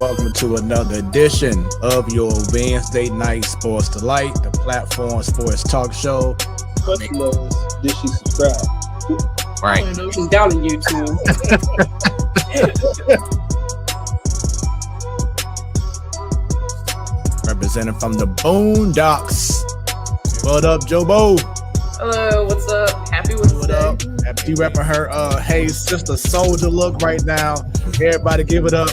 Welcome to another edition of your Wednesday night Sports Delight, the platform sports talk show. Question is, did she subscribe? Right. I know she's down on YouTube. Representing from the Boondocks. What up, Jobo? Hello, what's up? Happy Wednesday. What up? She repping her Hey Sister Soldier look right now. Everybody give it up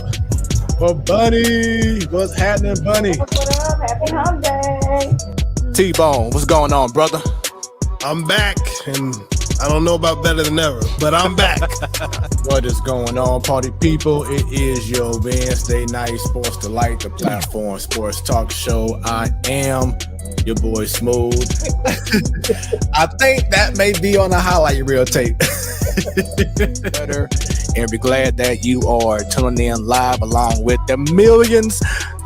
for Bunny. What's happening, Bunny? What up? Happy hump day. T-Bone, what's going on, brother? I'm back, and I don't know about better than ever, but I'm back. What is going on, party people? It is your Wednesday night Sports Delight, the platform sports talk show. I am your boy Smooth. I think that may be on a highlight reel tape. And we're glad that you are tuning in live along with the millions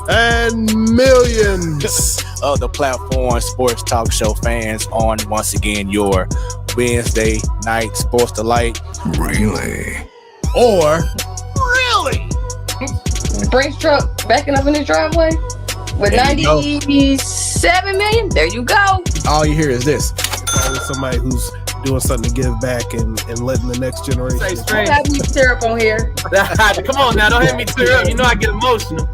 And millions of the platform sports talk show fans on once again your Wednesday night Sports Delight. Really? Or Brinks truck backing up in his driveway with There you 97 million. There you go. all you hear is this. It's always somebody who's doing something to give back and letting the next generation. Say straight. Have me syrup on here. Come on now, don't hit me too up. You know I get emotional.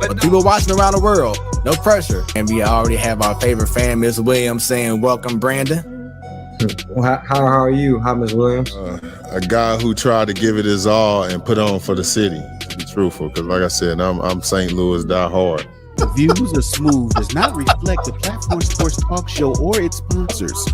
But people watching around the world, no pressure. And we already have our favorite fan, Ms. Williams, saying, welcome, Brandon. Well, how are you? Hi, Ms. Williams. A guy who tried to give it his all and put on for the city, to be truthful. Because like I said, I'm St. Louis die hard. The views of Smooth does not reflect the platform sports talk show or its sponsors.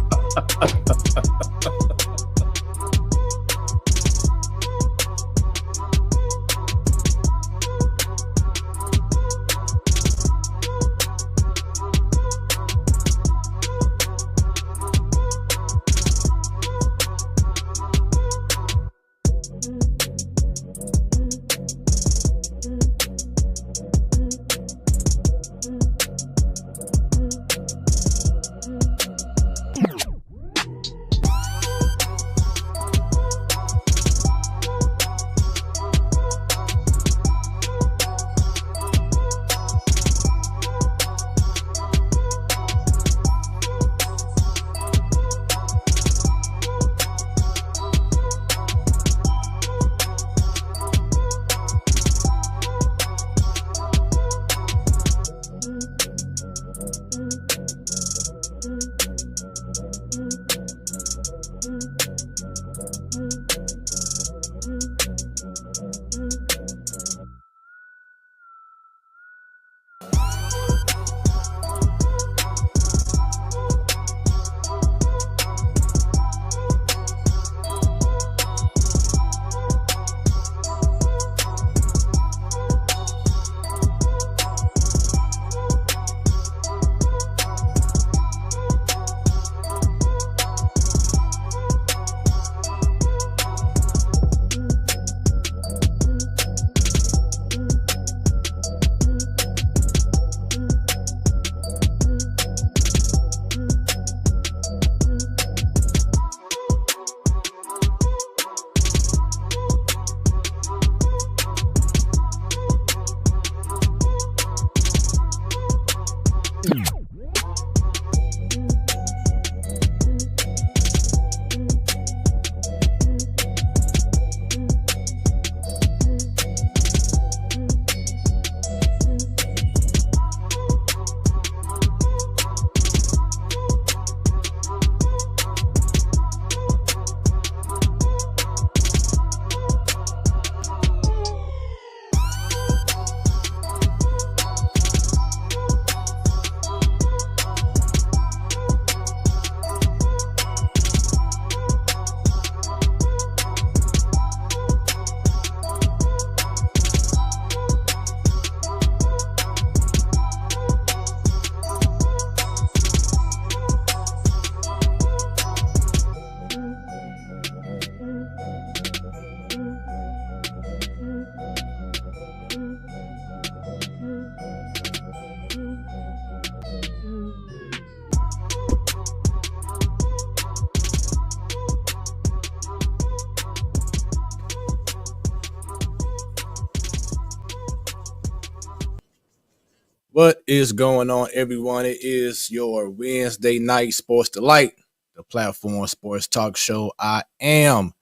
What is going on, everyone? It is your Wednesday night Sports Delight, the platform sports talk show. I am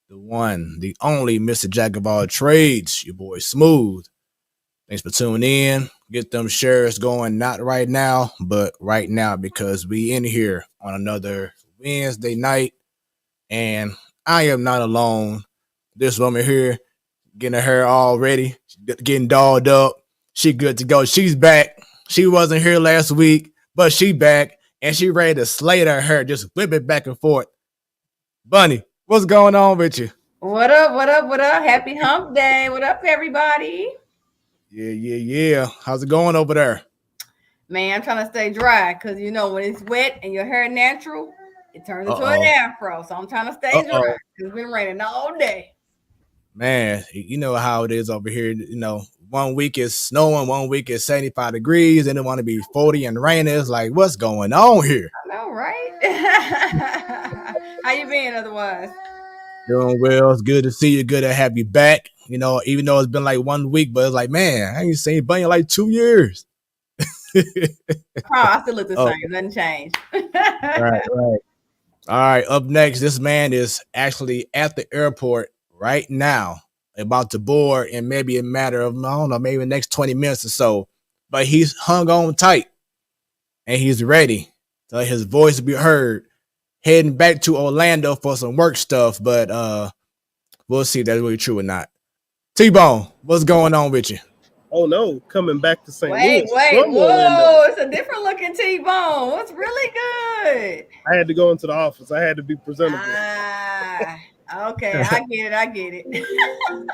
the one, the only Mr. Jack of all trades, your boy Smoooth. Thanks for tuning in. Get them shares going, not right now, but right now, because we in here on another Wednesday night, and I am not alone. This woman here, getting her hair all ready, getting dolled up. She good to go. She's back. She wasn't here last week, but she back, and she ready to slay her hair, just whip it back and forth. Bunny, what's going on with you? What up? What up? What up? Happy hump day. What up, everybody? Yeah. How's it going over there? Man, I'm trying to stay dry because you know when it's wet and your hair natural, it turns into an afro. So I'm trying to stay dry because it's been raining all day. Man, you know how it is over here. You know, 1 week is snowing, 1 week is 75 degrees, and it want to be 40 and rainy. It's like, what's going on here? I know, right? How you been otherwise? Doing well. It's good to see you. Good to have you back. You know, even though it's been like 1 week, but it's like, man, I ain't seen Bunny in like 2 years. I still look the same. Nothing changed. Right. All right. Up next, this man is actually at the airport right now, about to board in maybe a matter of, I don't know, maybe the next 20 minutes or so. But he's hung on tight and he's ready to let his voice be heard, heading back to Orlando for some work stuff. But we'll see if that's really true or not. T-Bone, what's going on with you? Oh no, coming back to St. Wait, Louis. whoa! It's a different looking T-Bone. What's really good? I had to go into the office. I had to be presentable. Okay, I get it.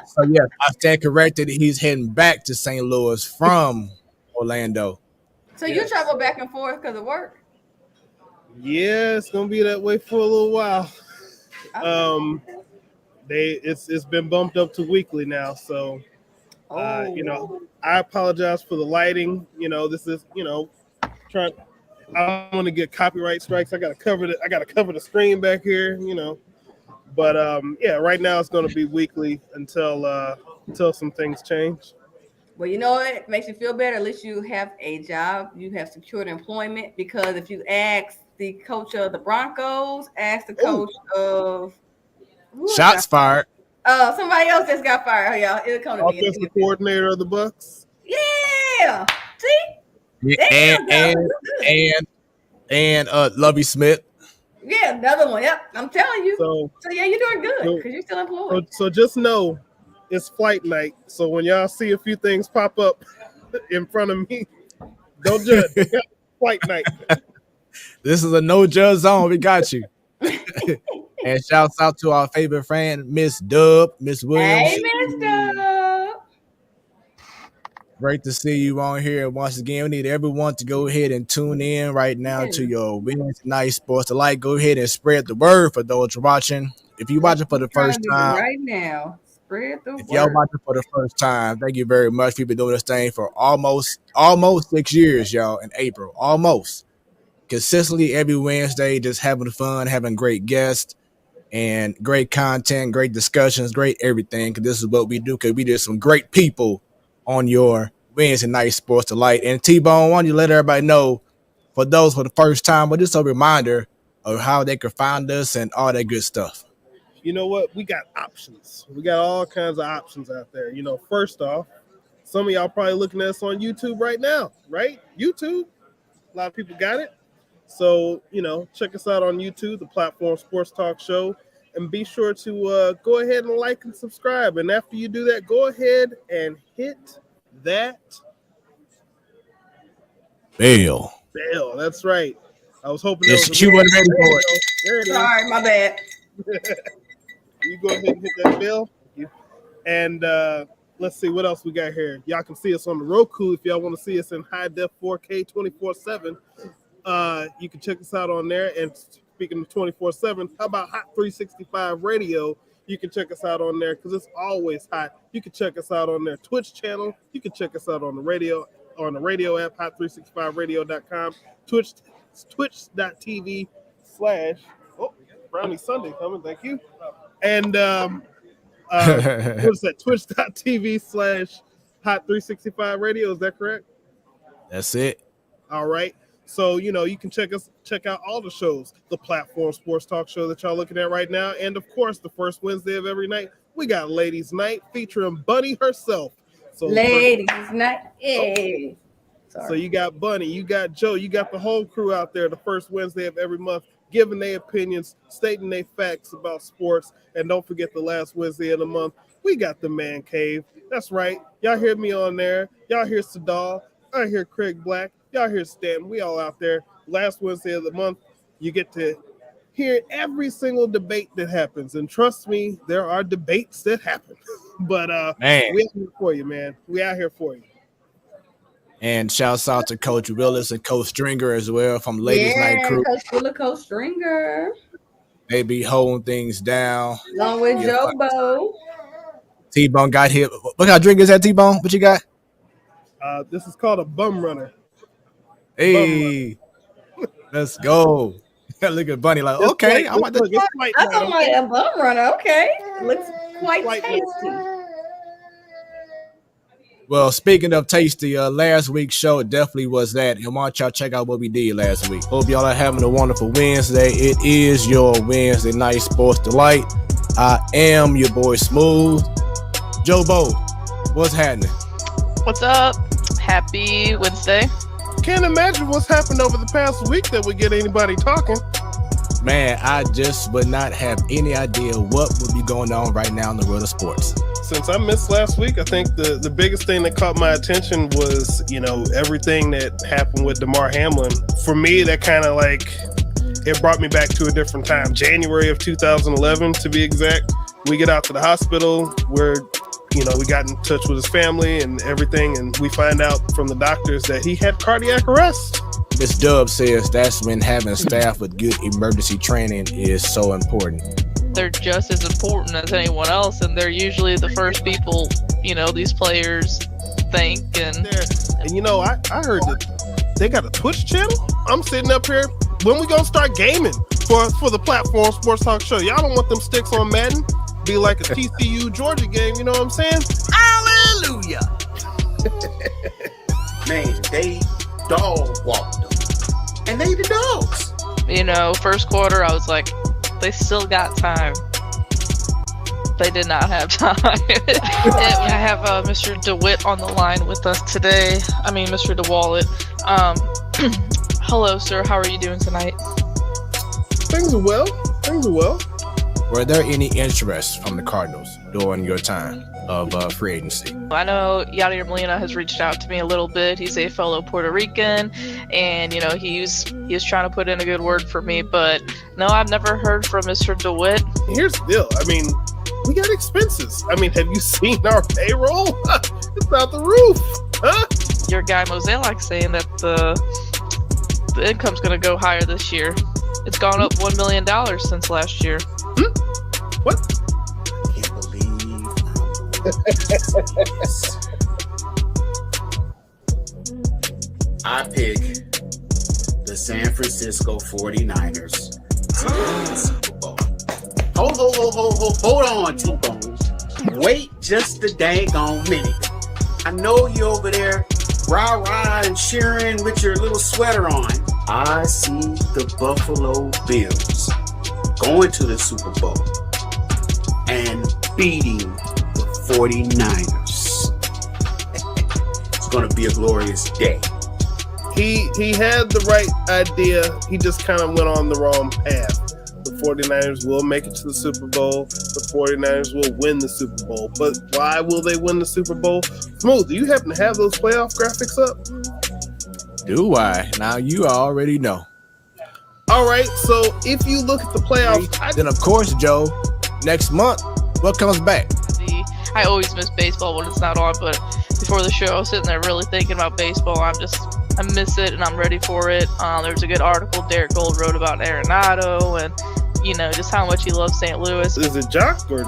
So yeah, I stand corrected. He's heading back to St. Louis from Orlando. So you travel back and forth because of work? Yeah, it's gonna be that way for a little while. It's been bumped up to weekly now, so you know, I apologize for the lighting. You know, this is, you know, I want to get copyright strikes. I gotta cover the screen back here, you know. But yeah, right now it's gonna be weekly until some things change. Well, you know what? It makes you feel better. At least you have a job. You have secured employment, because if you ask the coach of the Broncos, ask the coach of Shots fired. Somebody else just got fired, y'all. It'll come to me. Offensive coordinator of the Bucks. Yeah. See? And Lovie Smith. Yeah, another one. Yep, I'm telling you. So yeah, you're doing good because you're still employed. So just know it's flight night. So when y'all see a few things pop up in front of me, don't judge. Flight night. This is a no judge zone. We got you. And shouts out to our favorite friend, Miss Dub, Miss Williams. Hey, Miss Dub. Great to see you on here. Once again, we need everyone to go ahead and tune in right now to your Wednesday night Sports Delight. Go ahead and spread the word for those watching. If you're watching for the first time right now, spread the word. If y'all watching for the first time, thank you very much. We've been doing this thing for almost 6 years, y'all, in April. Almost. Consistently every Wednesday, just having fun, having great guests, and great content, great discussions, great everything. Because this is what we do. Because we did some great people on your Wednesday night Sports Delight. And T-Bone, why don't you let everybody know, for those for the first time, but just a reminder of how they can find us and all that good stuff. You know what? We got options. We got all kinds of options out there. You know, first off, some of y'all probably looking at us on YouTube right now, right? YouTube. A lot of people got it. So, you know, check us out on YouTube, the Platform Sports Talk Show, and be sure to go ahead and like and subscribe. And after you do that, go ahead and hit that bell. That's right. I was hoping she wasn't ready for it. There it is. Sorry, my bad. You go ahead and hit that bell. And let's see what else we got here. Y'all can see us on the Roku if y'all want to see us in high def 4K 24/7. You can check us out on there. And speaking of 24/7, how about Hot 365 Radio? You can check us out on there because it's always hot. You can check us out on their Twitch channel. You can check us out on the radio app, hot365radio.com, twitch.tv/ Brownie Sunday coming, thank you. And what is that? Twitch.tv/ Hot 365 Radio, is that correct? That's it. All right. So, you can check out all the shows, the Platform Sports Talk show that y'all looking at right now. And of course, the first Wednesday of every night, we got Ladies Night featuring Bunny herself. So Ladies Night. Hey. So you got Bunny, you got Joe, you got the whole crew out there the first Wednesday of every month, giving their opinions, stating their facts about sports. And don't forget the last Wednesday of the month, we got the Man Cave. That's right. Y'all hear me on there. Y'all hear Sadal. I hear Craig Black. Y'all hear Stanton. We all out there. Last Wednesday of the month, you get to hear every single debate that happens. And trust me, there are debates that happen. But man, we out here for you, man. We out here for you. And shouts out to Coach Willis and Coach Stringer as well from Ladies Night Crew. Coach Willis, Coach Stringer. They be holding things down. Along with Joe Bo. T-Bone got hit. What kind of drink is that, T-Bone? What you got? This is called a bum runner. Hey, let's go. Look at Bunny like, okay, I'm about to try. I thought like a bum runner. Okay, looks quite tasty. Well, speaking of tasty, last week's show definitely was that. And why don't y'all check out what we did last week? Hope y'all are having a wonderful Wednesday. It is your Wednesday night sports delight. I am your boy Smooth. Joe Bo, what's happening? What's up? Happy Wednesday. Can't imagine what's happened over the past week that would get anybody talking. Man, I just would not have any idea what would be going on right now in the world of sports. Since I missed last week, I think the biggest thing that caught my attention was, everything that happened with DeMar Hamlin. For me, that kind of it brought me back to a different time. January of 2011, to be exact. We get out to the hospital where, we got in touch with his family and everything, and we find out from the doctors that he had cardiac arrest. Miss Dub says that's when having staff with good emergency training is so important. They're just as important as anyone else, and they're usually the first people, these players think. And I heard that they got a Twitch channel. I'm sitting up here. When we gonna start gaming for the Platform Sports Talk show? Y'all don't want them sticks on Madden. Be like a TCU Georgia game, you know what I'm saying? Hallelujah. Man, they dog walked them. And they the dogs. First quarter, I was like, they still got time. They did not have time. I have Mr. DeWitt on the line with us today. I mean, Mr. DeWallet. Hello, sir. How are you doing tonight? Things are well. Were there any interest from the Cardinals during your time of free agency? I know Yadier Molina has reached out to me a little bit. He's a fellow Puerto Rican, and he's trying to put in a good word for me. But no, I've never heard from Mr. DeWitt. Here's the deal. I mean, we got expenses. I mean, have you seen our payroll? It's out the roof. Huh? Your guy Mosaic saying that the income's going to go higher this year. It's gone up $1 million since last year. What? I can't believe I pick the San Francisco 49ers to win the Super Bowl. Hold on, T-Bone. Wait just a daggone minute. I know you over there rah-rah and cheering with your little sweater on. I see the Buffalo Bills going to the Super Bowl and beating the 49ers. It's going to be a glorious day. He had the right idea. He just kind of went on the wrong path. The 49ers will make it to the Super Bowl. The 49ers will win the Super Bowl. But why will they win the Super Bowl? Smooth, do you happen to have those playoff graphics up? Do I? Now you already know. All right, so if you look at the playoffs, then of course, Joe, next month, what comes back? I always miss baseball when it's not on, but before the show, I was sitting there really thinking about baseball. I miss it, and I'm ready for it. There's a good article Derek Gold wrote about Arenado, and just how much he loves St. Louis. Is it Jock or?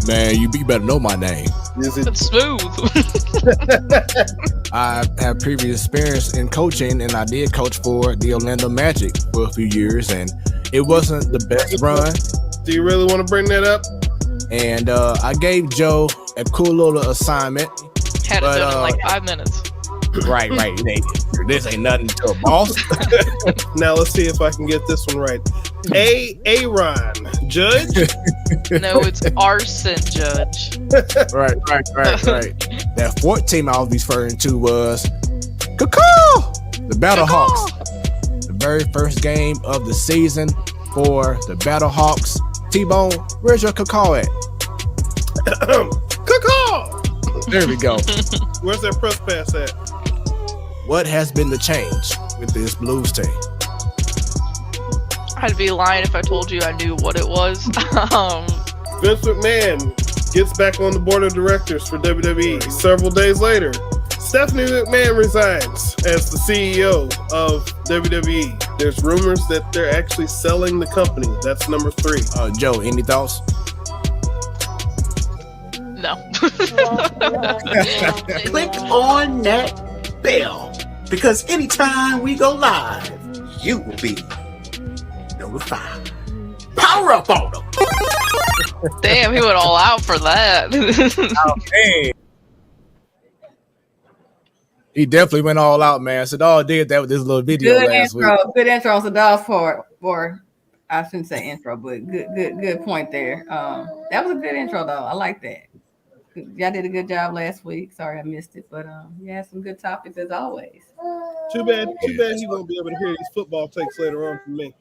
Man, you better know my name. Is it Smooth? I have previous experience in coaching, and I did coach for the Orlando Magic for a few years, and it wasn't the best run. Do you really want to bring that up? And I gave Joe a cool little assignment. Had it done in like 5 minutes. Right. This ain't nothing to a boss. Now let's see if I can get this one right. Aaron Judge. No, it's arson, Judge. Right. That 4th team I was referring to was the Battlehawks. The very first game of the season for the Battlehawks. T-Bone, where's your cacao at? Cacao. There we go. Where's that press pass at? What has been the change with this Blues team? I'd be lying if I told you I knew what it was. Vince McMahon gets back on the board of directors for WWE. Several days later, Stephanie McMahon resigns as the CEO of WWE. There's rumors that they're actually selling the company. That's number 3. Joe, any thoughts? No. Click on that bell because anytime we go live, you will be notified. Power up on them. Damn, he went all out for that. Man. He definitely went all out, man. Sadal did that with this little video last week. Good intro on Sadal's part. For I shouldn't say intro, but good point there. That was a good intro though. I like that. Y'all did a good job last week. Sorry I missed it, but you had some good topics as always. Too bad he won't be able to hear these football takes later on from me.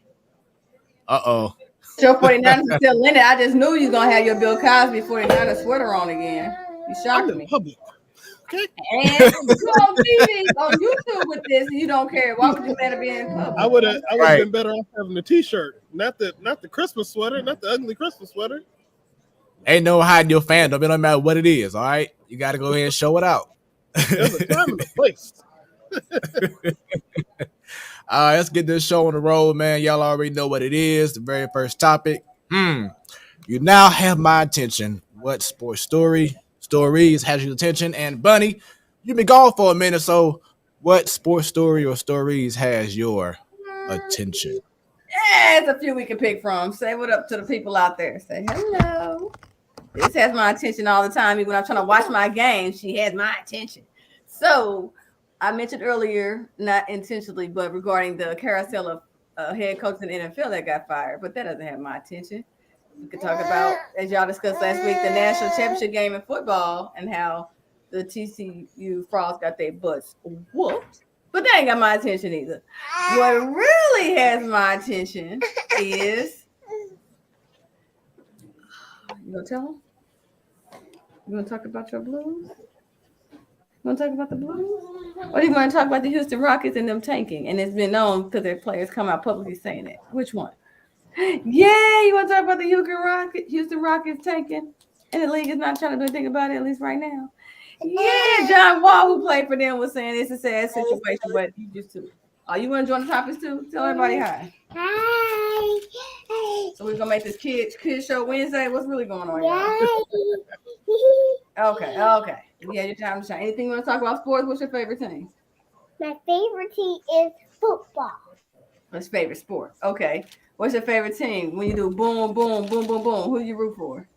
Uh-oh. Your 49ers is still in it. I just knew you was gonna have your Bill Cosby 49ers sweater on again. You shocked me. Public. Okay. And you on TV, on YouTube with this, and you don't care. Why would you let it be in public? I would have been better off having the T-shirt, not the Christmas sweater, not the ugly Christmas sweater. Ain't no hiding your fandom. It don't matter what it is. All right, you got to go ahead and show it out. There's a time and a place. All right, let's get this show on the road, man. Y'all already know what it is. The very first topic. You now have my attention. What sports stories has your attention? And Bunny, you've been gone for a minute, so what sports story or stories has your attention? Yeah, it's a few we can pick from. Say what up to the people out there. Say hello. This has my attention all the time. Even when I'm trying to watch my game, she has my attention. So I mentioned earlier, not intentionally, but regarding the carousel of head coach in the NFL that got fired, but that doesn't have my attention. We could talk about, as y'all discussed last week, the national championship game in football and how the TCU Frogs got their butts whooped. But that ain't got my attention either. What really has my attention is, you gonna tell them? You gonna talk about your Blues? You want to talk about the Blues? Or are you going to talk about the Houston Rockets and them tanking? And it's been known because their players come out publicly saying it. Which one? Yeah, you want to talk about the Houston Rockets tanking? And the league is not trying to do anything about it, at least right now. Yeah, John Wall, who played for them, was saying it's a sad situation, but you just too. Oh, you want to join the topics too? Tell everybody hi. Hi. So we're gonna make this kids show Wednesday. What's really going on, y'all? Okay. Yeah, your time to shine. Anything you want to talk about sports? What's your favorite team? My favorite team is football. What's your favorite sport? Okay. What's your favorite team? When you do boom, boom, boom, boom, boom, who do you root for?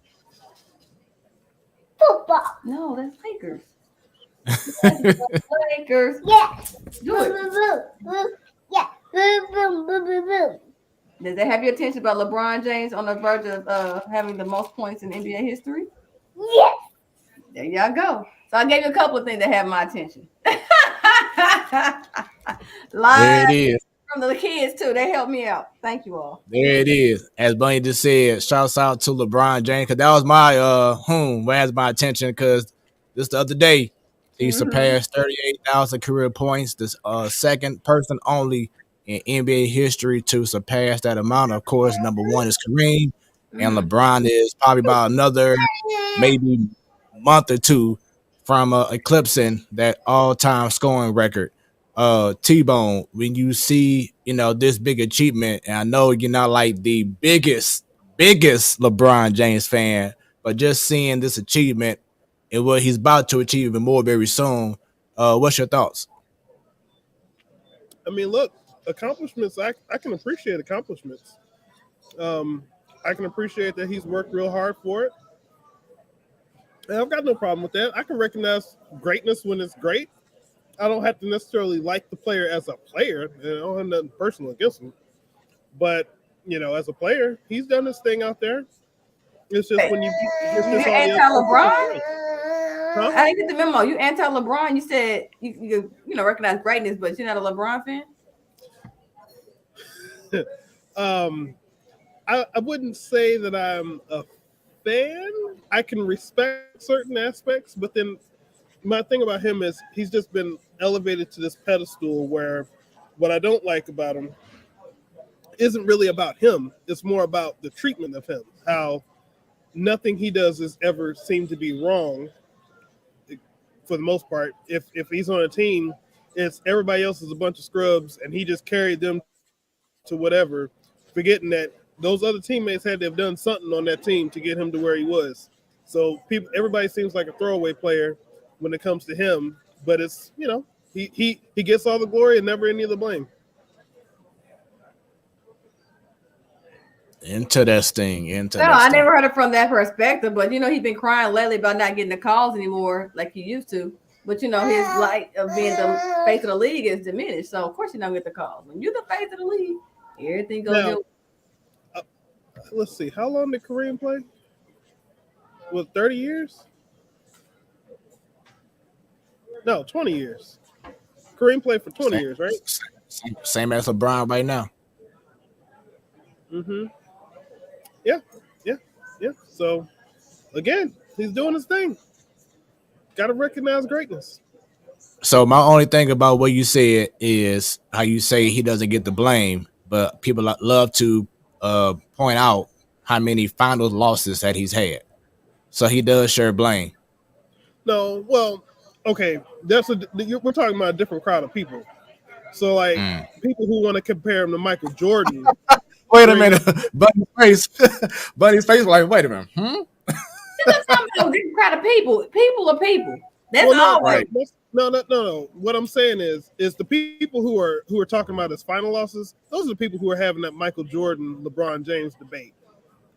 Football. No, that's Lakers. Lakers. Yes. Do it. Boom, boom, boom. Yeah. Boom, boom, boom, boom, boom. Does that have your attention about LeBron James on the verge of having the most points in NBA history? Yes. There y'all go. So I gave you a couple of things that have my attention. There it is. From the kids too. They helped me out. Thank you all. There it is. As Bunny just said, shouts out to LeBron James, because that was my what has my attention, because this the other day he surpassed 38,000 career points. This second person only in NBA history to surpass that amount. Of course, number one is Kareem, and LeBron is probably about another maybe month or two from eclipsing that all-time scoring record. T-Bone, when you see, this big achievement, and I know you're not like the biggest LeBron James fan, but just seeing this achievement and what he's about to achieve even more very soon, what's your thoughts? I mean, look, accomplishments, I can appreciate accomplishments. I can appreciate that he's worked real hard for it. And I've got no problem with that. I can recognize greatness when it's great. I don't have to necessarily like the player as a player. I don't have nothing personal against him. But, as a player, he's done this thing out there. It's just when you it's You just all the anti-LeBron? Huh? I didn't get the memo. You anti-LeBron. You said you recognize greatness, but you're not a LeBron fan? I wouldn't say that I'm a fan. I can respect certain aspects, but then my thing about him is he's just been elevated to this pedestal where what I don't like about him isn't really about him. It's more about the treatment of him. How nothing he does is ever seemed to be wrong for the most part. If he's on a team, it's everybody else is a bunch of scrubs and he just carried them to whatever, forgetting that those other teammates had to have done something on that team to get him to where he was. So everybody seems like a throwaway player when it comes to him, but it's, he gets all the glory and never any of the blame. Interesting. I never heard it from that perspective, but he's been crying lately about not getting the calls anymore like he used to. But his light of being the face of the league is diminished. So of course you don't get the calls. When you're the face of the league, everything goes Now, let's see, how long did Kareem play? Was 30 years? No, 20 years. Kareem played for 20 years, right? Same as LeBron right now. Mm-hmm. Yeah. So, again, he's doing his thing. Got to recognize greatness. So my only thing about what you said is how you say he doesn't get the blame, but people love to point out how many finals losses that he's had. So he does share blame. No, well, okay. We're talking about a different crowd of people. So, like, people who want to compare him to Michael Jordan. Wait a minute, Buddy's face. Like, wait a minute. It's a different crowd of people. People are people. That's all right. No. What I'm saying is the people who are talking about his final losses. Those are the people who are having that Michael Jordan, LeBron James debate.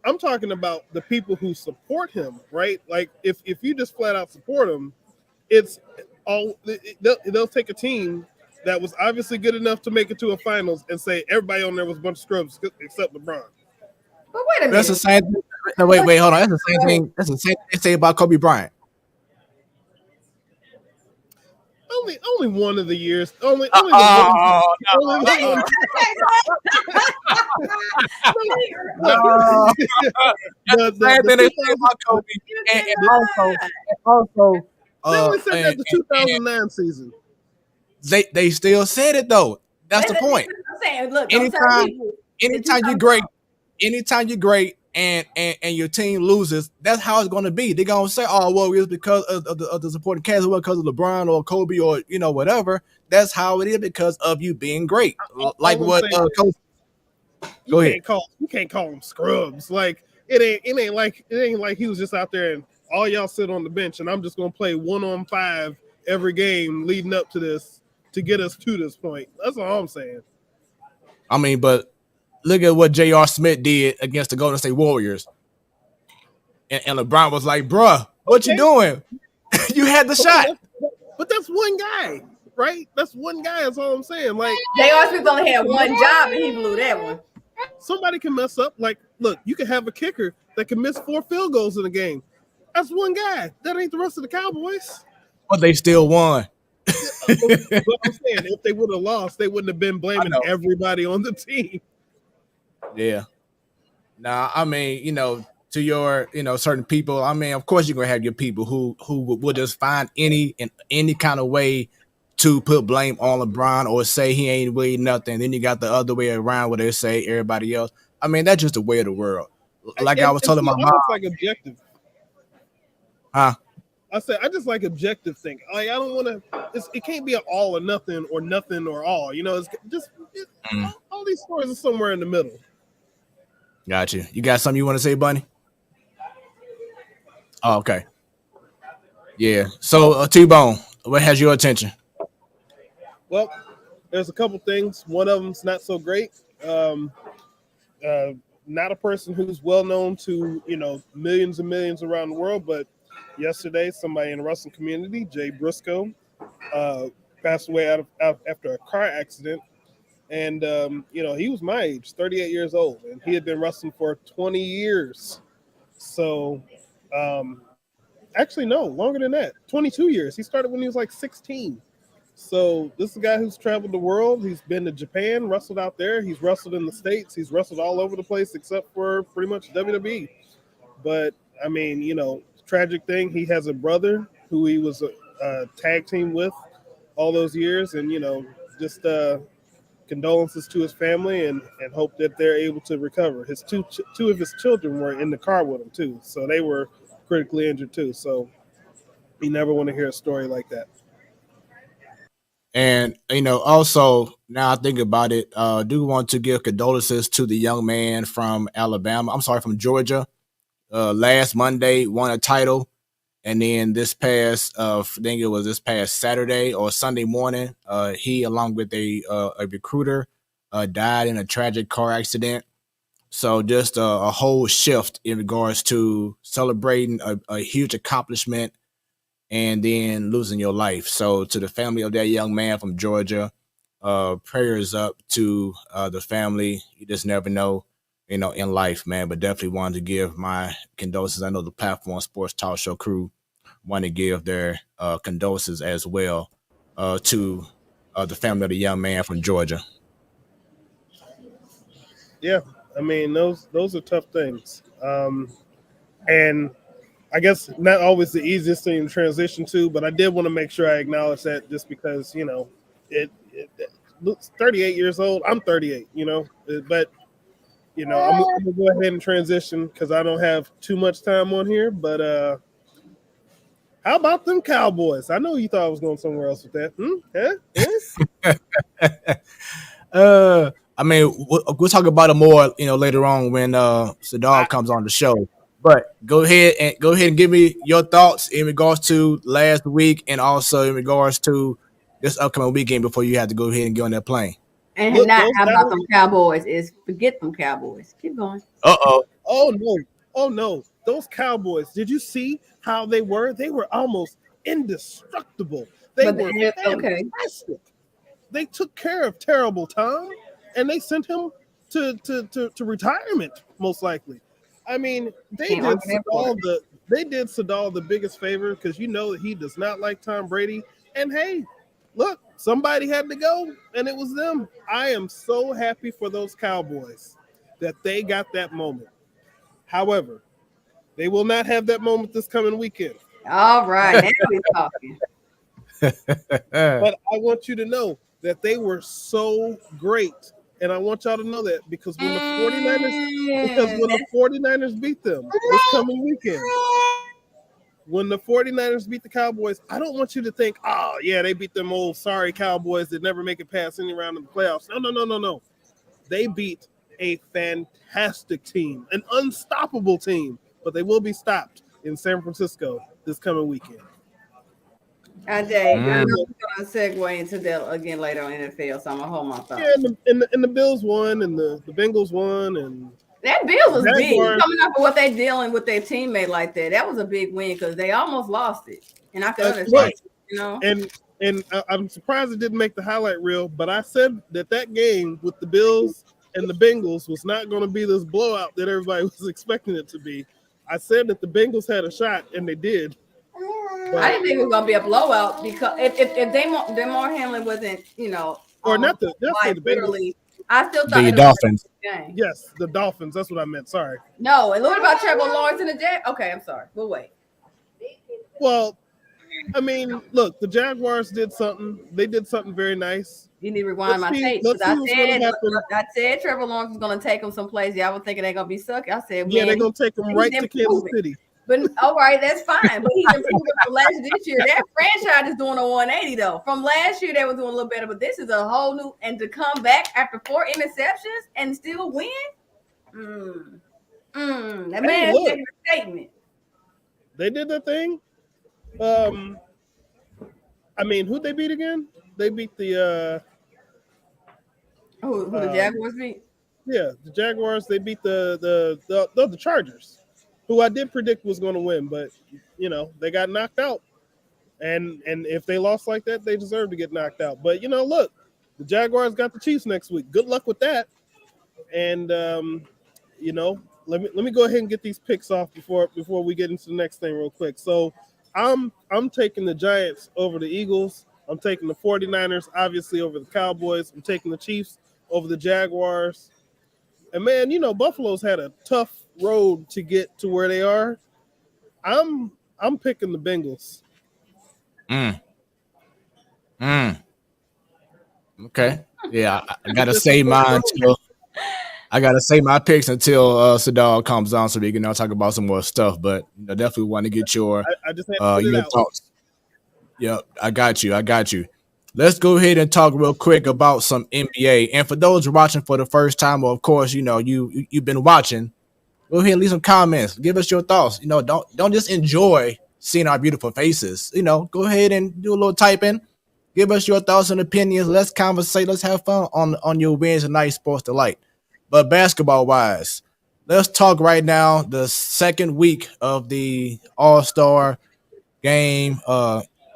I'm talking about the people who support him, right? Like, if you just flat out support him, it's all they'll take a team that was obviously good enough to make it to a finals and say everybody on there was a bunch of scrubs except LeBron. But wait a minute. That's the same thing. No, wait, hold on. That's the same thing. That's the same thing they say about Kobe Bryant. Only one of the years. Only also, they only said that the 2009 season. They still said it though. That's the point. I'm saying, look, anytime you're great, and your team loses, that's how it's going to be. They're going to say, "Oh, well, it's because of the supporting cast, or because of LeBron or Kobe or whatever." That's how it is because of you being great. Like what? Go ahead. You can't call them scrubs. Like it ain't like he was just out there and all y'all sit on the bench and I'm just going to play 1-on-5 every game leading up to this to get us to this point. That's all I'm saying. I mean, but look at what J.R. Smith did against the Golden State Warriors. And LeBron was like, bruh, what you doing? You had the shot. But that's one guy, right? That's one guy. That's all I'm saying. Like J.R. Smith only had one job and he blew that one. Somebody can mess up. Like, look, you can have a kicker that can miss 4 field goals in a game. That's one guy. That ain't the rest of the Cowboys. But they still won. But I'm saying, if they would have lost, they wouldn't have been blaming everybody on the team. Yeah. Nah, I mean, to your, certain people, I mean, of course you're gonna have your people who will just find any kind of way to put blame on LeBron or say he ain't really nothing. Then you got the other way around where they say everybody else. I mean, that's just the way of the world. Like I was telling my mom. Like objective. Huh? I said I just like objective thinking. Like I don't want to. It can't be an all or nothing or all. It's just all these stories are somewhere in the middle. Got you. You got something you want to say, Bunny? Oh, okay. Yeah. So, T-Bone, what has your attention? Well, there's a couple things. One of them's not so great. Not a person who's well known to millions and millions around the world, but yesterday somebody in the wrestling community, Jay Briscoe, passed away after a car accident. And, he was my age, 38 years old, and he had been wrestling for 20 years. So, actually, no, longer than that, 22 years. He started when he was like 16. So this is a guy who's traveled the world. He's been to Japan, wrestled out there. He's wrestled in the States. He's wrestled all over the place except for pretty much WWE. But, I mean, tragic thing, he has a brother who he was a tag team with all those years. And, just condolences to his family and hope that they're able to recover. His two of his children were in the car with him, too. So they were critically injured, too. So you never want to hear a story like that. And also now I think about it, do want to give condolences to the young man from Alabama. I'm sorry, from Georgia. Last Monday won a title, and then this past, I think it was this past Saturday or Sunday morning, he along with a recruiter died in a tragic car accident. So just a whole shift in regards to celebrating a huge accomplishment and then losing your life. So to the family of that young man from Georgia, prayers up to the family. You just never know, in life, man. But definitely wanted to give my condolences. I know the Platform Sports Talk Show crew want to give their condolences as well to the family of the young man from Georgia. Yeah, I mean, those are tough things. And I guess not always the easiest thing to transition to, but I did want to make sure I acknowledge that just because, it looks 38 years old. I'm 38, but, I'm going to go ahead and transition because I don't have too much time on here. But how about them Cowboys? I know you thought I was going somewhere else with that. I mean, we'll talk about it more, later on when Sadar comes on the show. But go ahead and give me your thoughts in regards to last week and also in regards to this upcoming weekend before you have to go ahead and get on that plane. And how about them Cowboys? Is forget them Cowboys. Keep going. Oh no. Those Cowboys. Did you see how they were? They were almost indestructible. They were fantastic. They took care of Terrible Tom, and they sent him to retirement, most likely. I mean, they did Sadal the biggest favor because that he does not like Tom Brady. And hey, look, somebody had to go, and it was them. I am so happy for those Cowboys that they got that moment. However, they will not have that moment this coming weekend. All right, now we're talking. But I want you to know that they were so great. And I want y'all to know that because when the 49ers beat them this coming weekend, when the 49ers beat the Cowboys, I don't want you to think, oh, yeah, they beat them old sorry Cowboys that never make it past any round of the playoffs. No. They beat a fantastic team, an unstoppable team, but they will be stopped in San Francisco this coming weekend. Dave, I know we're going to segue into that again later on NFL, so I'm going to hold my thoughts. Yeah, and the Bills won, and the Bengals won, and that Bills was big. Coming up with what they dealing with their teammate like that, that was a big win because they almost lost it, and I could understand, And I'm surprised it didn't make the highlight reel, but I said that game with the Bills and the Bengals was not going to be this blowout that everybody was expecting it to be. I said that the Bengals had a shot, and they did. But I didn't think it was gonna be a blowout because if Damar Hamlin wasn't, or not the literally, I still thought the Dolphins. Yes, the Dolphins. That's what I meant. Sorry. No, and what about Trevor Lawrence and the Jags? Okay, I'm sorry. We'll wait. Well, I mean, look, the Jaguars did something. They did something very nice. You need to rewind my tape because I said Trevor Lawrence was going to take them someplace. Y'all was thinking they're going to be sucky. I said, yeah, they're going to take them right to Kansas City. But all right, that's fine. But he's improving from last year. This year, that franchise is doing a 180 though. From last year, they were doing a little better, but this is a whole new. And to come back after 4 interceptions and still win, that man is a statement. They did their thing. I mean, who'd they beat again? They beat the who the Jaguars beat? Yeah, the Jaguars. They beat the Chargers, who I did predict was going to win, but they got knocked out. And if they lost like that, they deserve to get knocked out. But look, the Jaguars got the Chiefs next week. Good luck with that. And let me go ahead and get these picks off before we get into the next thing real quick. So I'm taking the Giants over the Eagles. I'm taking the 49ers obviously over the Cowboys. I'm taking the Chiefs over the Jaguars. And man, Buffalo's had a tough road to get to where they are. I'm picking the Bengals. Okay. Yeah, I gotta say mine till I gotta say my picks until Sadal comes on so we can talk about some more stuff. But definitely want to get your I just had to put it your out. thoughts. Yep, I got you. Let's go ahead and talk real quick about some NBA. And for those who are watching for the first time, well, of course, you've been watching. Go ahead and leave some comments. Give us your thoughts. Don't just enjoy seeing our beautiful faces. Go ahead and do a little typing. Give us your thoughts and opinions. Let's conversate. Let's have fun on your Wednesday night sports delight. But basketball wise, let's talk right now. The second week of the All-Star game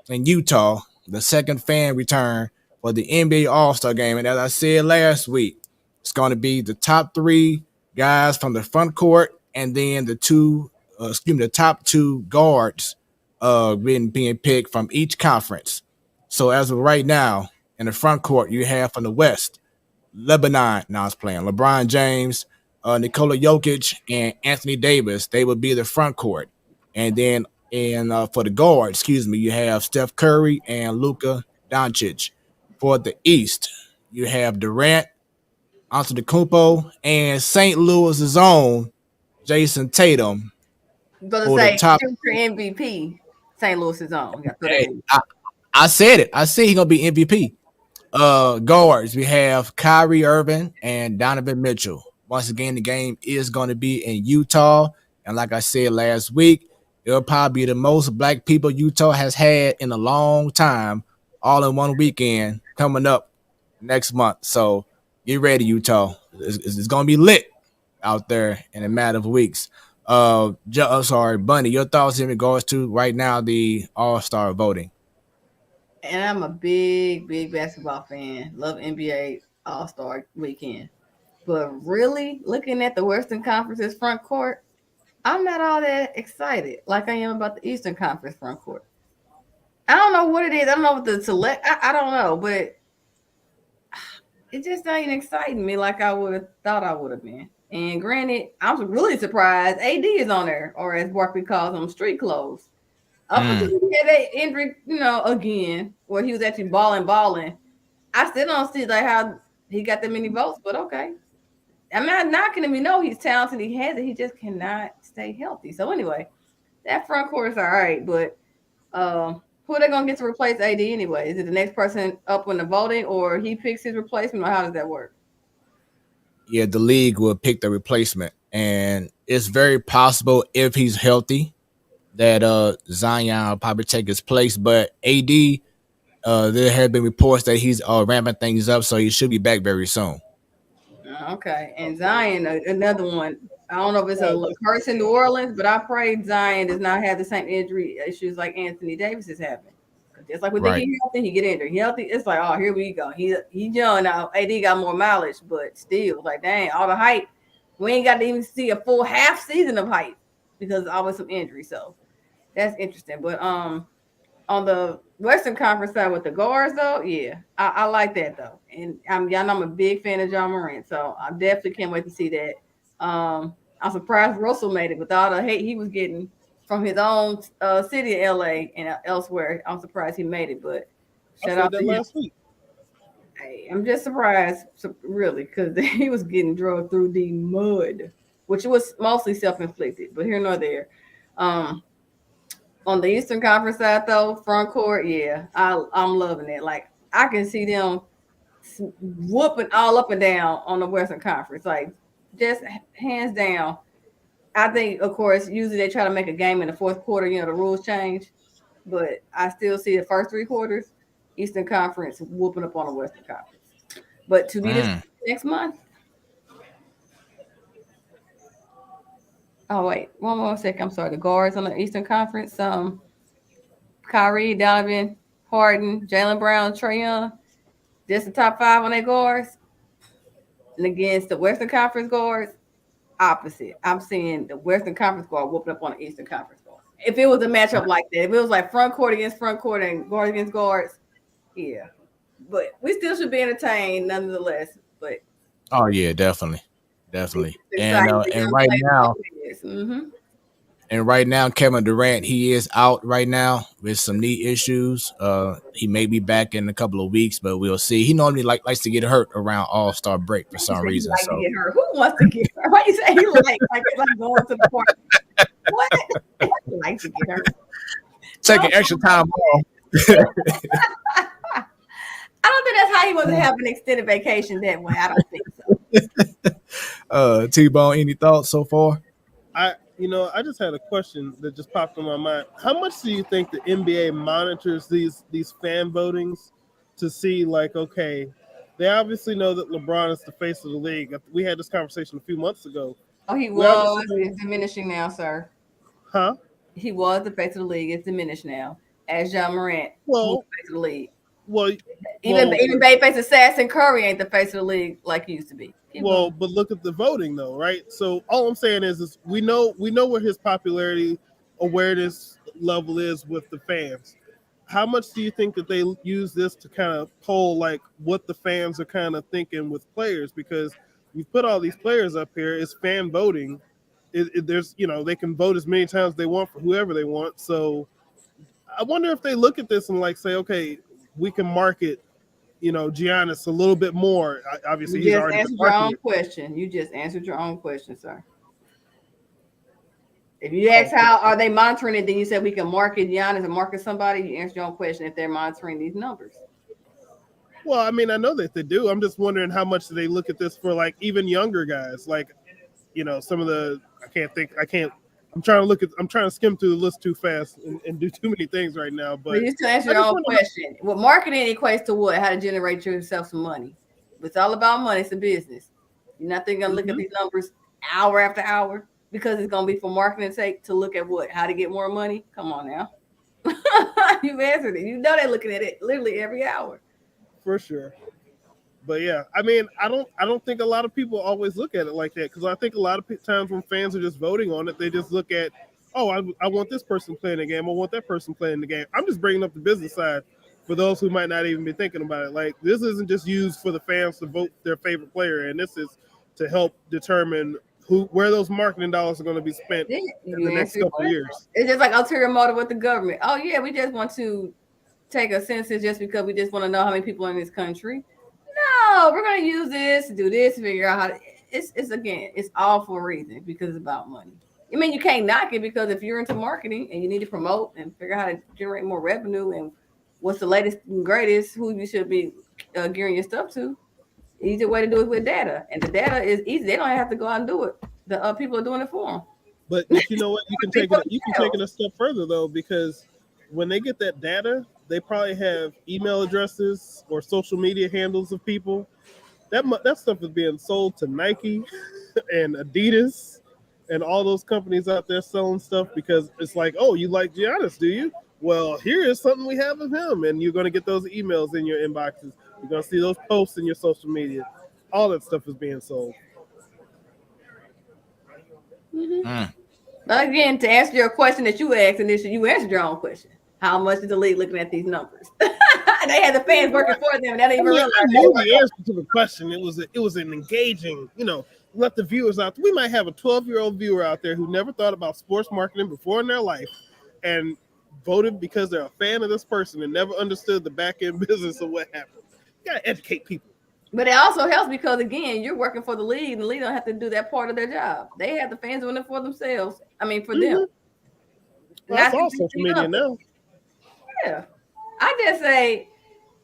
in Utah, the second fan return for the NBA All-Star game. And as I said last week, it's going to be the top three guys from the front court and then the top two guards being picked from each conference. So as of right now, in the front court, you have from the West, LeBron James, Nikola Jokic, and Anthony Davis. They would be the front court. And then for the guard, you have Steph Curry and Luka Doncic. For the East, you have Durant, Antetokounmpo, and St. Louis's own Jason Tatum. Gonna For say the top, future MVP, St. Louis's own. hey, I said it. I said he's gonna be MVP. Guards, we have Kyrie Irving and Donovan Mitchell. Once again, the game is going to be in Utah. And like I said last week, it'll probably be the most black people Utah has had in a long time, all in one weekend coming up next month. So get ready, Utah. It's going to be lit out there in a matter of weeks. Bunny, your thoughts in regards to right now the All-Star voting? And I'm a big basketball fan. Love NBA All-Star Weekend. But really, looking at the Western Conference's front court, I'm not all that excited like I am about the Eastern Conference front court. I don't know what it is. I don't know what the select. I don't know, but it just ain't exciting me like I would have thought I would have been. And granted, I'm really surprised AD is on there, or as Barkley calls them, street clothes. Up until he had that injury, again, where he was actually balling. I still don't see like how he got that many votes, but okay. I'm not knocking him. He's talented. He has it. He just cannot stay healthy. So anyway, that front court is all right, but who are they gonna get to replace AD anyway? Is it the next person up in the voting, or he picks his replacement, or how does that work? Yeah, the league will pick the replacement, and it's very possible if he's healthy that Zion will probably take his place. But AD, there have been reports that he's ramping things up, so he should be back very soon. Okay, and Zion, another one. I don't know if it's a curse in New Orleans, but I pray Zion does not have the same injury issues like Anthony Davis is having. Just like when they get healthy, he get injured. Healthy, it's like, oh, here we go. He young now. AD got more mileage, but still, like, dang, all the hype. We ain't got to even see a full half season of hype because always some injury. So that's interesting. But on the Western Conference side with the guards, though, yeah, I like that though. And y'all know I'm a big fan of John Morant, so I definitely can't wait to see that. I'm surprised Russell made it with all the hate he was getting from his own city of LA and elsewhere. I'm surprised he made it, but shout out to him. Last week. Hey, I'm just surprised, really, because he was getting drugged through the mud, which was mostly self-inflicted, but here nor there. On the Eastern Conference side, though, front court, yeah, I'm loving it. Like, I can see them whooping all up and down on the Western Conference, like, just hands down. I think, of course, usually they try to make a game in the fourth quarter. The rules change, but I still see the first three quarters, Eastern Conference whooping up on the Western Conference. But to be this next month. Oh, wait, one more second. I'm sorry. The guards on the Eastern Conference. Kyrie, Donovan, Harden, Jaylen Brown, Trae Young. Just the top 5 on their guards. And against the Western Conference guards, opposite. I'm seeing the Western Conference guard whooping up on the Eastern Conference guard. If it was a matchup like that, if it was like front court against front court and guard against guards, yeah. But we still should be entertained nonetheless. But Oh yeah, definitely. And exciting. right now, Mm-hmm. And right now, Kevin Durant, he is out right now with some knee issues. He may be back in a couple of weeks, but we'll see. He normally likes to get hurt around All-Star break for some reason. To get hurt. Who wants to get hurt? Why you say he like it's like going to the party? What? He likes to get hurt. Taking extra time off. I don't think that's how he wants to have an extended vacation that way. I don't think so. T-Bone, any thoughts so far? I just had a question that just popped in my mind. How much do you think the NBA monitors these fan votings to see, like, okay, they obviously know that LeBron is the face of the league. We had this conversation a few months ago. Oh, he was. It's diminishing now, sir. Huh? He was the face of the league. It's diminished now. As John Morant, well, the face of the league. Well, even Babyface Assassin Curry ain't the face of the league like he used to be. But look at the voting though, right? So all I'm saying is we know where his popularity awareness level is with the fans. How much do you think that they use this to kind of poll like what the fans are kind of thinking with players? Because you put all these players up here, it's fan voting. There's they can vote as many times as they want for whoever they want. So I wonder if they look at this and like say, okay, we can market Giannis a little bit more. Obviously, you just answered your own question. You just answered your own question, sir. If you ask how are they monitoring it, then you said we can market Giannis and market somebody. You answered your own question if they're monitoring these numbers. Well, I mean, I know that they do. I'm just wondering how much do they look at this for, like, even younger guys, like, some of the I'm trying to skim through the list too fast and do too many things right now. But you still answer your own question. Well, marketing equates to what? How to generate yourself some money. It's all about money. It's a business. You're not going to look at these numbers hour after hour because it's going to be for marketing's sake to look at what? How to get more money? Come on now. You've answered it. They're looking at it literally every hour. For sure. But yeah, I mean, I don't think a lot of people always look at it like that, because I think a lot of times when fans are just voting on it, they just look at, oh, I want this person playing the game, I want that person playing the game. I'm just bringing up the business side for those who might not even be thinking about it. Like, this isn't just used for the fans to vote their favorite player, and this is to help determine where those marketing dollars are going to be spent in the next couple of years. It's just like ulterior motive with the government. Oh yeah, we just want to take a census just because we just want to know how many people are in this country. No, we're gonna use this to do this, figure out how to. It's all for a reason, because it's about money. I mean, you can't knock it, because if you're into marketing and you need to promote and figure out how to generate more revenue and what's the latest and greatest, who you should be gearing your stuff to, easy way to do it with data, and the data is easy. They don't have to go out and do it. The people are doing it for them. But you know what? You can take it a step further though, because when they get that data, they probably have email addresses or social media handles of people. That stuff is being sold to Nike and Adidas and all those companies out there selling stuff, because it's like, oh, you like Giannis, do you? Well, here is something we have of him, and you're going to get those emails in your inboxes. You're going to see those posts in your social media. All that stuff is being sold. Mm-hmm. But again, to answer your question that you asked, initially, you answered your own question. How much is the league looking at these numbers? They had the fans working for them, and they didn't even realize. I knew the answer to the question. It was an engaging, let the viewers out. We might have a 12-year-old viewer out there who never thought about sports marketing before in their life and voted because they're a fan of this person and never understood the back end business of what happened. You gotta educate people. But it also helps because, again, you're working for the league, and the league don't have to do that part of their job. They have the fans doing it for themselves. I mean, for them. Well, that's all social media now. Yeah. I just say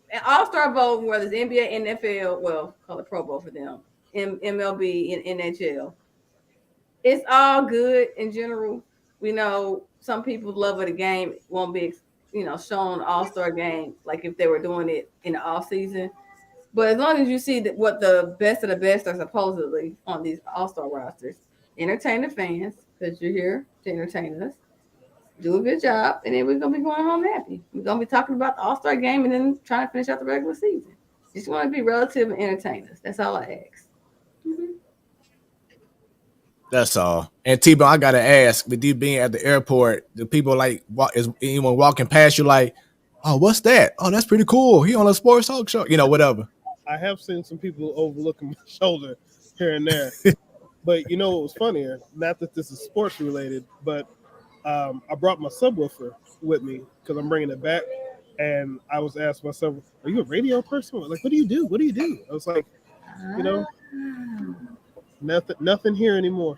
an all-star vote, whether it's NBA, NFL, well, call it Pro Bowl for them, MLB, and NHL. It's all good in general. We know some people love of the game won't be, shown all-star game like if they were doing it in the off season. But as long as you see that what the best of the best are supposedly on these all-star rosters, entertain the fans, because you're here to entertain us. do a good job, and then we're gonna be going home happy. We're gonna be talking about the All-Star game and then trying to finish out the regular season. Just want to be relative and entertain us. That's all I ask. That's all. And T-Bone, I gotta ask, with you being at the airport, do people like is anyone walking past you like, oh, what's that? Oh, that's pretty cool. He on a sports talk show, whatever. I have seen some people overlooking my shoulder here and there. But you know what was funnier? Not that this is sports related, but I brought my subwoofer with me because I'm bringing it back. And I was asked myself, are you a radio person? Like, what do you do? What do you do? I was like, nothing here anymore.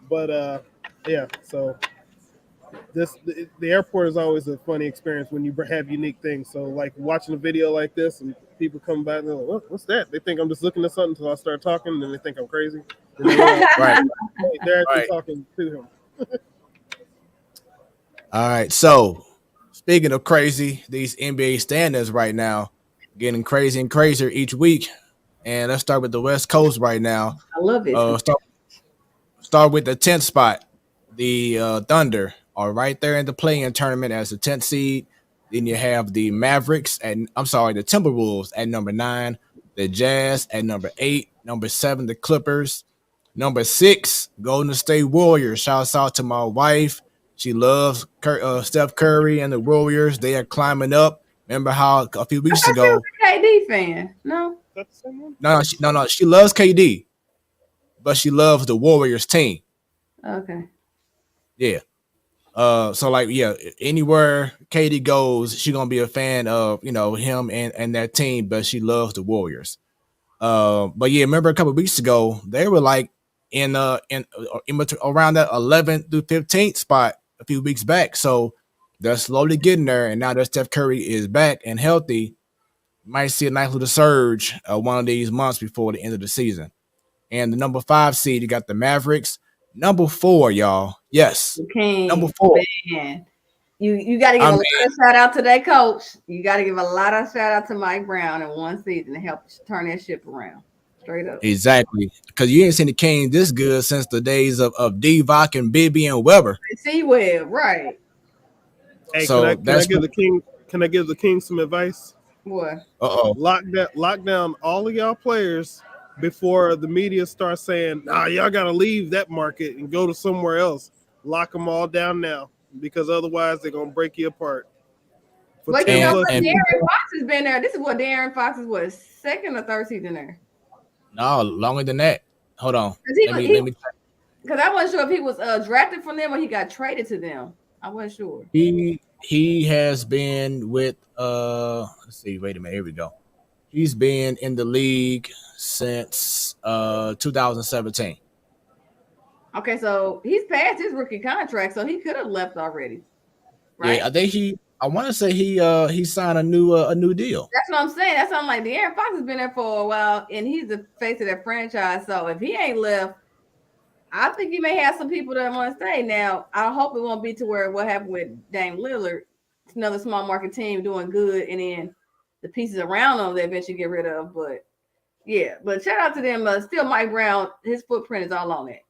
But yeah, so the airport is always a funny experience when you have unique things. So like watching a video like this and people come by and they're like, what's that? They think I'm just looking at something until I start talking, and then they think I'm crazy. Right. They're actually talking to him. All right. So speaking of crazy, these NBA standings right now getting crazy and crazier each week. And let's start with the West Coast right now. I love it. Start with the 10th spot. The Thunder are right there in the play-in tournament as the 10th seed. Then you have the Mavericks the Timberwolves at number 9, the Jazz at number 8, number 7, the Clippers, number 6, Golden State Warriors. Shouts out to my wife. She loves Steph Curry and the Warriors. They are climbing up. Remember how a few weeks ago? She was a KD fan. No. No. She loves KD, but she loves the Warriors team. Okay. Yeah. Anywhere KD goes, she's gonna be a fan of him and that team, but she loves the Warriors. But yeah, remember a couple of weeks ago they were like in around that 11th through 15th spot a few weeks back. So they're slowly getting there, and now that Steph Curry is back and healthy, you might see a nice little surge one of these months before the end of the season. And the number 5 seed, you got the Mavericks. Number 4, y'all. Yes. Number 4. Man. You got to give a lot of shout out to that coach. You got to give a lot of shout out to Mike Brown in one season to help turn that ship around. Straight up. Exactly. Because you ain't seen the Kings this good since the days of Divock and Bibby and Weber. C-Web, right. Hey, so can I give the King some advice? What? Lock down all of y'all players before the media starts saying, y'all got to leave that market and go to somewhere else. Lock them all down now, because otherwise they're going to break you apart. But De'Aaron Fox has been there. This is what De'Aaron Fox is, second or third season there? No, longer than that. Hold on. Let me check. Because I wasn't sure if he was drafted from them or he got traded to them. I wasn't sure. He has been with let's see, wait a minute, here we go. He's been in the league since 2017. Okay, so he's past his rookie contract, so he could have left already. Right? Yeah, I think I want to say he signed a new deal. That's what I'm saying. That's what I'm like. De'Aaron Fox has been there for a while, and he's the face of that franchise. So if he ain't left, I think he may have some people that want to stay. Now, I hope it won't be to where what happened with Dame Lillard. It's another small market team doing good, and then the pieces around them they eventually get rid of. But yeah, but shout out to them. Still, Mike Brown, his footprint is all on it.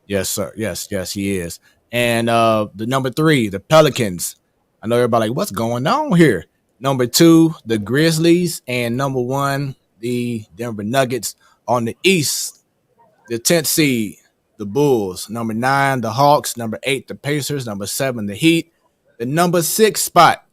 Yes, sir. Yes, he is. And the number 3, the Pelicans. I know everybody like, what's going on here? Number 2, the Grizzlies, and number 1, the Denver Nuggets. On the East, the 10th seed, the Bulls. Number 9, the Hawks. Number 8, the Pacers. Number 7, the Heat. The number 6 spot,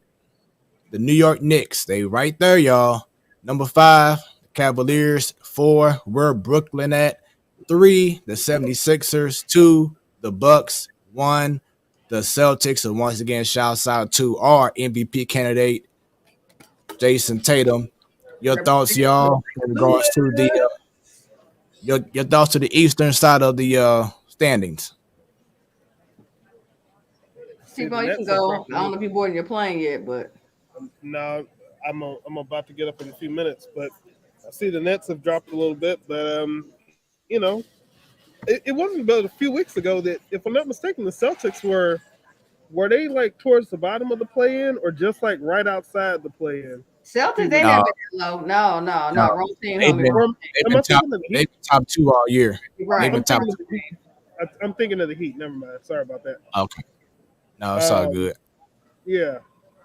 the New York Knicks. They right there, y'all. Number 5, the Cavaliers. 4, where Brooklyn at. 3, the 76ers. 2, the Bucks. 1, the Celtics. And once again, shouts out to our MVP candidate, Jason Tatum. Your thoughts, y'all, in regards to the your thoughts to the eastern side of the standings. T-Bone, you can go. I don't know if you're bored and you're playing yet, but no, I'm about to get up in a few minutes. But I see the Nets have dropped a little bit, but it wasn't about a few weeks ago that, if I'm not mistaken, the Celtics were they like towards the bottom of the play-in or just like right outside the play-in? Celtics, they never been low. No. Wrong team. They've been top 2 all year. Right. They've been top 2. I'm thinking of the Heat. Never mind. Sorry about that. Okay. No, it's all good. Yeah.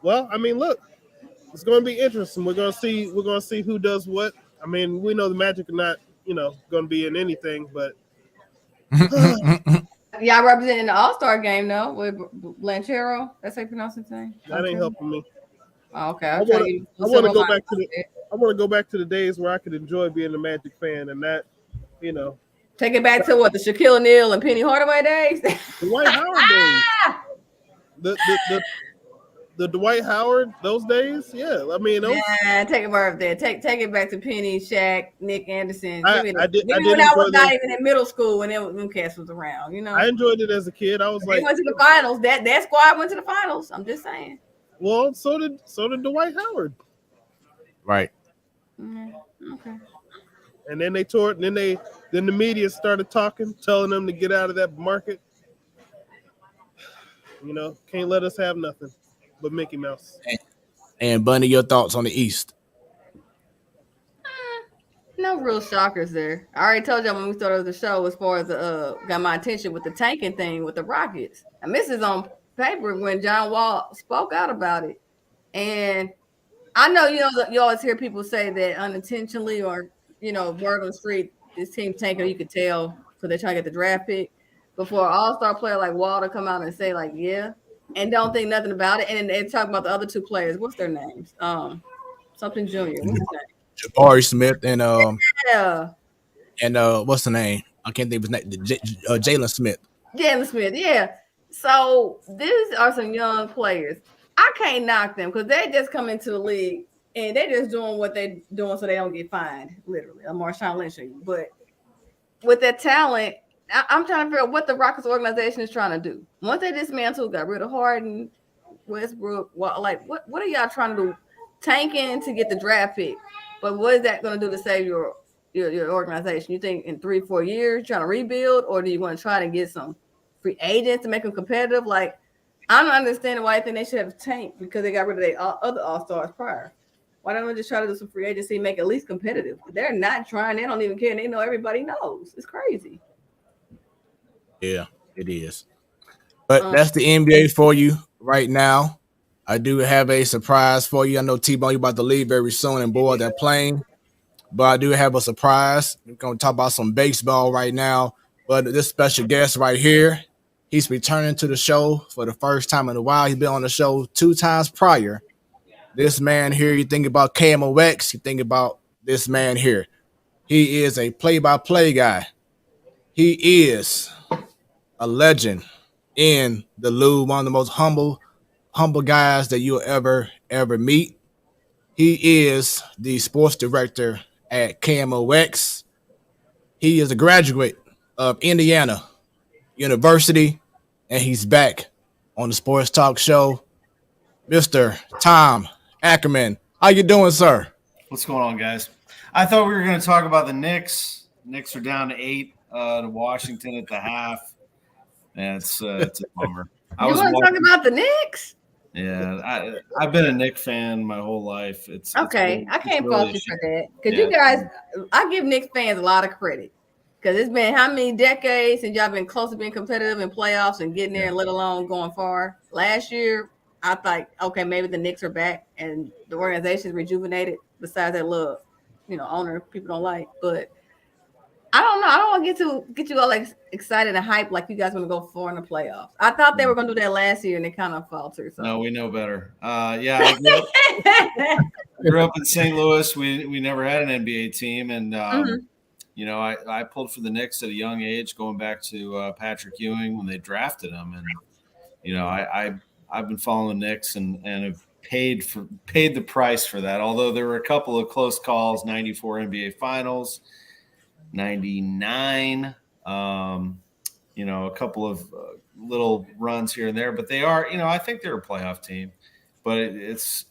Well, I mean, look, it's going to be interesting. We're going to see who does what. I mean, we know the Magic are not, going to be in anything, but Y'all representing the All-Star game though with Blanchero. That's how you pronounce his name. that ain't helping me. Oh, okay. I want to go back to the days where I could enjoy being a Magic fan, and that, take it back to what, the Shaquille O'Neal and Penny Hardaway days. the Dwight Howard days. The Dwight Howard, those days, yeah. I mean, take it right there. Take it back to Penny, Shaq, Nick Anderson. I when did I was not even in middle school when them cats was around. I enjoyed it as a kid. I was they went to the finals. That squad went to the finals. I'm just saying. Well, so did Dwight Howard. Right. Okay. And then they tore it. And then the media started talking, telling them to get out of that market. Can't let us have nothing but Mickey Mouse. And Bunny, your thoughts on the East? No real shockers there. I already told y'all when we started the show as far as got my attention with the tanking thing with the Rockets. And this is on paper when John Wall spoke out about it. And I know you always hear people say that unintentionally or word on the street, this team tanking, you could tell because they're trying to get the draft pick. But for an all-star player like Wall to come out and say like, yeah, and don't think nothing about it, and they talk about the other two players. What's their names? Something Junior. What's his name? Jabari Smith and and what's the name? I can't think of his name. Jalen Smith. Jalen Smith, yeah. So these are some young players. I can't knock them because they just come into the league and they're just doing what they're doing so they don't get fined, literally. A Marshawn Lynch. But with that talent, I'm trying to figure out what the Rockets organization is trying to do. Once they dismantled, got rid of Harden, Westbrook, what are y'all trying to do? Tanking to get the draft pick. But what is that going to do to save your organization? You think in 3-4 years trying to rebuild, or do you want to try to get some free agents to make them competitive? Like, I'm not understanding why I think they should have tanked because they got rid of their other all-stars prior. Why don't they just try to do some free agency and make it at least competitive? They're not trying. They don't even care. They know everybody knows. It's crazy. Yeah, it is. But that's the NBA for you right now. I do have a surprise for you. I know T-Bone, you're about to leave very soon and board that plane. But I do have a surprise. We're going to talk about some baseball right now. But this special guest right here, he's returning to the show for the first time in a while. He's been on the show 2 times prior. This man here, you think about KMOX, you think about this man here. He is a play-by-play guy. He is a legend in the Lou, one of the most humble guys that you'll ever meet. He is the sports director at KMOX. He is a graduate of Indiana University, and he's back on the Sports Talk show. Mr. Tom Ackerman, how you doing, sir? What's going on, guys? I thought we were going to talk about the Knicks. Knicks are down to 8 to Washington at the half. And it's a bummer. You want to talk about the Knicks? Yeah, I've been a Knicks fan my whole life. It's okay. I can't fault you for that because you guys, I give Knicks fans a lot of credit because it's been how many decades since y'all been close to being competitive in playoffs and getting there, let alone going far. Last year, I thought, okay, maybe the Knicks are back and the organization is rejuvenated. Besides that little, owner people don't like, but I don't know. I don't want to get you all excited and hyped like you guys want to go far in the playoffs. I thought they were going to do that last year and they kind of faltered. So. No, we know better. I grew up in St. Louis. We never had an NBA team, and I pulled for the Knicks at a young age, going back to Patrick Ewing when they drafted him, and I've been following the Knicks and have paid the price for that. Although there were a couple of close calls, 94 NBA Finals. 99, a couple of little runs here and there, but they are, I think they're a playoff team, but it is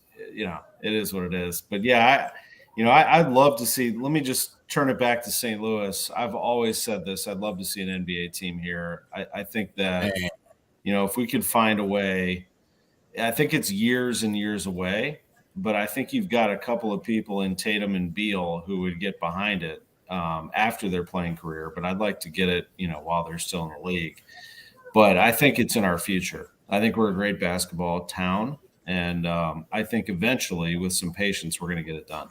what it is. But yeah, I'd love to see, let me just turn it back to St. Louis. I've always said this. I'd love to see an NBA team here. I think that, if we could find a way, I think it's years and years away, but I think you've got a couple of people in Tatum and Beal who would get behind it. After their playing career, but I'd like to get it, while they're still in the league. But I think it's in our future. I think we're a great basketball town, and I think eventually, with some patience, we're going to get it done.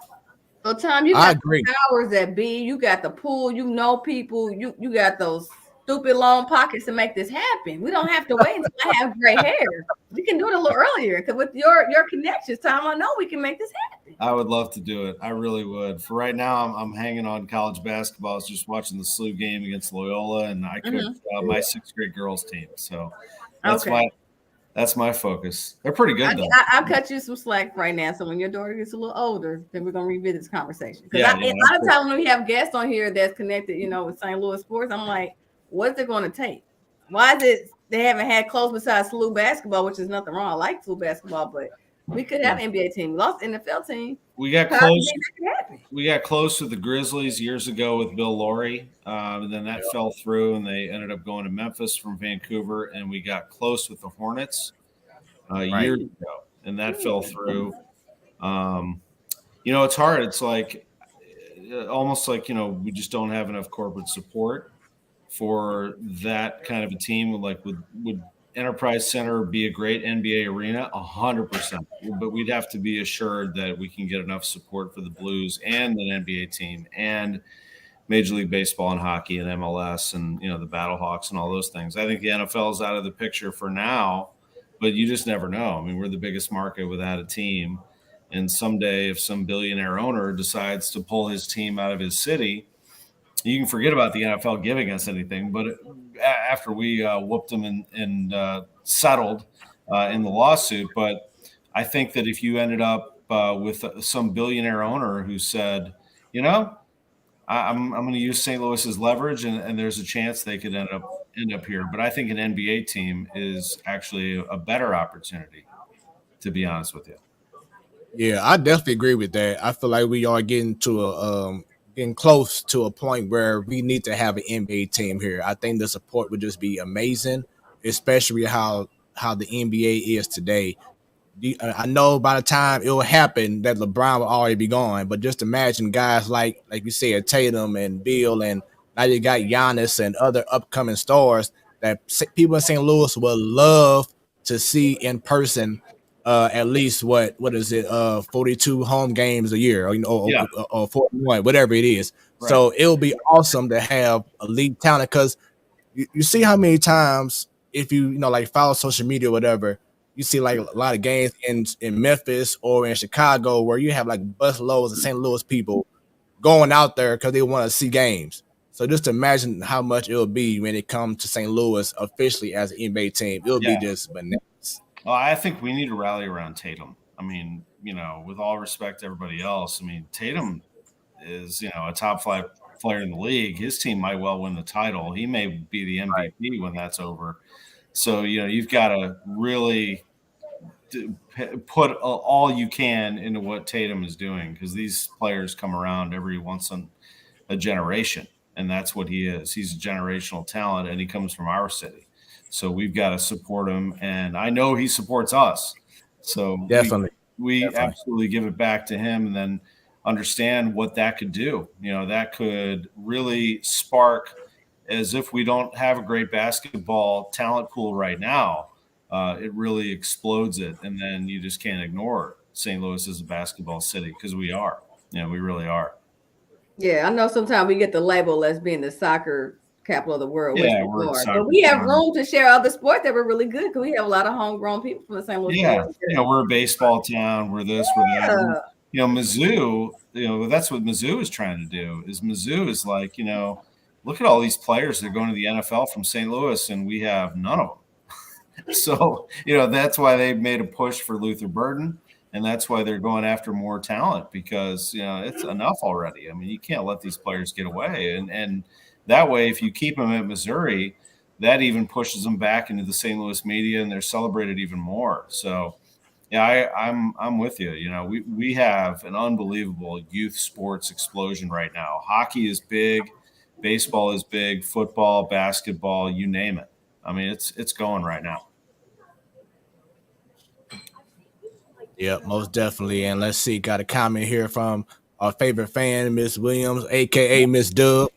So, Tom, you I got agree. the powers that be. You got the pool. You know people. You got those stupid long pockets to make this happen. We don't have to wait until I have gray hair. We can do it a little earlier because with your connections, Tom, I know we can make this happen. I would love to do it. I really would. For right now, I'm hanging on college basketball. I was just watching the SLU game against Loyola, and I coach my 6th grade girls team. So that's my focus. They're pretty good, though. I'll cut you some slack right now. So when your daughter gets a little older, then we're gonna revisit this conversation. Because a lot of times when we have guests on here that's connected, with St. Louis sports, I'm like, what's it going to take? Why is it they haven't had close besides SLU basketball, which is nothing wrong. I like SLU basketball, but we could have an NBA team. We lost NFL team. We got close. We got close with the Grizzlies years ago with Bill Laurie, and then that fell through, and they ended up going to Memphis from Vancouver, and we got close with the Hornets years ago, and that fell through. It's hard. It's like almost like we just don't have enough corporate support for that kind of a team. Like would Enterprise Center be a great NBA arena? 100%. But we'd have to be assured that we can get enough support for the Blues and an NBA team and Major League Baseball and hockey and MLS and, the Battlehawks and all those things. I think the NFL is out of the picture for now, but you just never know. I mean, we're the biggest market without a team. And someday if some billionaire owner decides to pull his team out of his city, you can forget about the NFL giving us anything, but after we whooped them and settled in the lawsuit. But I think that if you ended up with some billionaire owner who said, I'm going to use St. Louis as leverage, and there's a chance they could end up here. But I think an NBA team is actually a better opportunity, to be honest with you. Yeah, I definitely agree with that. I feel like we are getting close to a point where we need to have an NBA team here. I think the support would just be amazing, especially how the NBA is today. I know by the time it will happen that LeBron will already be gone, but just imagine guys like you said, Tatum and Bill, and now you got Giannis and other upcoming stars that people in St. Louis will love to see in person. At least what is it? 42 home games a year, or 41, whatever it is. Right. So it'll be awesome to have elite talent because you see how many times if you follow social media or whatever, you see like a lot of games in Memphis or in Chicago where you have like busloads of St. Louis people going out there because they want to see games. So just imagine how much it'll be when it comes to St. Louis officially as an NBA team. It'll be just bananas. Well, I think we need to rally around Tatum. I mean, with all respect to everybody else, I mean, Tatum is, a top 5 player in the league. His team might well win the title. He may be the MVP when that's over. So, you've got to really put all you can into what Tatum is doing because these players come around every once in a generation, and that's what he is. He's a generational talent, and he comes from our city. So we've got to support him, and I know he supports us. So definitely, we absolutely give it back to him, and then understand what that could do. That could really spark, as if we don't have a great basketball talent pool right now, it really explodes it, and then you just can't ignore St. Louis as a basketball city because we are. We really are. Yeah, I know sometimes we get the label as being the soccer capital of the world, but we have room to share other sports that were really good because we have a lot of homegrown people from the St. Louis. We're a baseball town. We're this, we're that. Mizzou. That's what Mizzou is trying to do. Mizzou is like, look at all these players that are going to the NFL from St. Louis, and we have none of them. So that's why they made a push for Luther Burden, and that's why they're going after more talent because it's enough already. I mean, you can't let these players get away, and that way, if you keep them at Missouri, that even pushes them back into the St. Louis media, and they're celebrated even more. So, I'm with you. We have an unbelievable youth sports explosion right now. Hockey is big, baseball is big, football, basketball, you name it. I mean, it's going right now. Yeah, most definitely. And let's see, got a comment here from our favorite fan, Miss Williams, aka Miss Dub.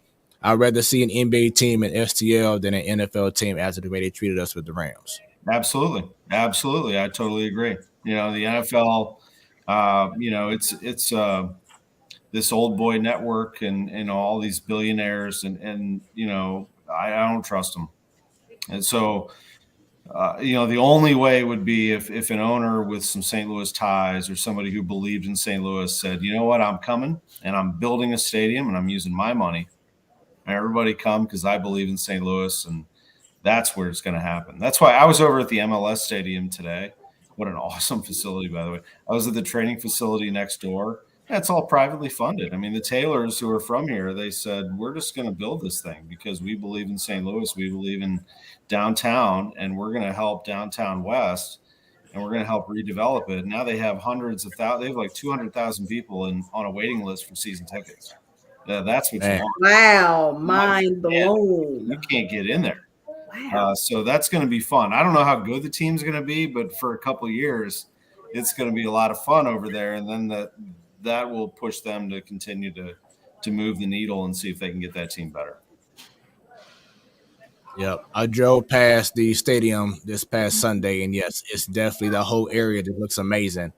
I'd rather see an NBA team in STL than an NFL team after the way they treated us with the Rams. Absolutely. I totally agree. The NFL, it's this old boy network and all these billionaires and I don't trust them. And so, the only way would be if an owner with some St. Louis ties or somebody who believed in St. Louis said, you know what, I'm coming and I'm building a stadium and I'm using my money. And everybody come because I believe in St. Louis, and that's where it's going to happen. That's why I was over at the MLS stadium today. What an awesome facility, by the way. I was at the training facility next door. That's all privately funded. I mean, the Taylors who are from here, they said, we're just going to build this thing because we believe in St. Louis. We believe in downtown, and we're going to help downtown West, and we're going to help redevelop it. Now they have hundreds of thousands. They have like 200,000 people on a waiting list for season tickets. That's what you want. Wow, mind blown. You can't get in there. Wow. So that's going to be fun. I don't know how good the team's going to be, but for a couple of years, it's going to be a lot of fun over there. And then that will push them to continue to move the needle and see if they can get that team better. Yep. I drove past the stadium this past Sunday, and yes, it's definitely the whole area that looks amazing.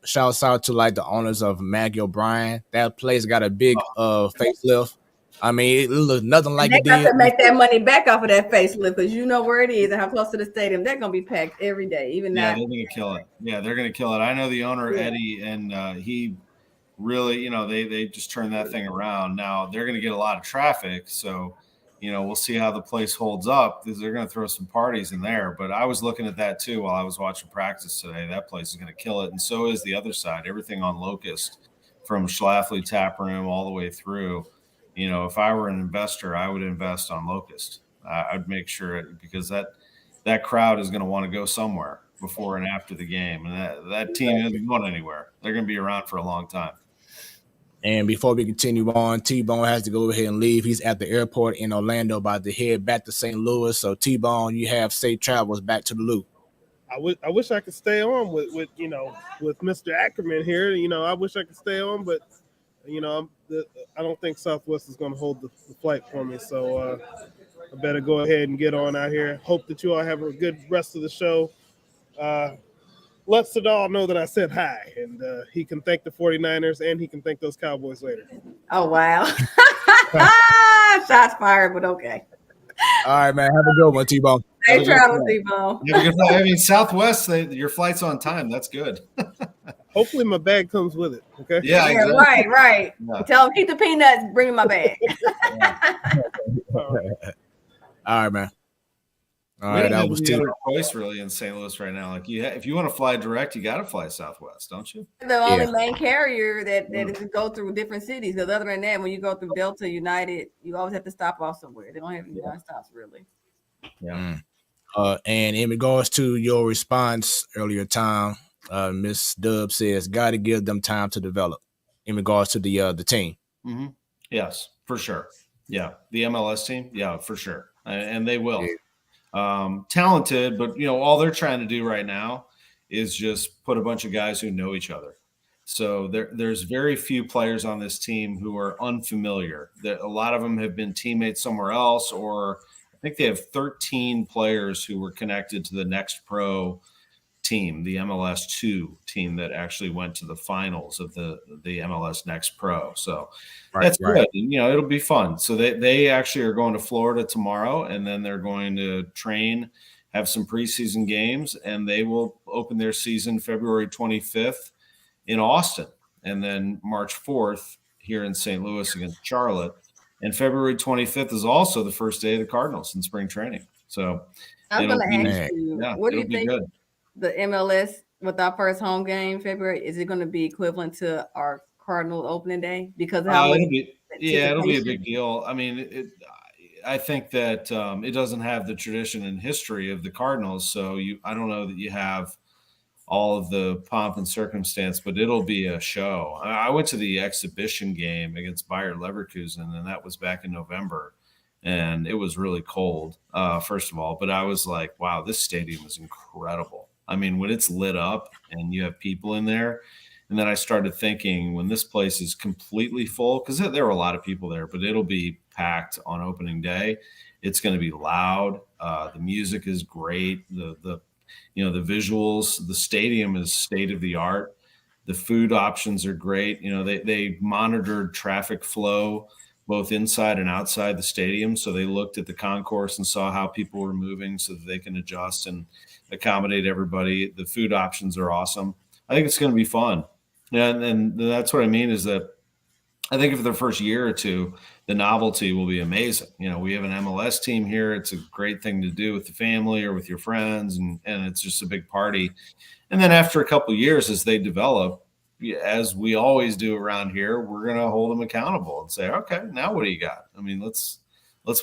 Shouts out to like the owners of Maggie O'Brien. That place got a big facelift. I mean, it looks nothing like it did. They got to make that money back off of that facelift because you know where it is and how close to the stadium. They're gonna be packed every day, even now. Yeah, they're gonna kill it. Yeah, they're gonna kill it. I know the owner Eddie, and he really, they just turned that thing around. Now they're gonna get a lot of traffic, so we'll see how the place holds up. They're gonna throw some parties in there. But I was looking at that too while I was watching practice today. That place is gonna kill it, and so is the other side. Everything on Locust, from Schlafly Tap Room all the way through. If I were an investor, I would invest on Locust. I'd make sure because that crowd is going to want to go somewhere before and after the game, and that team isn't going anywhere. They're going to be around for a long time. And before we continue on, T-Bone has to go ahead and leave. He's at the airport in Orlando, about to head back to St. Louis. So T-Bone, you have safe travels back to the loop. I wish I could stay on with Mr. Ackerman here. I wish I could stay on, but I don't think Southwest is going to hold the flight for me. So I better go ahead and get on out here. Hope that you all have a good rest of the show. Let Sadal know that I said hi, and he can thank the 49ers and he can thank those Cowboys later. Oh, wow. Shots fired, but okay. All right, man. Have a good one, T-Bone. Safe travel, T-Bone. I mean, Southwest, your flight's on time. That's good. Hopefully my bag comes with it. Okay. Yeah, exactly. Right. Yeah. Tell them keep the peanuts. Bring me my bag. All right, man. All right, that was the choice really in St. Louis right now. Like if you want to fly direct, you got to fly Southwest, don't you? The only main carrier that is go through different cities. Because other than that, when you go through Delta, United, you always have to stop off somewhere. They don't have any stops really. Yeah. And in regards to your response earlier, Tom, Miss Dub says, got to give them time to develop in regards to the team. Mm-hmm. Yes, for sure. Yeah. The MLS team. Yeah, for sure. And they will. Talented, but all they're trying to do right now is just put a bunch of guys who know each other. So there's very few players on this team who are unfamiliar. A lot of them have been teammates somewhere else, or I think they have 13 players who were connected to the Next Pro team, the MLS 2 team that actually went to the finals of the MLS Next Pro. So that's good. And, it'll be fun. So they actually are going to Florida tomorrow, and then they're going to train, have some preseason games, and they will open their season February 25th in Austin, and then March 4th here in St. Louis against Charlotte. And February 25th is also the first day of the Cardinals in spring training. So I'm going to ask you, what do you think good. The MLS with our first home game February, is it going to be equivalent to our Cardinal opening day? Because it'll be a big deal. I mean, I think that it doesn't have the tradition and history of the Cardinals, so I don't know that you have all of the pomp and circumstance, but it'll be a show. I went to the exhibition game against Bayer Leverkusen, and that was back in November, and it was really cold, first of all. But I was like, wow, this stadium is incredible. I mean, when it's lit up and you have people in there, and then I started thinking when this place is completely full, because there were a lot of people there, but it'll be packed on opening day. It's going to be loud. The music is great. The visuals, the stadium is state of the art. The food options are great. They monitored traffic flow both inside and outside the stadium. So they looked at the concourse and saw how people were moving so that they can adjust and accommodate everybody. The food options are awesome. I think it's going to be fun. And that's what I mean is that I think for the first year or two, the novelty will be amazing. We have an MLS team here. It's a great thing to do with the family or with your friends, and it's just a big party. And then after a couple of years, as they develop, as we always do around here, we're going to hold them accountable and say, okay, now what do you got? I mean, let's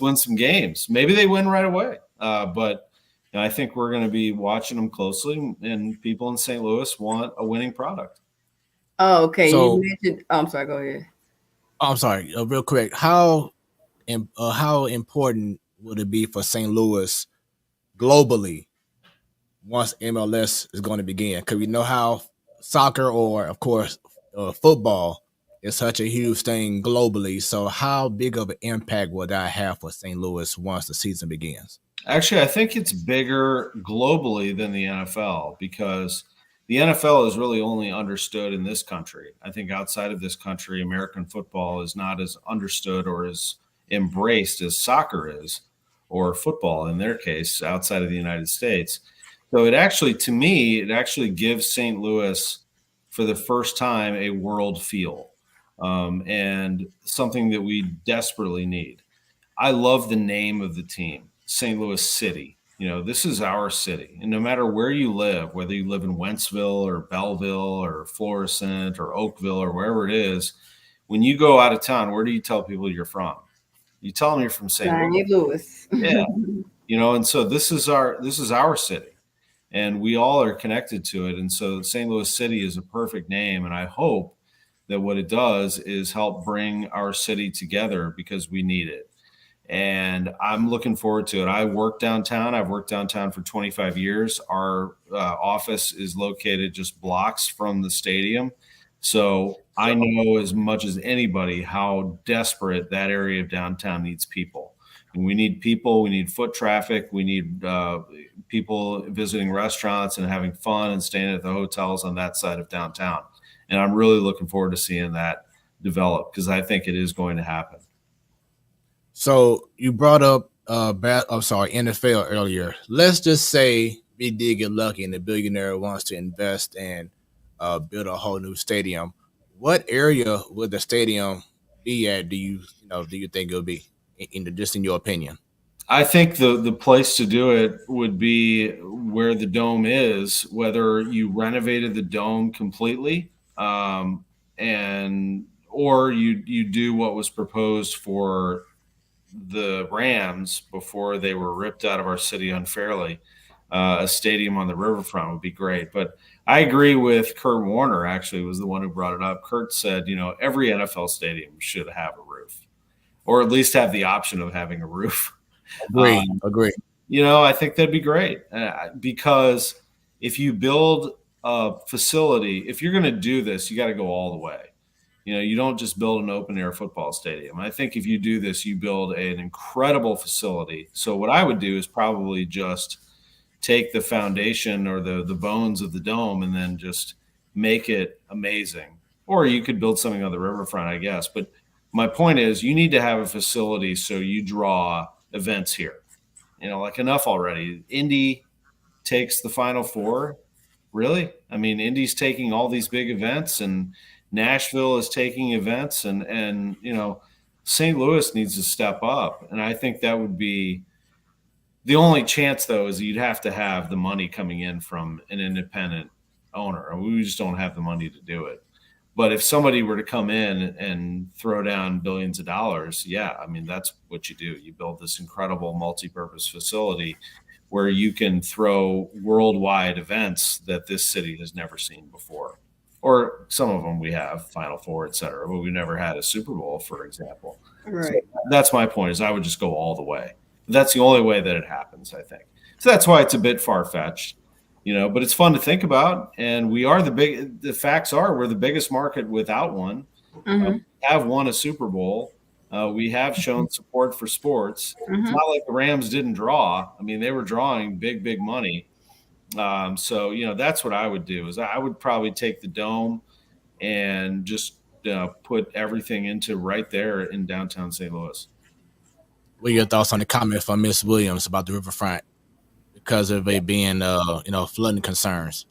win some games. Maybe they win right away. But I think we're going to be watching them closely, and people in St. Louis want a winning product. Oh, okay. So- You mentioned, I'm sorry, go ahead. I'm sorry, real quick. How important would it be for St. Louis globally once MLS is going to begin? Because we know how soccer or, of course, football is such a huge thing globally. So how big of an impact will that have for St. Louis once the season begins? Actually, I think it's bigger globally than the NFL because the NFL is really only understood in this country. I think outside of this country, American football is not as understood or as embraced as soccer is, or football in their case, outside of the United States. So it actually gives St. Louis for the first time a world feel, and something that we desperately need. I love the name of the team, St. Louis City. This is our city. And no matter where you live, whether you live in Wentzville or Belleville or Florissant or Oakville or wherever it is, when you go out of town, where do you tell people you're from? You tell them you're from St. Louis. Yeah. And so this is our city, and we all are connected to it. And so St. Louis City is a perfect name. And I hope that what it does is help bring our city together because we need it. And I'm looking forward to it. I work downtown. I've worked downtown for 25 years. Our office is located just blocks from the stadium. So I know as much as anybody how desperate that area of downtown needs people. And we need people. We need foot traffic. We need people visiting restaurants and having fun and staying at the hotels on that side of downtown. And I'm really looking forward to seeing that develop because I think it is going to happen. So you brought up NFL earlier. Let's just say we did get lucky and the billionaire wants to invest and build a whole new stadium. What area would the stadium be at? Do you think it'll be just in your opinion? I think the place to do it would be where the dome is, whether you renovated the dome completely, or you do what was proposed for the Rams before they were ripped out of our city unfairly. A stadium on the riverfront would be great. But I agree with Kurt Warner, actually, was the one who brought it up. Kurt said, every NFL stadium should have a roof, or at least have the option of having a roof. Agree. I think that'd be great because if you build a facility, if you're going to do this, you got to go all the way. You don't just build an open air football stadium. I think if you do this, you build an incredible facility. So what I would do is probably just take the foundation or the bones of the dome and then just make it amazing. Or you could build something on the riverfront, I guess. But my point is you need to have a facility so you draw events here. Like enough already. Indy takes the Final Four. Really? I mean, Indy's taking all these big events and Nashville is taking events and St. Louis needs to step up. And I think that would be the only chance, though, is you'd have to have the money coming in from an independent owner. We just don't have the money to do it. But if somebody were to come in and throw down billions of dollars, yeah, I mean, that's what you do. You build this incredible multi-purpose facility where you can throw worldwide events that this city has never seen before. Or some of them we have, Final Four, et cetera, but we've never had a Super Bowl, for example. Right. So that's my point, is I would just go all the way. That's the only way that it happens, I think. So that's why it's a bit far-fetched, but it's fun to think about. And the facts are we're the biggest market without one. Mm-hmm. Have won a Super Bowl. We have shown support for sports. It's not like the Rams didn't draw. I mean, they were drawing big money. So, that's what I would do is I would probably take the Dome and just put everything into right there in downtown St. Louis. What are your thoughts on the comment from Miss Williams about the riverfront because of it being, flooding concerns?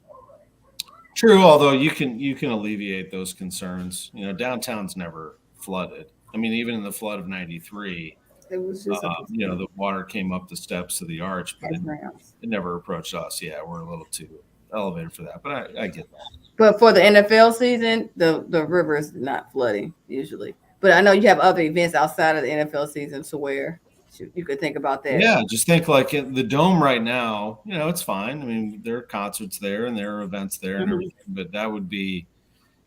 True, although you can alleviate those concerns. Downtown's never flooded. I mean, even in the flood of '93, it was just the water came up the steps of the arch, but it never approached us. Yeah, we're a little too elevated for that, but I get that. But for the NFL season, the river is not flooding usually. But I know you have other events outside of the NFL season to where you could think about that. Yeah, just think like the Dome right now, it's fine. I mean, there are concerts there and there are events there and everything, but that would be,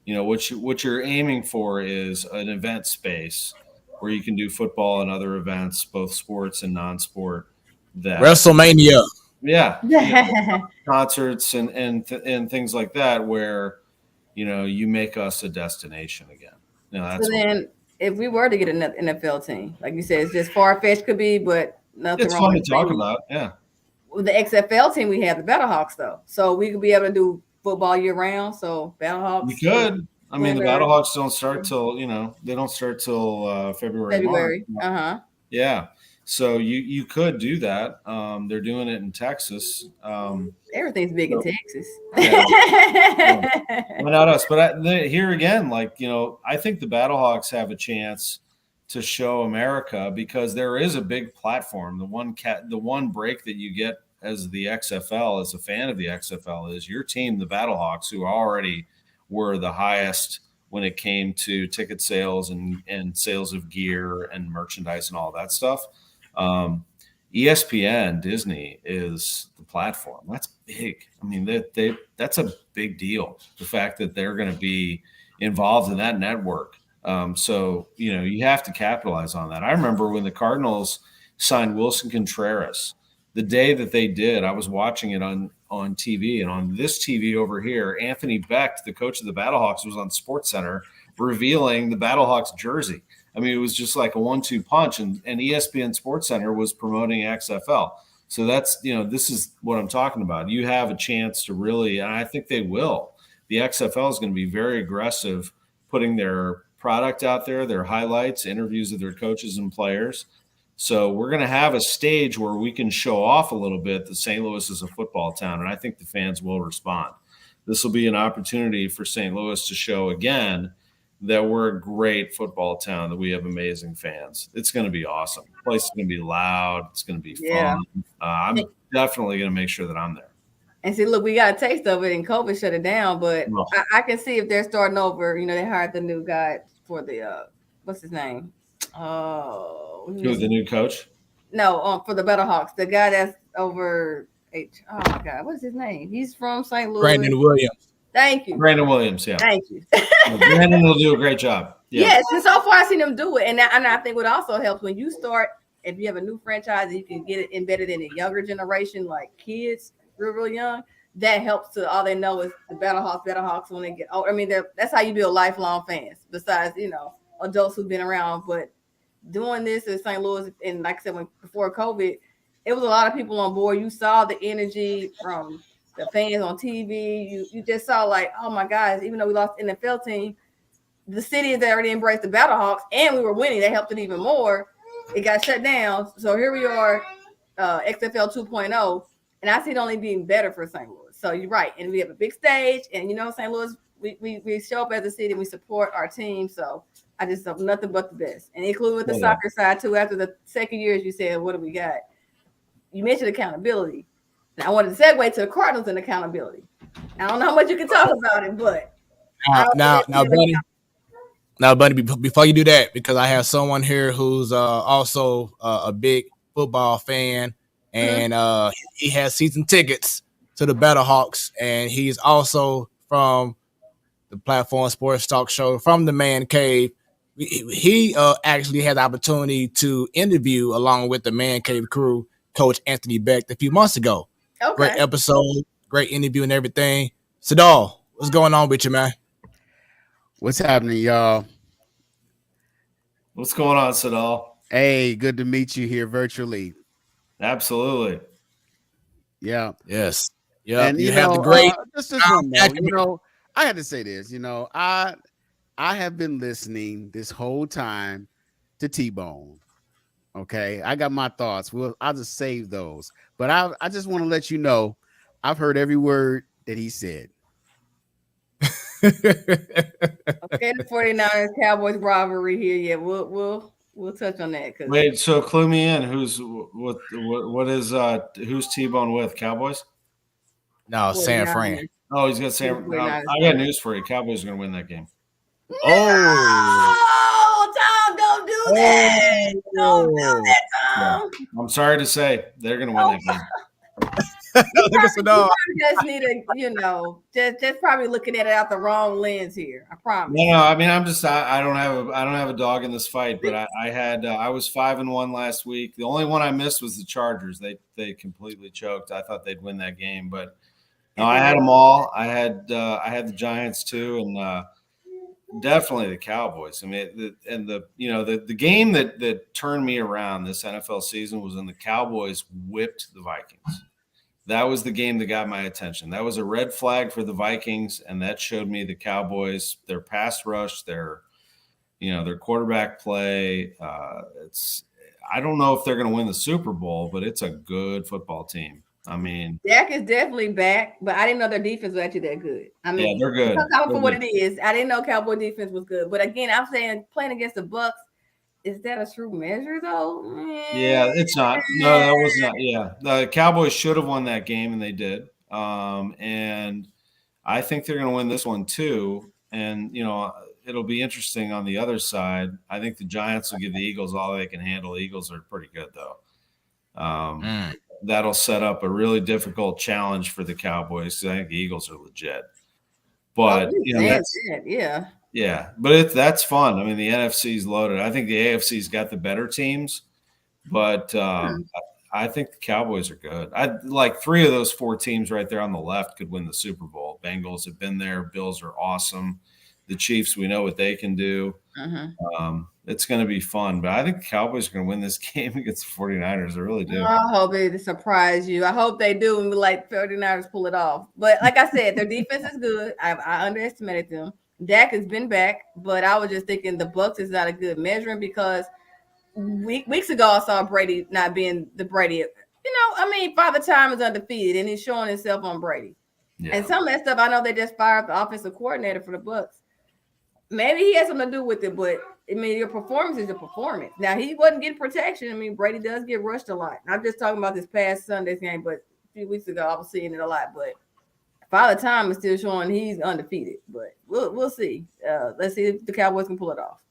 what you're aiming for is an event space where you can do football and other events, both sports and non-sport. That WrestleMania. Yeah. Concerts and things like that where, you make us a destination again. That's so then if we were to get an NFL team, like you said, it's just far-fetched could be, but nothing it's wrong fun with to talk about. Yeah. With the XFL team, we have the Battlehawks though. So we could be able to do football year round. So Battlehawks. We could. I mean, the Battlehawks don't start till, they don't start till February. March. Yeah. So you could do that. They're doing it in Texas. Everything's big in Texas. Why not us? But here again, I think the Battlehawks have a chance to show America because there is a big platform. The one break that you get as the XFL, as a fan of the XFL, is your team, the Battlehawks, who already were the highest when it came to ticket sales and sales of gear and merchandise and all that stuff. ESPN, Disney is the platform. That's big. I mean, that's a big deal. The fact that they're going to be involved in that network. So, you have to capitalize on that. I remember when the Cardinals signed Wilson Contreras, the day that they did, I was watching it on TV, and on this TV over here, Anthony Becht, the coach of the Battlehawks, was on SportsCenter revealing the Battlehawks jersey. I mean, it was just like a 1-2 punch, and ESPN SportsCenter was promoting XFL. So that's, this is what I'm talking about. You have a chance to really, and I think they will. The XFL is going to be very aggressive, putting their product out there, their highlights, interviews of their coaches and players. So we're going to have a stage where we can show off a little bit that St. Louis is a football town, and I think the fans will respond. This will be an opportunity for St. Louis to show again that we're a great football town, that we have amazing fans. It's going to be awesome. The place is going to be loud. It's going to be fun. I'm definitely going to make sure that I'm there. And see, look, we got a taste of it and COVID shut it down, but I can see if they're starting over, they hired the new guy for the, what's his name? Who's the new coach? No, for the Battlehawks, the guy that's over oh my God, what's his name? He's from St. Louis. Brandon Williams. Thank you. Brandon Williams, yeah. Thank you. Brandon will do a great job. Yeah. Yes, and so far I've seen him do it. And I think what also helps when you start, if you have a new franchise and you can get it embedded in a younger generation, like kids, real young, that helps to all they know is the Battlehawks when they get old. I mean, that's how you build lifelong fans, besides, adults who've been around. But doing this in St. Louis, and like I said, before COVID, it was a lot of people on board. You saw the energy from the fans on TV. You just saw like, oh my guys, even though we lost the NFL team, the city has already embraced the Battlehawks, and we were winning. That helped it even more. It got shut down. So here we are, XFL 2.0, and I see it only being better for St. Louis. So you're right. And we have a big stage, and St. Louis, we show up as a city and we support our team. So I just have nothing but the best. And including with the soccer side too. After the second year, as you said, what do we got? You mentioned accountability. And I wanted to segue to the Cardinals and accountability. I don't know how much you can talk about it, but now, buddy, before you do that, because I have someone here who's also a big football fan, and he has season tickets to the Battlehawks, and he's also from the Platform Sports Talk Show, from the Man Cave. He actually had the opportunity to interview, along with the Man Cave crew, Coach Anthony Becht a few months ago. Okay. Great episode, great interview and everything. Sadal, what's going on with you, man? What's happening, y'all? What's going on, Sadal? Hey, good to meet you here virtually. Absolutely. Yeah. Yes. Yeah. And You have the great. just one note, I had to say this. I have been listening this whole time to T-Bone. Okay, I got my thoughts. I'll just save those. But I just want to let you know, I've heard every word that he said. Okay, the 49ers Cowboys rivalry here. Yeah, we'll touch on that. Wait, so clue me in. Who's T-Bone with? Cowboys? No, San Fran. Oh, he's got San Fran. I got news for you. Cowboys are going to win that game. Oh, Tom, don't do that. Don't do that, Tom. Yeah. I'm sorry to say they're going to win that game. You probably just need to, just probably looking at it out the wrong lens here. I promise. No, I mean, I don't have a dog in this fight, but I was 5-1 last week. The only one I missed was the Chargers. They completely choked. I thought they'd win that game, but no, I had them all. I had the Giants too, and definitely the Cowboys. I mean, the game that turned me around this NFL season was when the Cowboys whipped the Vikings. That was the game that got my attention. That was a red flag for the Vikings, and that showed me the Cowboys, their pass rush, their quarterback play. I don't know if they're going to win the Super Bowl, but it's a good football team. I mean, Dak is definitely back, but I didn't know their defense was actually that good. I mean, yeah, they're good. For what it is, I didn't know Cowboy defense was good. But again, I'm saying playing against the Bucks, is that a true measure though? Yeah, it's not. No, that was not. Yeah, the Cowboys should have won that game, and they did. And I think they're going to win this one too. And it'll be interesting on the other side. I think the Giants will give the Eagles all they can handle. The Eagles are pretty good though. That'll set up a really difficult challenge for the Cowboys because I think the Eagles are legit. But yeah, but that's fun. I mean, the NFC's loaded. I think the AFC's got the better teams, but I think the Cowboys are good. I like 3 of those 4 teams right there on the left could win the Super Bowl. Bengals have been there. Bills are awesome. The Chiefs, we know what they can do. It's going to be fun, but I think the Cowboys are going to win this game against the 49ers. I really do. I hope it surprise you. I hope they do, and we like 49ers pull it off. But like I said, their defense is good. I underestimated them. Dak has been back, but I was just thinking the Bucks is not a good measuring because weeks ago I saw Brady not being the Brady. Father Time is undefeated, and he's showing himself on Brady. Yeah. And some of that stuff, I know they just fired the offensive coordinator for the Bucks. Maybe he has something to do with it, but your performance is your performance. Now he wasn't getting protection. Brady does get rushed a lot. I'm just talking about this past Sunday's game, but a few weeks ago I was seeing it a lot. But Father Time is still showing he's undefeated. But we'll see. Let's see if the Cowboys can pull it off.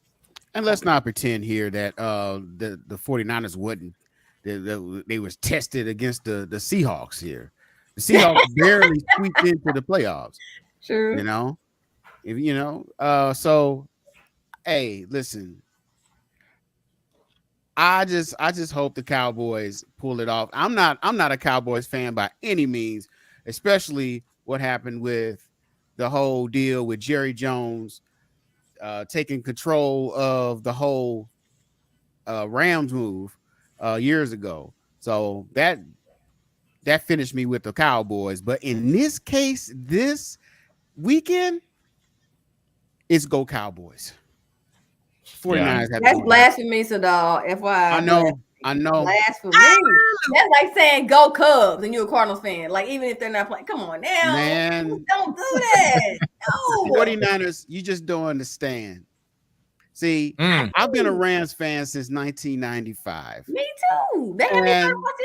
And let's not pretend here that the 49ers wouldn't. They was tested against the Seahawks here. The Seahawks barely squeaked into the playoffs. Sure. So hey, listen. I just hope the Cowboys pull it off. I'm not a Cowboys fan by any means, especially what happened with the whole deal with Jerry Jones taking control of the whole Rams move years ago. So that finished me with the Cowboys. But in this case, this weekend, it's go Cowboys. 49ers. Yeah. That's blasphemy, Sadal. FYI. I know. Blasphemy. That's like saying go Cubs and you're a Cardinals fan. Like, even if they're not playing. Come on now. Man. Don't do that. No. 49ers, you just don't understand. See, I've been a Rams fan since 1995. Me too. They haven't even watched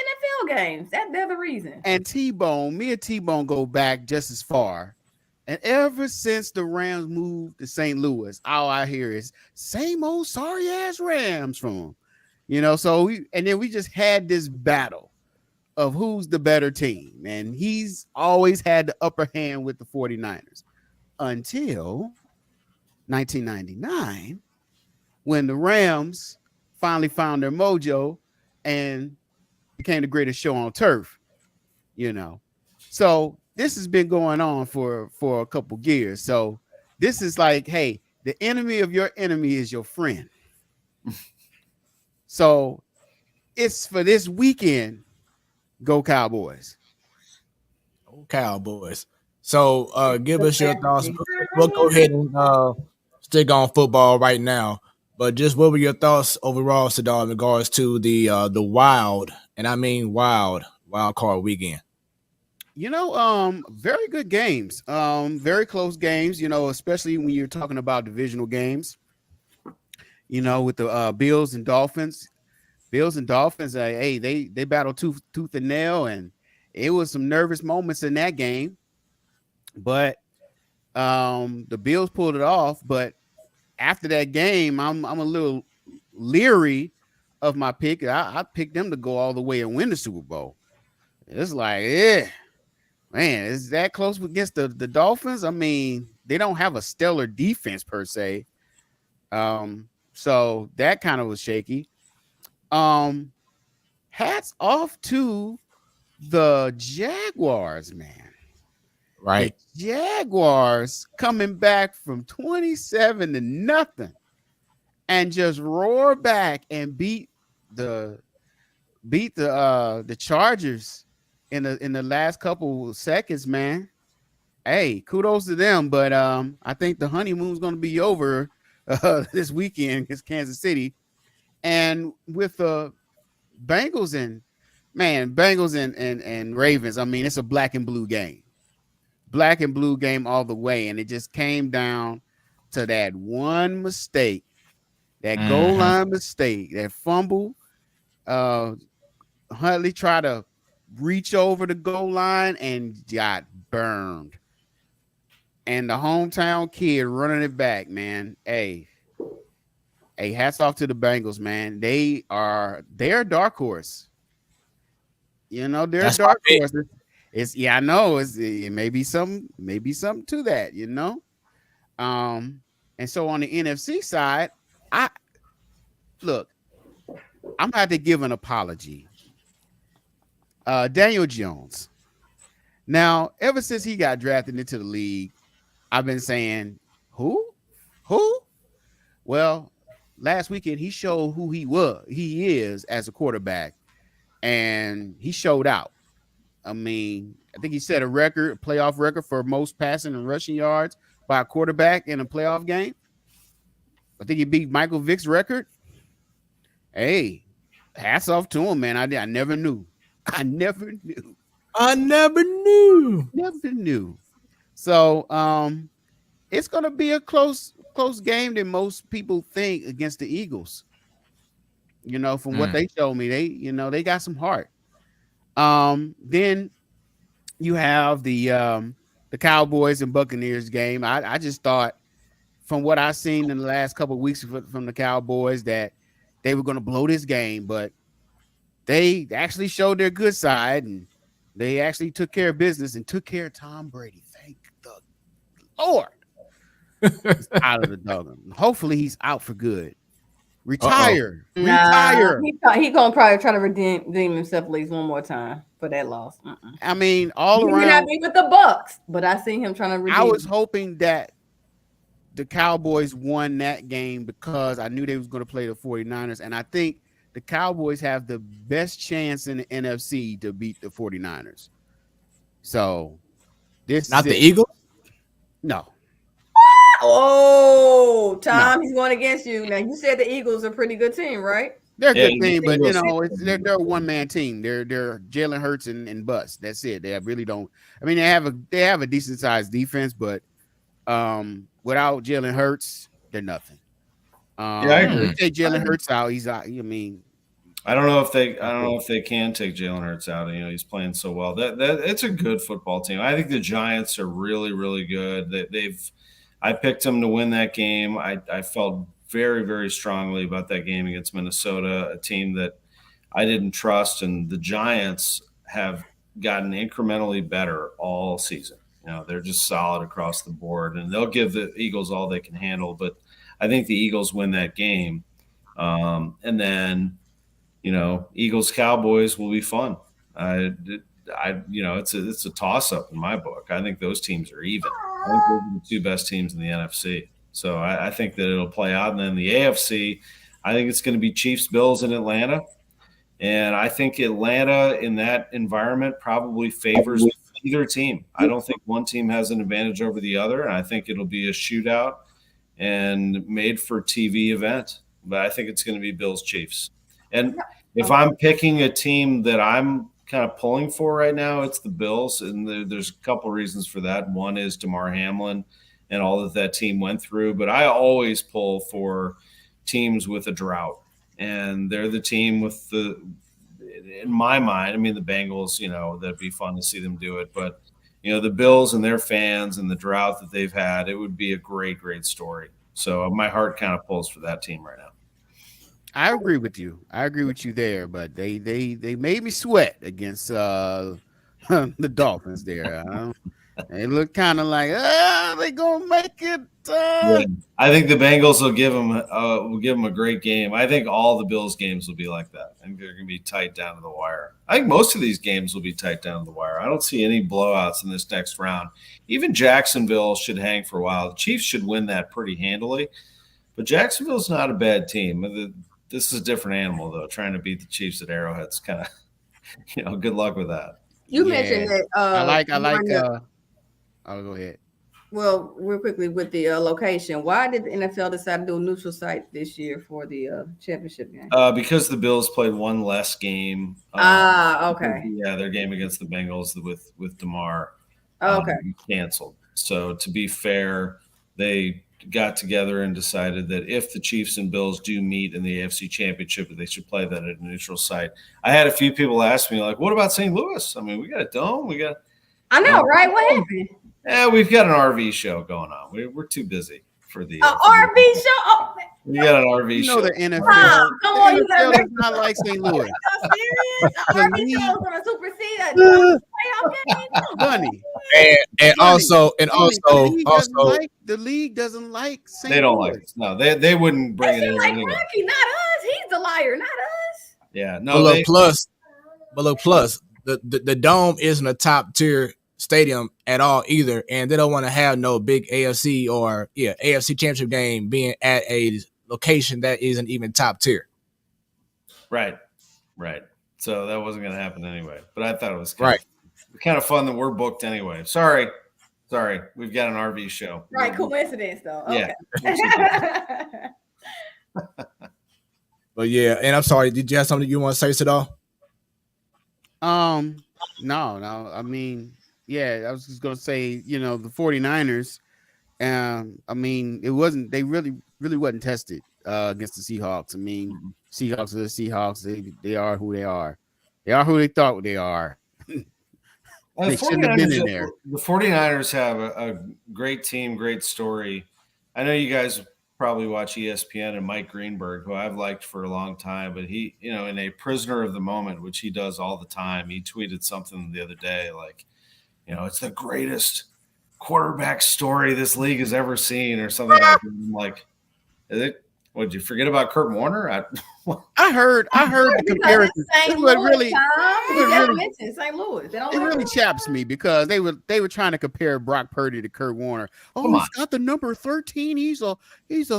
NFL games. They're the reason. And me and T-Bone go back just as far. And ever since the Rams moved to St. Louis, all I hear is same old sorry ass Rams from them. So then we just had this battle of who's the better team. And he's always had the upper hand with the 49ers until 1999, when the Rams finally found their mojo and became the greatest show on turf. So this has been going on for a couple years. So this is like, hey, the enemy of your enemy is your friend. So it's for this weekend. Go Cowboys. Cowboys. So give us your thoughts. We'll go ahead and stick on football right now. But just what were your thoughts overall, Sadar, in regards to the wild, and I mean wild card weekend? Very good games. Very close games, especially when you're talking about divisional games. With the Bills and Dolphins. Bills and Dolphins, hey, they battled tooth and nail, and it was some nervous moments in that game. But the Bills pulled it off. But after that game, I'm a little leery of my pick. I picked them to go all the way and win the Super Bowl. It's like, man, is that close against the Dolphins? I mean, they don't have a stellar defense per se. So that kind of was shaky. Hats off to the Jaguars, man. Right. The Jaguars coming back from 27-0 and just roar back and beat the Chargers in the last couple seconds, man. Hey, kudos to them. But I think the honeymoon's going to be over this weekend against Kansas City. And with the Bengals and Ravens, I mean, it's a black and blue game. Black and blue game all the way. And it just came down to that one mistake, that goal line mistake, that fumble. Huntley tried to reach over the goal line and got burned. And the hometown kid running it back, man. Hey, hats off to the Bengals, man. They're a dark horse. They're a dark horse. I know. It may be something to that, And so on the NFC side, I'm gonna have to give an apology. Daniel Jones. Now, ever since he got drafted into the league, I've been saying, who? Well, last weekend he showed who he is as a quarterback, and he showed out. I mean, I think he set a playoff record for most passing and rushing yards by a quarterback in a playoff game. I think he beat Michael Vick's record. Hey, hats off to him, man. I never knew. Never knew. So it's gonna be a close game than most people think against the Eagles. From what they showed me, they got some heart. Then you have the Cowboys and Buccaneers game. I just thought, from what I've seen in the last couple of weeks from the Cowboys, that they were going to blow this game, but they actually showed their good side, and they actually took care of business and took care of Tom Brady. Thank the Lord. He's out of the dog. Hopefully he's out for good. Retire. He gonna probably try to redeem himself at least one more time for that loss. I mean, all he around. May not be with the Bucks, but I seen him trying to redeem. I was hoping that the Cowboys won that game because I knew they was going to play the 49ers, and I think the Cowboys have the best chance in the NFC to beat the 49ers. So this not the Eagles? No. Oh, Tom, he's going against you. Now, you said the Eagles are a pretty good team, right? They're a good team, but they're a one-man team. They're Jalen Hurts and Bust. That's it. They really don't. I mean, they have a decent-sized defense, but without Jalen Hurts, they're nothing. I agree. Take Jalen Hurts out, he's out. I mean, I don't know if they can take Jalen Hurts out. He's playing so well. That it's a good football team. I think the Giants are really, really good. I picked them to win that game. I felt very, very strongly about that game against Minnesota, a team that I didn't trust, and the Giants have gotten incrementally better all season. They're just solid across the board, and they'll give the Eagles all they can handle. But I think the Eagles win that game, and then Eagles Cowboys will be fun. It's a toss up in my book. I think those teams are even. I think those are the two best teams in the NFC. So I think that it'll play out. And then the AFC, I think it's going to be Chiefs Bills in Atlanta. And I think Atlanta in that environment probably favors either team. I don't think one team has an advantage over the other. And I think it'll be a shootout and made for TV event. But I think it's going to be Bills Chiefs. And if I'm picking a team that I'm kind of pulling for right now, it's the Bills. And there's a couple reasons for that. One is DeMar Hamlin and all that team went through. But I always pull for teams with a drought. And they're the team with in my mind, I mean, the Bengals, that'd be fun to see them do it. But, the Bills and their fans and the drought that they've had, it would be a great, great story. So my heart kind of pulls for that team right now. I agree with you. I agree with you there, but they made me sweat against the Dolphins there. They look kind of like, they gonna make it. Yeah. I think the Bengals will give them a great game. I think all the Bills games will be like that. I think they're going to be tight down to the wire. I think most of these games will be tight down to the wire. I don't see any blowouts in this next round. Even Jacksonville should hang for a while. The Chiefs should win that pretty handily, but Jacksonville's not a bad team. This is a different animal, though. Trying to beat the Chiefs at Arrowhead's kind of, good luck with that. You mentioned that. I like. I'll go ahead. Well, real quickly with the location, why did the NFL decide to do a neutral site this year for the championship game? Because the Bills played one less game. Okay. Yeah, their game against the Bengals with DeMar canceled. So to be fair, they got together and decided that if the Chiefs and Bills do meet in the AFC Championship, they should play that at a neutral site. I had a few people ask me, like, what about St. Louis? I mean, we got a dome. I know, right? What happened? Yeah, we've got an RV show going on. We're too busy for the RV show. Oh, we got an RV show. The NFL. Come on, you NFL is not like St. Louis. Serious? RV show is going to supersede a playoff game. Bunny. And also, the league doesn't like St. They don't Louis. like it. No, they wouldn't bring it in. Like Anyway. Rocky, not us. He's the liar, not us. Yeah, no. But look, plus the dome isn't a top tier stadium at all either, and they don't want to have no big AFC championship game being at a location that isn't even top tier. Right. So that wasn't going to happen anyway. But I thought it was kind of fun that we're booked anyway. Sorry, we've got an RV show. Right, coincidence though. Okay. Yeah. But yeah, and I'm sorry, did you have something you want to say, Sadal? No. I mean, yeah, I was just gonna say, the 49ers. I mean, they really wasn't tested against the Seahawks. I mean, Seahawks are the Seahawks. They are who they are. They are who they thought they are. They shouldn't have been in there. The 49ers have a great team, great story. I know you guys probably watch ESPN and Mike Greenberg, who I've liked for a long time, but he, in a prisoner of the moment, which he does all the time, he tweeted something the other day like, it's the greatest quarterback story this league has ever seen or something like that. I'm like, did you forget about Kurt Warner? I heard the comparison. It really chaps me because they were trying to compare Brock Purdy to Kurt Warner. Oh, he's got the number 13. He's a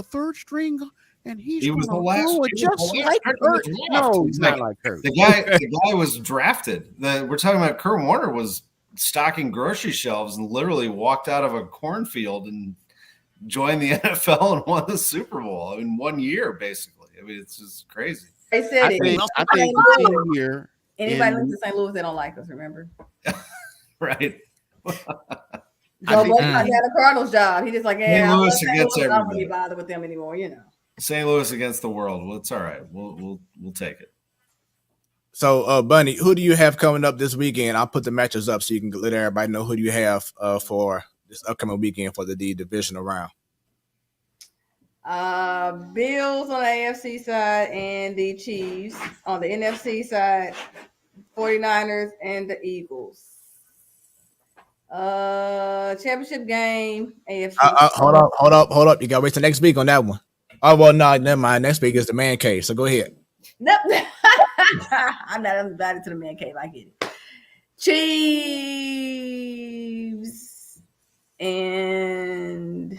third string, and he was the last. Just like Kurt. No, he's not like Kurt. The guy was drafted. We're talking about Kurt Warner was stocking grocery shelves and literally walked out of a cornfield and joined the NFL and won the Super Bowl in 1 year, basically. I mean, it's just crazy. They said I think here. Anybody lives in St. Louis, they don't like us, remember? Right. Joe Buck had a Cardinals job. He just like, St. Louis against everybody. I don't really bother with them anymore, St. Louis against the world. Well, it's all right. We'll take it. So, Bunny, who do you have coming up this weekend? I'll put the matches up so you can let everybody know who do you have for this upcoming weekend for the divisional round. Bills on the AFC side and the Chiefs on the NFC side, 49ers and the Eagles. Championship game, AFC. Hold up. You got to wait till next week on that one. Oh, well, no, never mind. Next week is the man cave, so go ahead. Nope. I'm not invited to the man cave. I get it. Chiefs and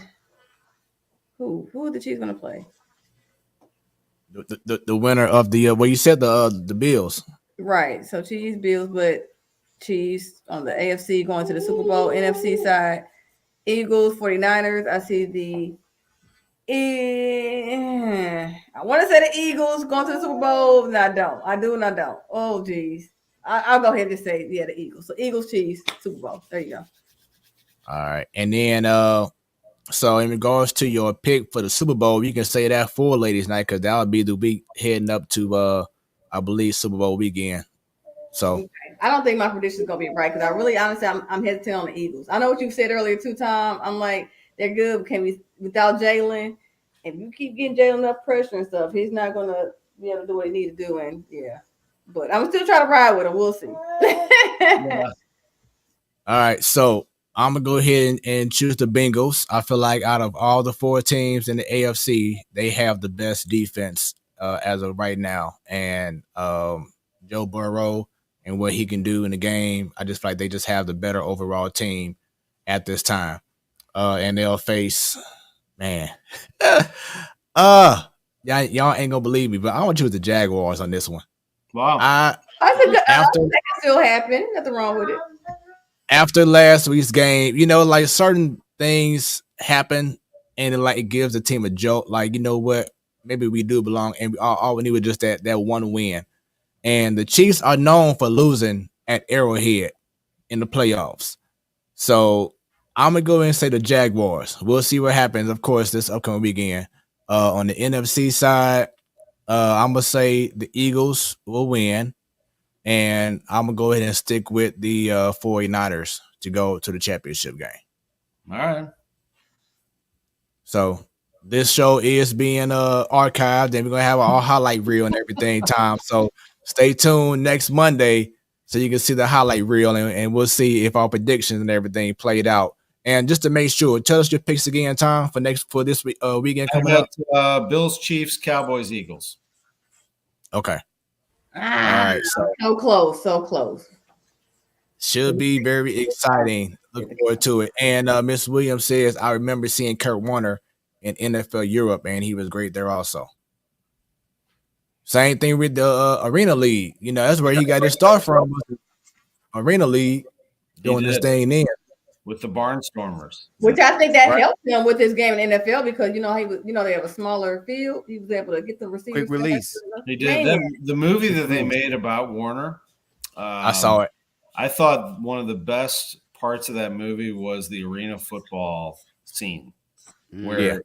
who are the Chiefs going to play? The winner of the well, you said the Bills. Right. So Chiefs, Bills, but Chiefs on the AFC going to the Super Bowl. NFC side, Eagles, 49ers. I see I want to say the Eagles going to the Super Bowl. No, I don't. I do and I don't. Oh, geez. I'll go ahead and say, yeah, the Eagles. So Eagles, Chiefs, Super Bowl. There you go. All right. And then so in regards to your pick for the Super Bowl, you can say that for ladies' night because that'll be the week heading up to I believe Super Bowl weekend. So okay. I don't think my prediction is gonna be right because I really honestly I'm hesitant on the Eagles. I know what you said earlier too, Tom. I'm like, they're good. Can we without Jalen? If you keep getting Jalen enough pressure and stuff, he's not gonna be able to do what he needs to do. And yeah. But I'm still trying to ride with him. We'll see. yeah. All right, so I'm gonna go ahead and choose the Bengals. I feel like out of all the 4 teams in the AFC, they have the best defense as of right now. And Joe Burrow and what he can do in the game, I just feel like they just have the better overall team at this time. And they'll face, man, y'all ain't gonna believe me, but I want to choose the Jaguars on this one. Wow. I think that can still happen. Nothing wrong with it. After last week's game, like certain things happen and it gives the team a jolt. Like, you know what? Maybe we do belong and all we need was just that one win. And the Chiefs are known for losing at Arrowhead in the playoffs. So I'm going to go ahead and say the Jaguars. We'll see what happens, of course, this upcoming weekend. On the NFC side, I'm going to say the Eagles will win. And I'm going to go ahead and stick with the 49ers to go to the championship game. All right. So this show is being archived, and we're going to have our highlight reel and everything, Tom. So stay tuned next Monday so you can see the highlight reel, and we'll see if our predictions and everything played out. And just to make sure, tell us your picks again, Tom, for this weekend coming up. Bills, Chiefs, Cowboys, Eagles. Okay. All right. So close. Should be very exciting. Look forward to it. And Miss Williams says, I remember seeing Kurt Warner in NFL Europe, and he was great there also. Same thing with the Arena League. That's where he got his start from. Arena League doing this thing in. With the Barnstormers. Which I think that helped him with his game in NFL because, he was, they have a smaller field. He was able to get the receivers. Quick release. He did. The movie that they made about Warner. I saw it. I thought one of the best parts of that movie was the arena football scene where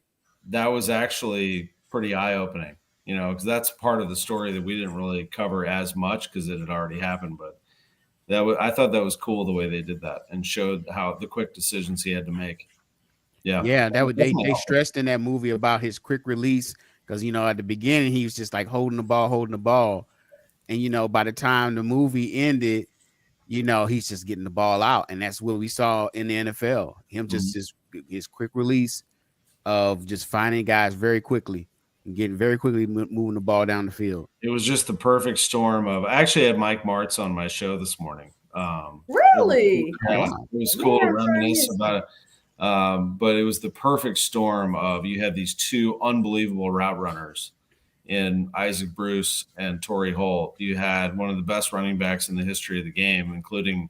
that was actually pretty eye-opening, because that's part of the story that we didn't really cover as much because it had already happened. But I thought that was cool the way they did that and showed how the quick decisions he had to make. Yeah. They stressed in that movie about his quick release because, at the beginning he was just like holding the ball. And, by the time the movie ended, he's just getting the ball out. And that's what we saw in the NFL. Him just his quick release of just finding guys very quickly and getting very quickly moving the ball down the field. It was just the perfect storm of. I actually had Mike Martz on my show this morning. Really? It was cool to reminisce about it. But it was the perfect storm of you had these 2 unbelievable route runners in Isaac Bruce and Torrey Holt. You had one of the best running backs in the history of the game, including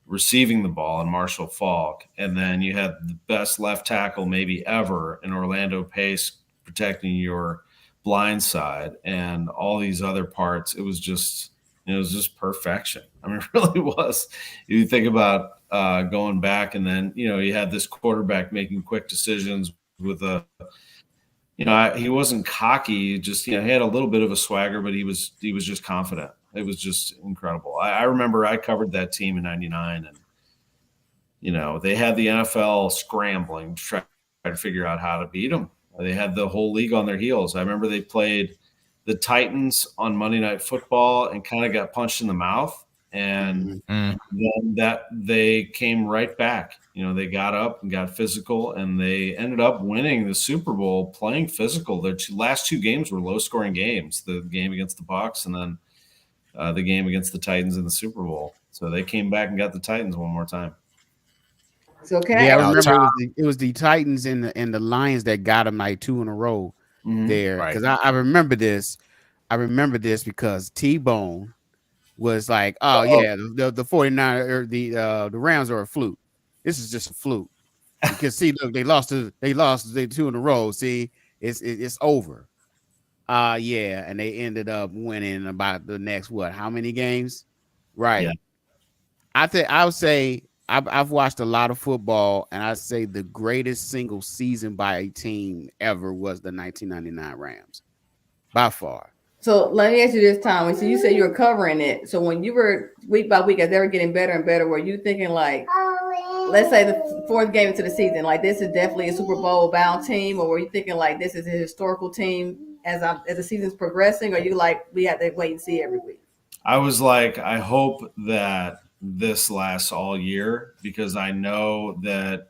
receiving the ball in Marshall Faulk. And then you had the best left tackle maybe ever in Orlando Pace protecting your blind side and all these other parts. It was just perfection. I mean, it really was. You think about going back and then, you had this quarterback making quick decisions with he wasn't cocky, just, he had a little bit of a swagger, but he was just confident. It was just incredible. I remember I covered that team in 99 and, they had the NFL scrambling to try to figure out how to beat them. They had the whole league on their heels. I remember they played the Titans on Monday Night Football and kind of got punched in the mouth. And then that they came right back. They got up and got physical, and they ended up winning the Super Bowl playing physical. Their last 2 games were low-scoring games, the game against the Bucs and then the game against the Titans in the Super Bowl. So they came back and got the Titans one more time. So I remember it was the Titans and the Lions that got them like 2 in a row. there Right. because I remember this. I remember this because T-Bone was like, oh yeah, the 49 or the Rams are a fluke. This is just a fluke. Because see, look, they lost they 2 in a row. See, it's over. Yeah, and they ended up winning about the next how many games? Right. Yeah. I would say I've watched a lot of football, and I say the greatest single season by a team ever was the 1999 Rams, by far. So let me ask you this, Tommy. So you said you were covering it. So when you were week by week, as they were getting better and better, were you thinking like, let's say the fourth game into the season, like this is definitely a Super Bowl bound team, or were you thinking like this is a historical team as the season's progressing, or you like we have to wait and see every week? I was like, I hope that this lasts all year because I know that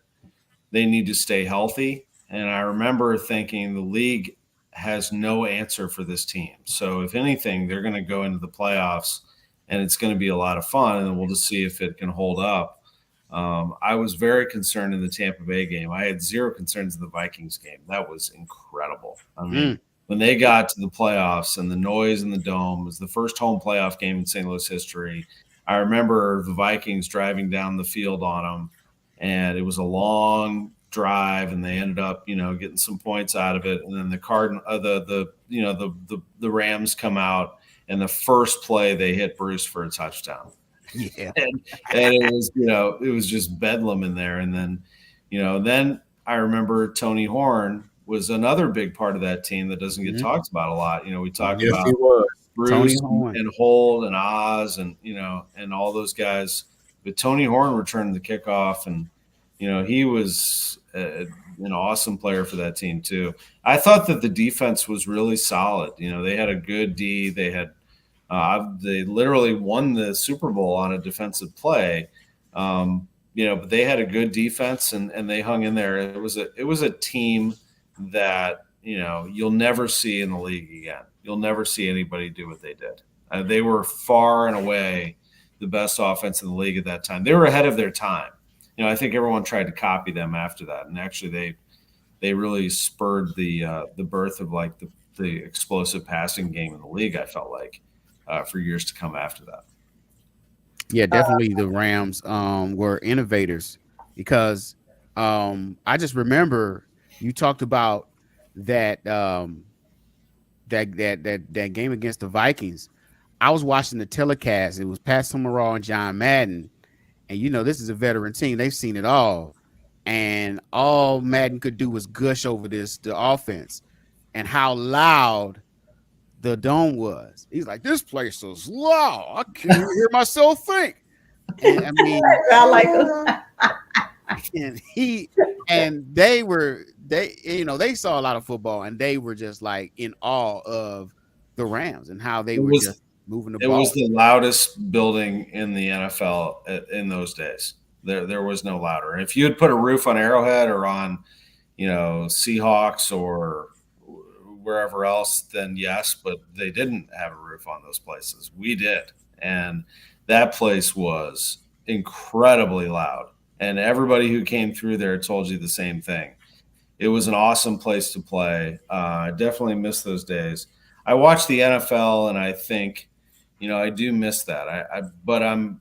they need to stay healthy. And I remember thinking the league has no answer for this team. So if anything, they're going to go into the playoffs and it's going to be a lot of fun. And then we'll just see if it can hold up. I was very concerned in the Tampa Bay game. I had zero concerns in the Vikings game. That was incredible. I mean, when they got to the playoffs and the noise in the dome was the first home playoff game in St. Louis history. I remember the Vikings driving down the field on them, and it was a long drive, and they ended up, getting some points out of it. And then the Rams come out, and the first play they hit Bruce for a touchdown. Yeah, and it was, it was just bedlam in there. And then, then I remember Tony Horn was another big part of that team that doesn't get talked about a lot. We talked about Bruce and Holt and Oz and, and all those guys, but Tony Horn returned the kickoff, and, he was an awesome player for that team too. I thought that the defense was really solid. They had a good D. They had, they literally won the Super Bowl on a defensive play. But they had a good defense and they hung in there. It was a team that, you'll never see in the league again. You'll never see anybody do what they did. They were far and away the best offense in the league at that time. They were ahead of their time. I think everyone tried to copy them after that. And actually they really spurred the birth of like the explosive passing game in the league, I felt like, for years to come after that. Yeah, definitely the Rams were innovators because I just remember you talked about that that game against the Vikings. I was watching the telecast. It was Pat Summerall and John Madden, and this is a veteran team. They've seen it all, and all Madden could do was gush over the offense and how loud the dome was. He's like, this place is loud. I can't even hear myself think. And I mean, I like and they saw a lot of football, and they were just like in awe of the Rams and how they were just moving the ball. It was the loudest building in the NFL in those days. There was no louder. If you had put a roof on Arrowhead or on, Seahawks or wherever else, then yes, but they didn't have a roof on those places. We did. And that place was incredibly loud. And everybody who came through there told you the same thing. It was an awesome place to play. I definitely miss those days. I watch the NFL and I think, I do miss that. But I'm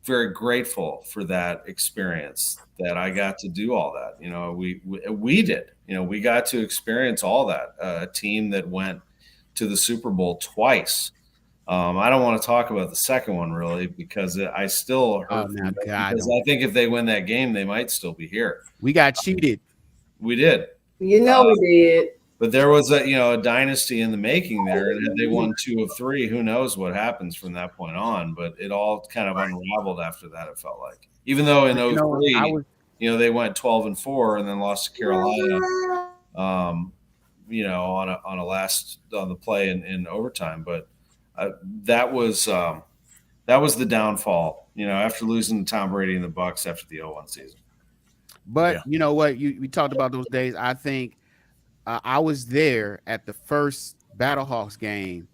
very grateful for that experience that I got to do all that. We did. We got to experience all that. A team that went to the Super Bowl twice. I don't want to talk about the second one really because I still hurt because I think if they win that game, they might still be here. We got cheated. We did. We did. But there was a dynasty in the making there, and had they won 2 of 3, who knows what happens from that point on? But it all kind of unraveled after that. It felt like, even though in 03, they went 12-4 and then lost to Carolina. On the play in overtime, but that was the downfall. After losing to Tom Brady and the Bucs after the 0-1 season. But you know what? We talked about those days. I think I was there at the first Battlehawks game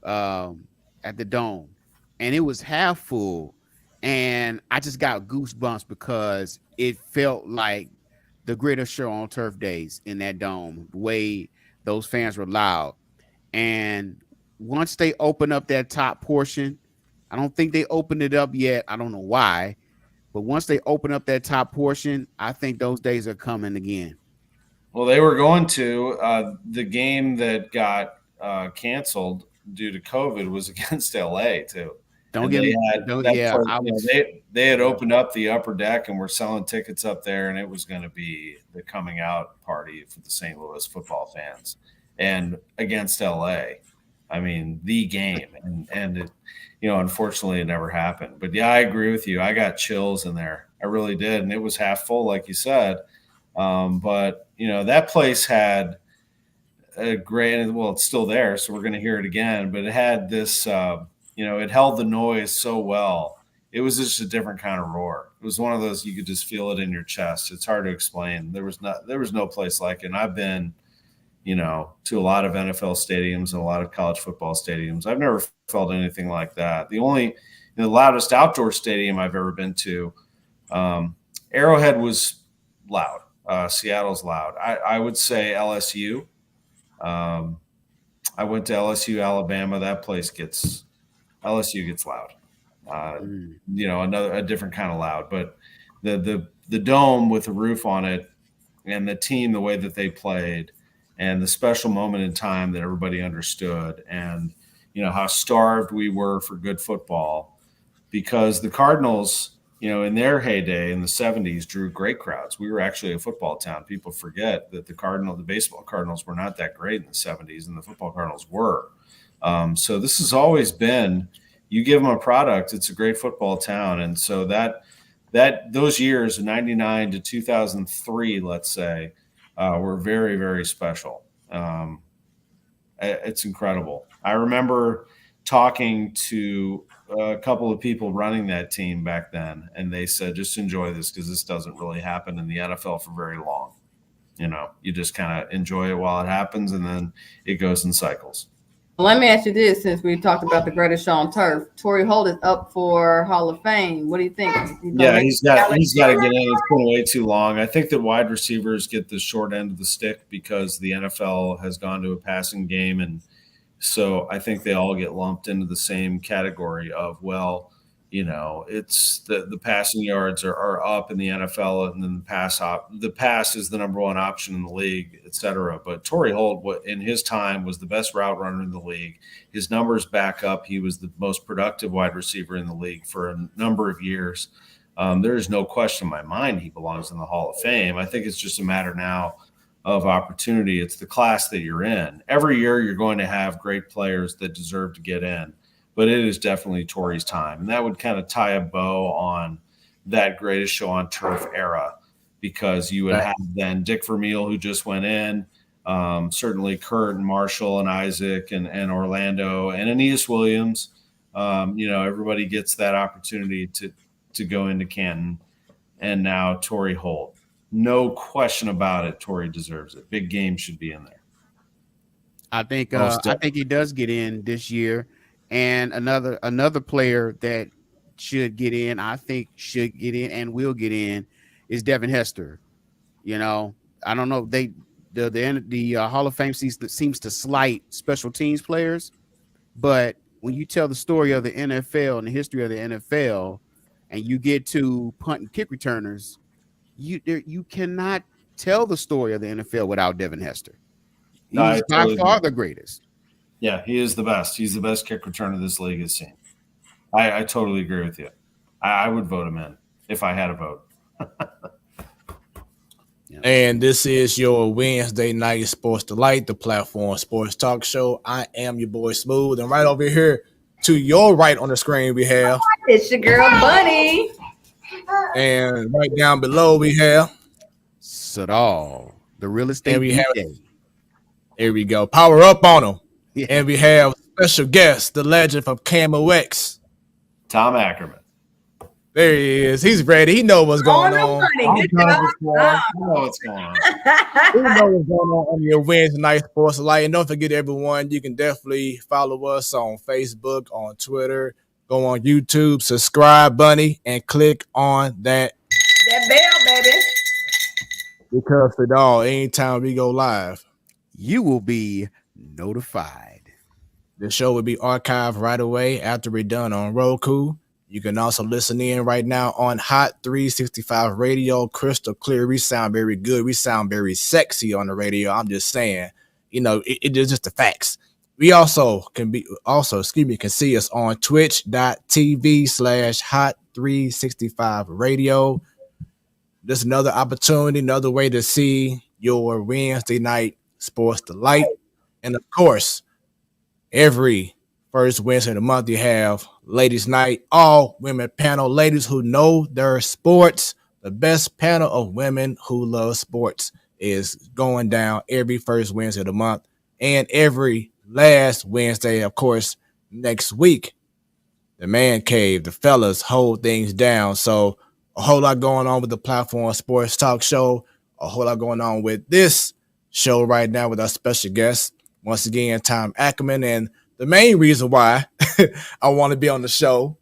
at the Dome, and it was half full, and I just got goosebumps because it felt like the greatest show on turf days in that dome. The way those fans were loud. And once they open up that top portion, I don't think they opened it up yet. I don't know why, but once they open up that top portion, I think those days are coming again. Well, they were going to. The game that got canceled due to COVID was against LA too. Don't And get they me. had Don't, that yeah, place, I you know, was. they had opened up the upper deck and were selling tickets up there, and it was going to be the coming out party for the St. Louis football fans, and against LA. I mean, the game, and it, you know, unfortunately, it never happened. But yeah, I agree with you. I got chills in there. I really did, and it was half full, like you said. But you know, that place had a great. Well, it's still there, so we're going to hear it again. But it had this. You know, it held the noise so well. It was just a different kind of roar. It was one of those you could just feel it in your chest. It's hard to explain. There was no place like it. And I've been, you know, to a lot of NFL stadiums and a lot of college football stadiums. I've never felt anything like that. The loudest outdoor stadium I've ever been to, Arrowhead was loud. Seattle's loud. I would say LSU. I went to LSU, Alabama. LSU gets loud. You know, a different kind of loud. But the dome with the roof on it, and the team, the way that they played, and the special moment in time that everybody understood, and you know how starved we were for good football, because the Cardinals, you know, in their heyday in the 70s, drew great crowds. We were actually a football town. People forget that the baseball Cardinals were not that great in the 70s, and the football Cardinals were. So this has always been, you give them a product, it's a great football town. And so those years, 99 to 2003, let's say, were very, very special. It's incredible. I remember talking to a couple of people running that team back then, and they said, just enjoy this because this doesn't really happen in the NFL for very long. You know, you just kind of enjoy it while it happens, and then it goes in cycles. Let me ask you this, since we talked about the greatest show on turf. Torrey Holt is up for Hall of Fame. What do you think? Yeah, he's got to get in. It's been way too long. I think that wide receivers get the short end of the stick because the NFL has gone to a passing game, and so I think they all get lumped into the same category of, well, you know, it's the passing yards are up in the NFL, and then the pass is the number one option in the league, et cetera. But Torrey Holt, in his time, was the best route runner in the league. His numbers back up. He was the most productive wide receiver in the league for a number of years. There is no question in my mind he belongs in the Hall of Fame. I think it's just a matter now of opportunity. It's the class that you're in. Every year you're going to have great players that deserve to get in. But it is definitely Torrey's time. And that would kind of tie a bow on that greatest show on turf era, because you would have then Dick Vermeil, who just went in, certainly Kurt and Marshall and Isaac and Orlando and Aeneas Williams. You know, everybody gets that opportunity to go into Canton. And now Torrey Holt. No question about it, Torrey deserves it. Big game should be in there. I think he does get in this year. And another player that should get in, I think should get in and will get in, is Devin Hester. You know, I don't know, the Hall of Fame seems to slight special teams players, but when you tell the story of the NFL and the history of the NFL, and you get to punt and kick returners, you cannot tell the story of the NFL without Devin Hester. He's by far the greatest. Yeah, he is the best. He's the best kick returner this league has seen. I totally agree with you. I would vote him in if I had a vote. And this is your Wednesday night Sports Delight, the platform sports talk show. I am your boy Smooth, and right over here to your right on the screen we have, it's your girl Bunny, and right down below we have Sadal, the real estate. Here we go. Power up on him. Yeah. And we have special guest, the legend from Camo X, Tom Ackerman. There he is. He's ready. He knows what's going on. I know what's going on. We know what's going on your Wednesday night Sports Light. And don't forget, everyone, you can definitely follow us on Facebook, on Twitter, go on YouTube, subscribe, Bunny, and click on that bell, baby. because for all anytime we go live. you will be notified. The show will be archived right away after we're done on Roku. You can also listen in right now on Hot 365 Radio, crystal clear. We sound very good. We sound very sexy on the radio. I'm just saying, it is just the facts. We also can see us on twitch.tv/Hot 365 Radio. This is another opportunity, another way to see your Wednesday night sports delight. And of course, every first Wednesday of the month, you have Ladies Night, all women panel. Ladies who know their sports. The best panel of women who love sports is going down every first Wednesday of the month and every last Wednesday, of course, next week. The man cave, the fellas hold things down. So a whole lot going on with the platform sports talk show, a whole lot going on with this show right now with our special guest. Once again, Tom Ackerman. And the main reason why I want to be on the show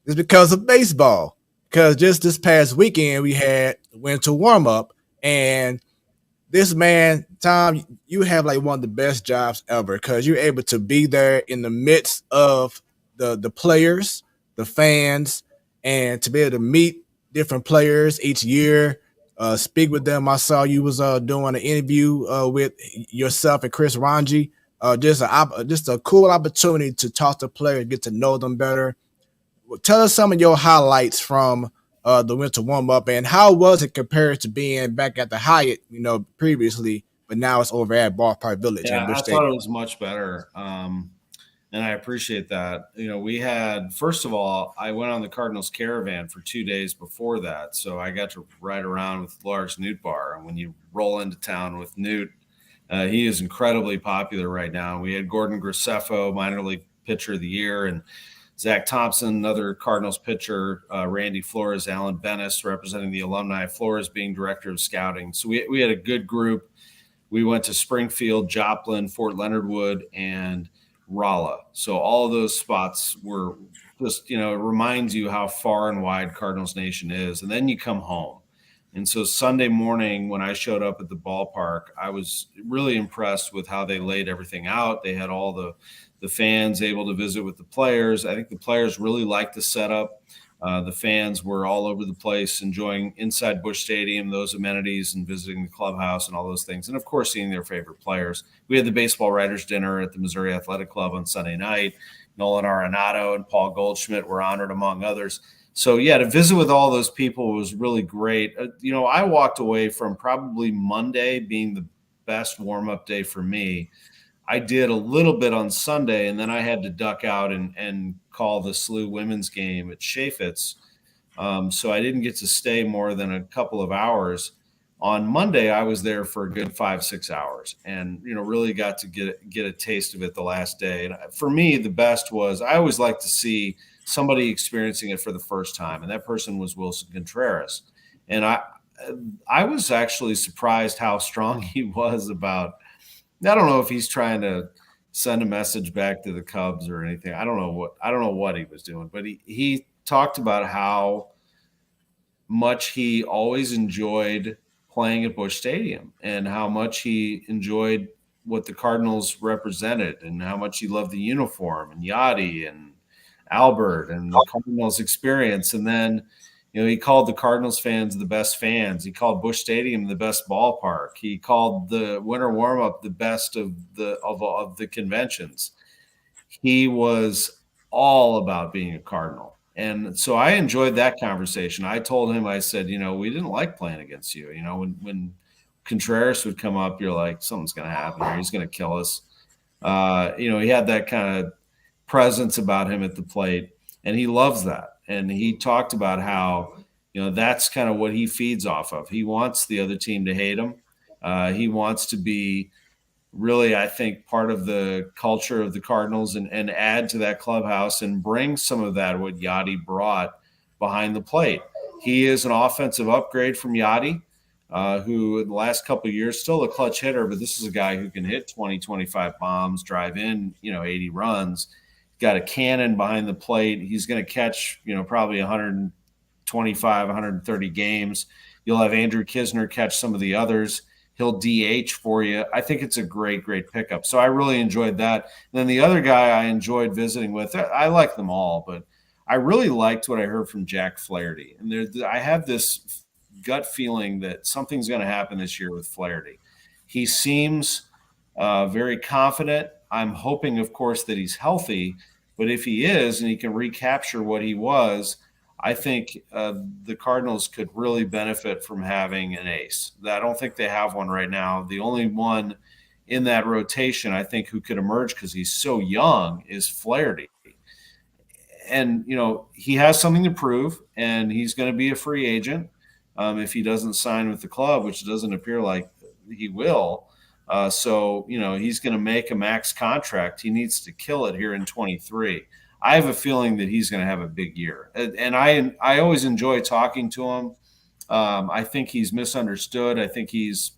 is because of baseball. Because just this past weekend, we had winter warm up. And this man, Tom, you have like one of the best jobs ever because you're able to be there in the midst of the players, the fans, and to be able to meet different players each year, speak with them. I saw you was doing an interview with yourself and Chris Ranji. Just a cool opportunity to talk to players, get to know them better. Tell us some of your highlights from the winter warm up and how was it compared to being back at the Hyatt, previously, but now it's over at Ballpark Village. Yeah, I thought it was much better. And I appreciate that. We had, first of all, I went on the Cardinals caravan for 2 days before that. So I got to ride around with Lars Nootbaar. And when you roll into town with Newt, he is incredibly popular right now. We had Gordon Graceffo, minor league pitcher of the year, and Zach Thompson, another Cardinals pitcher, Randy Flores, Alan Bennis, representing the alumni, Flores being director of scouting. So we had a good group. We went to Springfield, Joplin, Fort Leonard Wood, and Rolla. So all of those spots were just, it reminds you how far and wide Cardinals Nation is. And then you come home. And so Sunday morning when I showed up at the ballpark, I was really impressed with how they laid everything out. They had all the fans able to visit with the players. I think the players really liked the setup. The fans were all over the place, enjoying inside Busch Stadium, those amenities, and visiting the clubhouse and all those things. And, of course, seeing their favorite players. We had the baseball writers' dinner at the Missouri Athletic Club on Sunday night. Nolan Arenado and Paul Goldschmidt were honored, among others. So, yeah, to visit with all those people was really great. I walked away from probably Monday being the best warm-up day for me. I did a little bit on Sunday, and then I had to duck out and call the SLU women's game at Chaffetz. So I didn't get to stay more than a couple of hours. On Monday, I was there for a good 5-6 hours and, really got to get a taste of it the last day. And for me, the best was I always like to see somebody experiencing it for the first time. And that person was Wilson Contreras. And I was actually surprised how strong he was about – I don't know if he's trying to send a message back to the Cubs or anything. I don't know what he was doing, but he talked about how much he always enjoyed playing at Busch Stadium and how much he enjoyed what the Cardinals represented and how much he loved the uniform and Yachty and Albert and the Cardinals experience. And then, he called the Cardinals fans the best fans. He called Busch Stadium the best ballpark. He called the winter warm-up the best of the conventions. He was all about being a Cardinal. And so I enjoyed that conversation. I told him, I said, we didn't like playing against you. When Contreras would come up, you're like, something's going to happen here. He's going to kill us. He had that kind of presence about him at the plate, and he loves that. And he talked about how, that's kind of what he feeds off of. He wants the other team to hate him. He wants to be really, I think, part of the culture of the Cardinals and add to that clubhouse and bring some of that, what Yachty brought behind the plate. He is an offensive upgrade from Yachty, who in the last couple of years, still a clutch hitter, but this is a guy who can hit 20, 25 bombs, drive in, 80 runs. Got a cannon behind the plate. He's going to catch, probably 125, 130 games. You'll have Andrew Kisner catch some of the others. He'll DH for you. I think it's a great pickup. So I really enjoyed that. And then the other guy I enjoyed visiting with, I like them all, but I really liked what I heard from Jack Flaherty. And I have this gut feeling that something's going to happen this year with Flaherty. He seems very confident. I'm hoping, of course, that he's healthy. But if he is and he can recapture what he was, I think the Cardinals could really benefit from having an ace. I don't think they have one right now. The only one in that rotation, I think, who could emerge because he's so young is Flaherty. And, he has something to prove, and he's going to be a free agent if he doesn't sign with the club, which doesn't appear like he will. So, he's going to make a max contract. He needs to kill it here in 23. I have a feeling that he's going to have a big year. And I always enjoy talking to him. I think he's misunderstood. I think he's,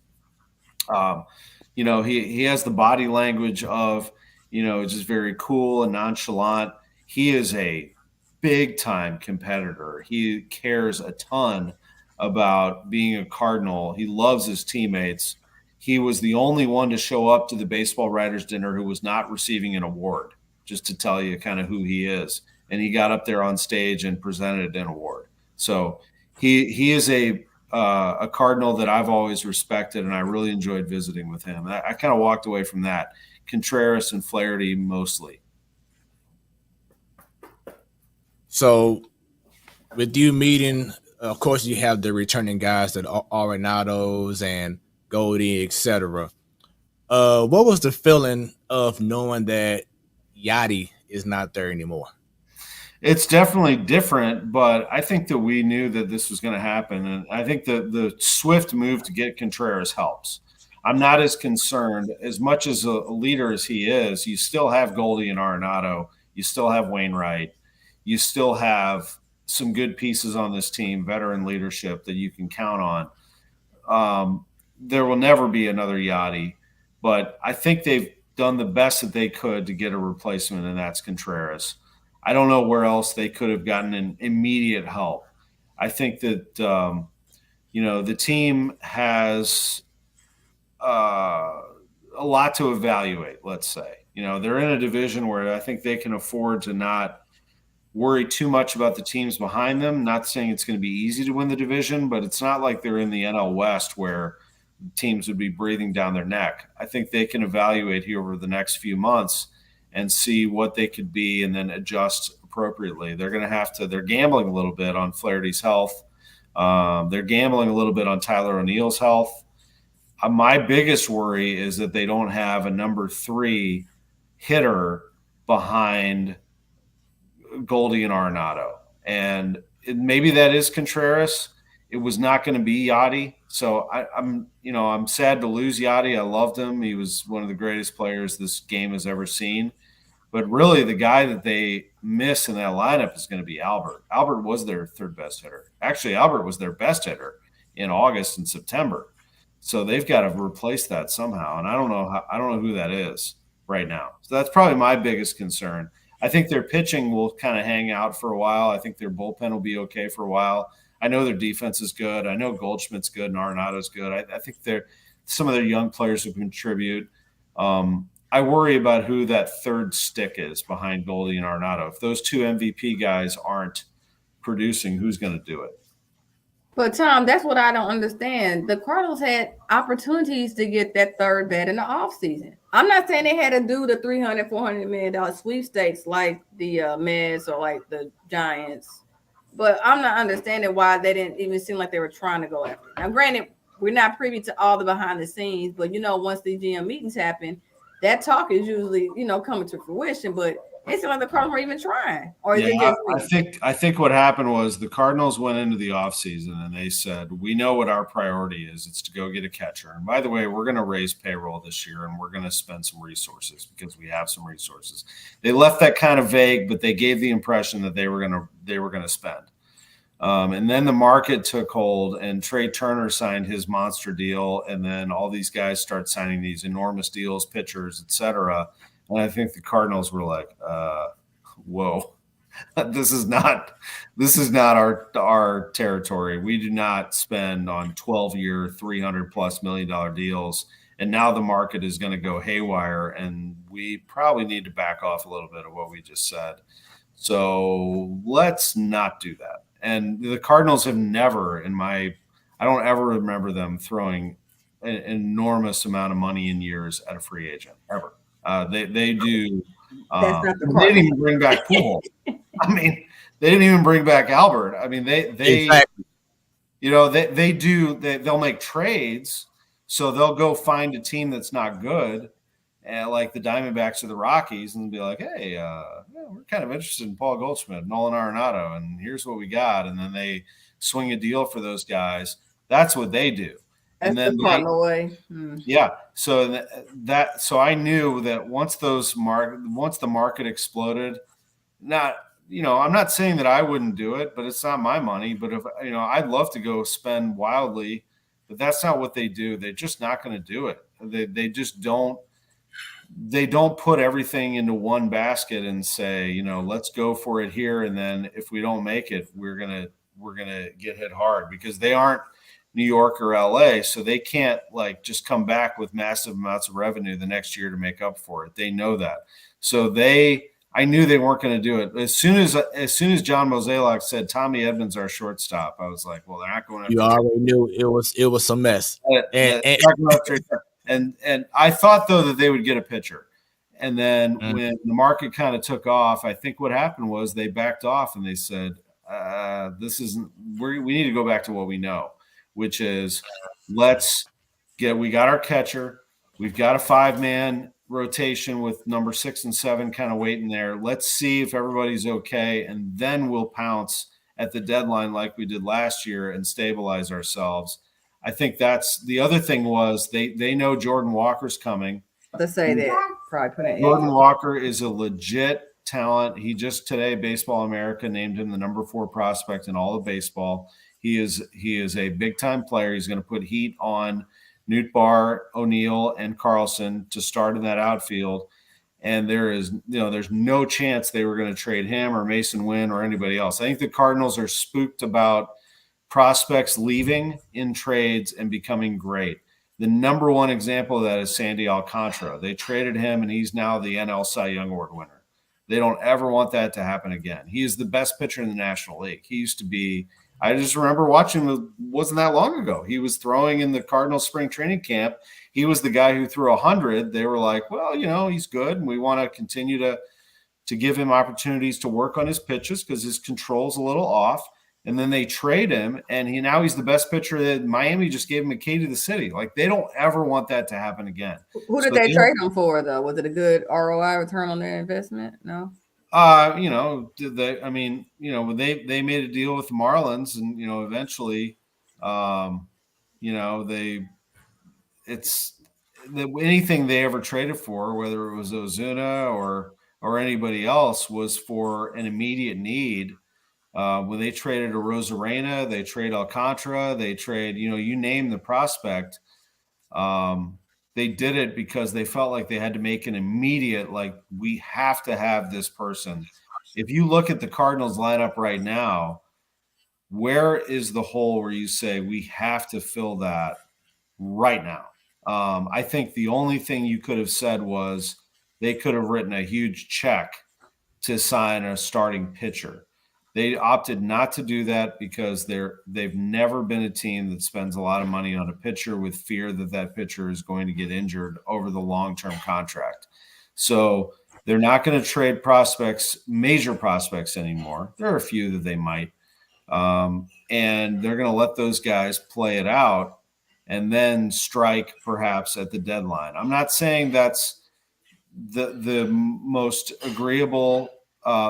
he has the body language of, just very cool and nonchalant. He is a big time competitor. He cares a ton about being a Cardinal. He loves his teammates. He was the only one to show up to the baseball writers' dinner who was not receiving an award, just to tell you kind of who he is. And he got up there on stage and presented an award. So he is a Cardinal that I've always respected, and I really enjoyed visiting with him. I kind of walked away from that. Contreras and Flaherty mostly. So with you meeting, of course, you have the returning guys that are Arenados and Goldie, etc. What was the feeling of knowing that Yachty is not there anymore? It's definitely different, but I think that we knew that this was going to happen. And I think the swift move to get Contreras helps. I'm not as concerned. As much as a leader as he is, you still have Goldie and Arenado. You still have Wainwright. You still have some good pieces on this team, veteran leadership that you can count on. There will never be another Yachty, but I think they've done the best that they could to get a replacement, and that's Contreras. I don't know where else they could have gotten an immediate help. I think that, the team has a lot to evaluate, let's say. They're in a division where I think they can afford to not worry too much about the teams behind them. Not saying it's going to be easy to win the division, but it's not like they're in the NL West where teams would be breathing down their neck. I think they can evaluate here over the next few months and see what they could be and then adjust appropriately. They're going to have to – they're gambling a little bit on Flaherty's health. They're gambling a little bit on Tyler O'Neill's health. My biggest worry is that they don't have a number 3 hitter behind Goldie and Arenado. And maybe that is Contreras. It was not going to be Yachty. So I'm sad to lose Yachty. I loved him. He was one of the greatest players this game has ever seen. But really, the guy that they miss in that lineup is going to be Albert. Albert was their third best hitter. Actually, Albert was their best hitter in August and September. So they've got to replace that somehow. And I don't know who that is right now. So that's probably my biggest concern. I think their pitching will kind of hang out for a while. I think their bullpen will be okay for a while. I know their defense is good. I know Goldschmidt's good and Arenado's good. I think some of their young players who contribute. I worry about who that third stick is behind Goldie and Arenado. If those 2 MVP guys aren't producing, who's going to do it? But Tom, that's what I don't understand. The Cardinals had opportunities to get that third bat in the offseason. I'm not saying they had to do the $300, $400 million sweepstakes like the Mets or like the Giants, but I'm not understanding why they didn't even seem like they were trying to go after it. Now, granted, we're not privy to all the behind the scenes, but once the GM meetings happen, that talk is usually coming to fruition. But it seemed like the Cardinals were even trying. Or is it just me? I think what happened was the Cardinals went into the offseason and they said, we know what our priority is. It's to go get a catcher. And by the way, we're going to raise payroll this year and we're going to spend some resources because we have some resources. They left that kind of vague, but they gave the impression that they were going to spend. And then the market took hold and Trey Turner signed his monster deal. And then all these guys start signing these enormous deals, pitchers, et cetera. And I think the Cardinals were like, whoa, This is not our territory. We do not spend on 12-year, $300+ million deals. And now the market is going to go haywire, and we probably need to back off a little bit of what we just said. So let's not do that. And the Cardinals have never, I don't ever remember them throwing an enormous amount of money in years at a free agent ever. They do. That's not the they didn't even bring back Pujols. I mean, they didn't even bring back Albert. I mean, they Exactly. you know, they'll make trades, so they'll go find a team that's not good, and like the Diamondbacks or the Rockies, and be like, hey, we're kind of interested in Paul Goldschmidt, Nolan Arenado, and here's what we got, and then they swing a deal for those guys. That's what they do. That's and then the Cardinal way. Yeah. So so I knew that once the market exploded, I'm not saying that I wouldn't do it, but it's not my money. But if I'd love to go spend wildly, but that's not what they do. They're just not going to do it. They just don't. They don't put everything into one basket and say, let's go for it here, and then if we don't make it, we're gonna get hit hard, because they aren't New York or LA, so they can't just come back with massive amounts of revenue the next year to make up for it. They know that. So I knew they weren't going to do it. As soon as John Mozeliak said Tommy Edmonds our shortstop, I was like, well, they're not going to. You already knew it was a mess. And I thought though that they would get a pitcher. And then when the market kind of took off, I think what happened was they backed off and they said, we need to go back to what we know, which is we got our catcher. We've got a 5-man rotation with number 6 and 7 kind of waiting there. Let's see if everybody's okay. And then we'll pounce at the deadline like we did last year and stabilize ourselves. I think that's the other thing was they know Jordan Walker's coming. To say that probably put it Jordan Walker is a legit talent. He just today, Baseball America named him the number 4 prospect in all of baseball. He is a big time player. He's going to put heat on Nootbaar, O'Neill, and Carlson to start in that outfield. And there's no chance they were going to trade him or Mason Wynn or anybody else. I think the Cardinals are spooked about prospects leaving in trades and becoming great. The number one example of that is Sandy Alcantara. They traded him, and he's now the NL Cy Young Award winner. They don't ever want that to happen again. He is the best pitcher in the National League. He used to be – I just remember watching him. It wasn't that long ago. He was throwing in the Cardinals spring training camp. He was the guy who threw 100. They were like, well, he's good, and we want to continue to give him opportunities to work on his pitches because his control's a little off. And then they trade him, and he's the best pitcher. That Miami just gave him a key to the city. They don't ever want that to happen again. Who did they trade him for, though? Was it a good ROI, return on their investment? No. They made a deal with the Marlins, and eventually, anything they ever traded for, whether it was Ozuna or anybody else, was for an immediate need. When they traded a Rosarena, they trade Alcantara, they trade, you name the prospect. They did it because they felt like they had to make an immediate, we have to have this person. If you look at the Cardinals lineup right now, where is the hole where you say we have to fill that right now? I think the only thing you could have said was they could have written a huge check to sign a starting pitcher. They opted not to do that because they've never been a team that spends a lot of money on a pitcher with fear that pitcher is going to get injured over the long-term contract. So they're not going to trade major prospects anymore. There are a few that they might. And they're going to let those guys play it out and then strike perhaps at the deadline. I'm not saying that's the most agreeable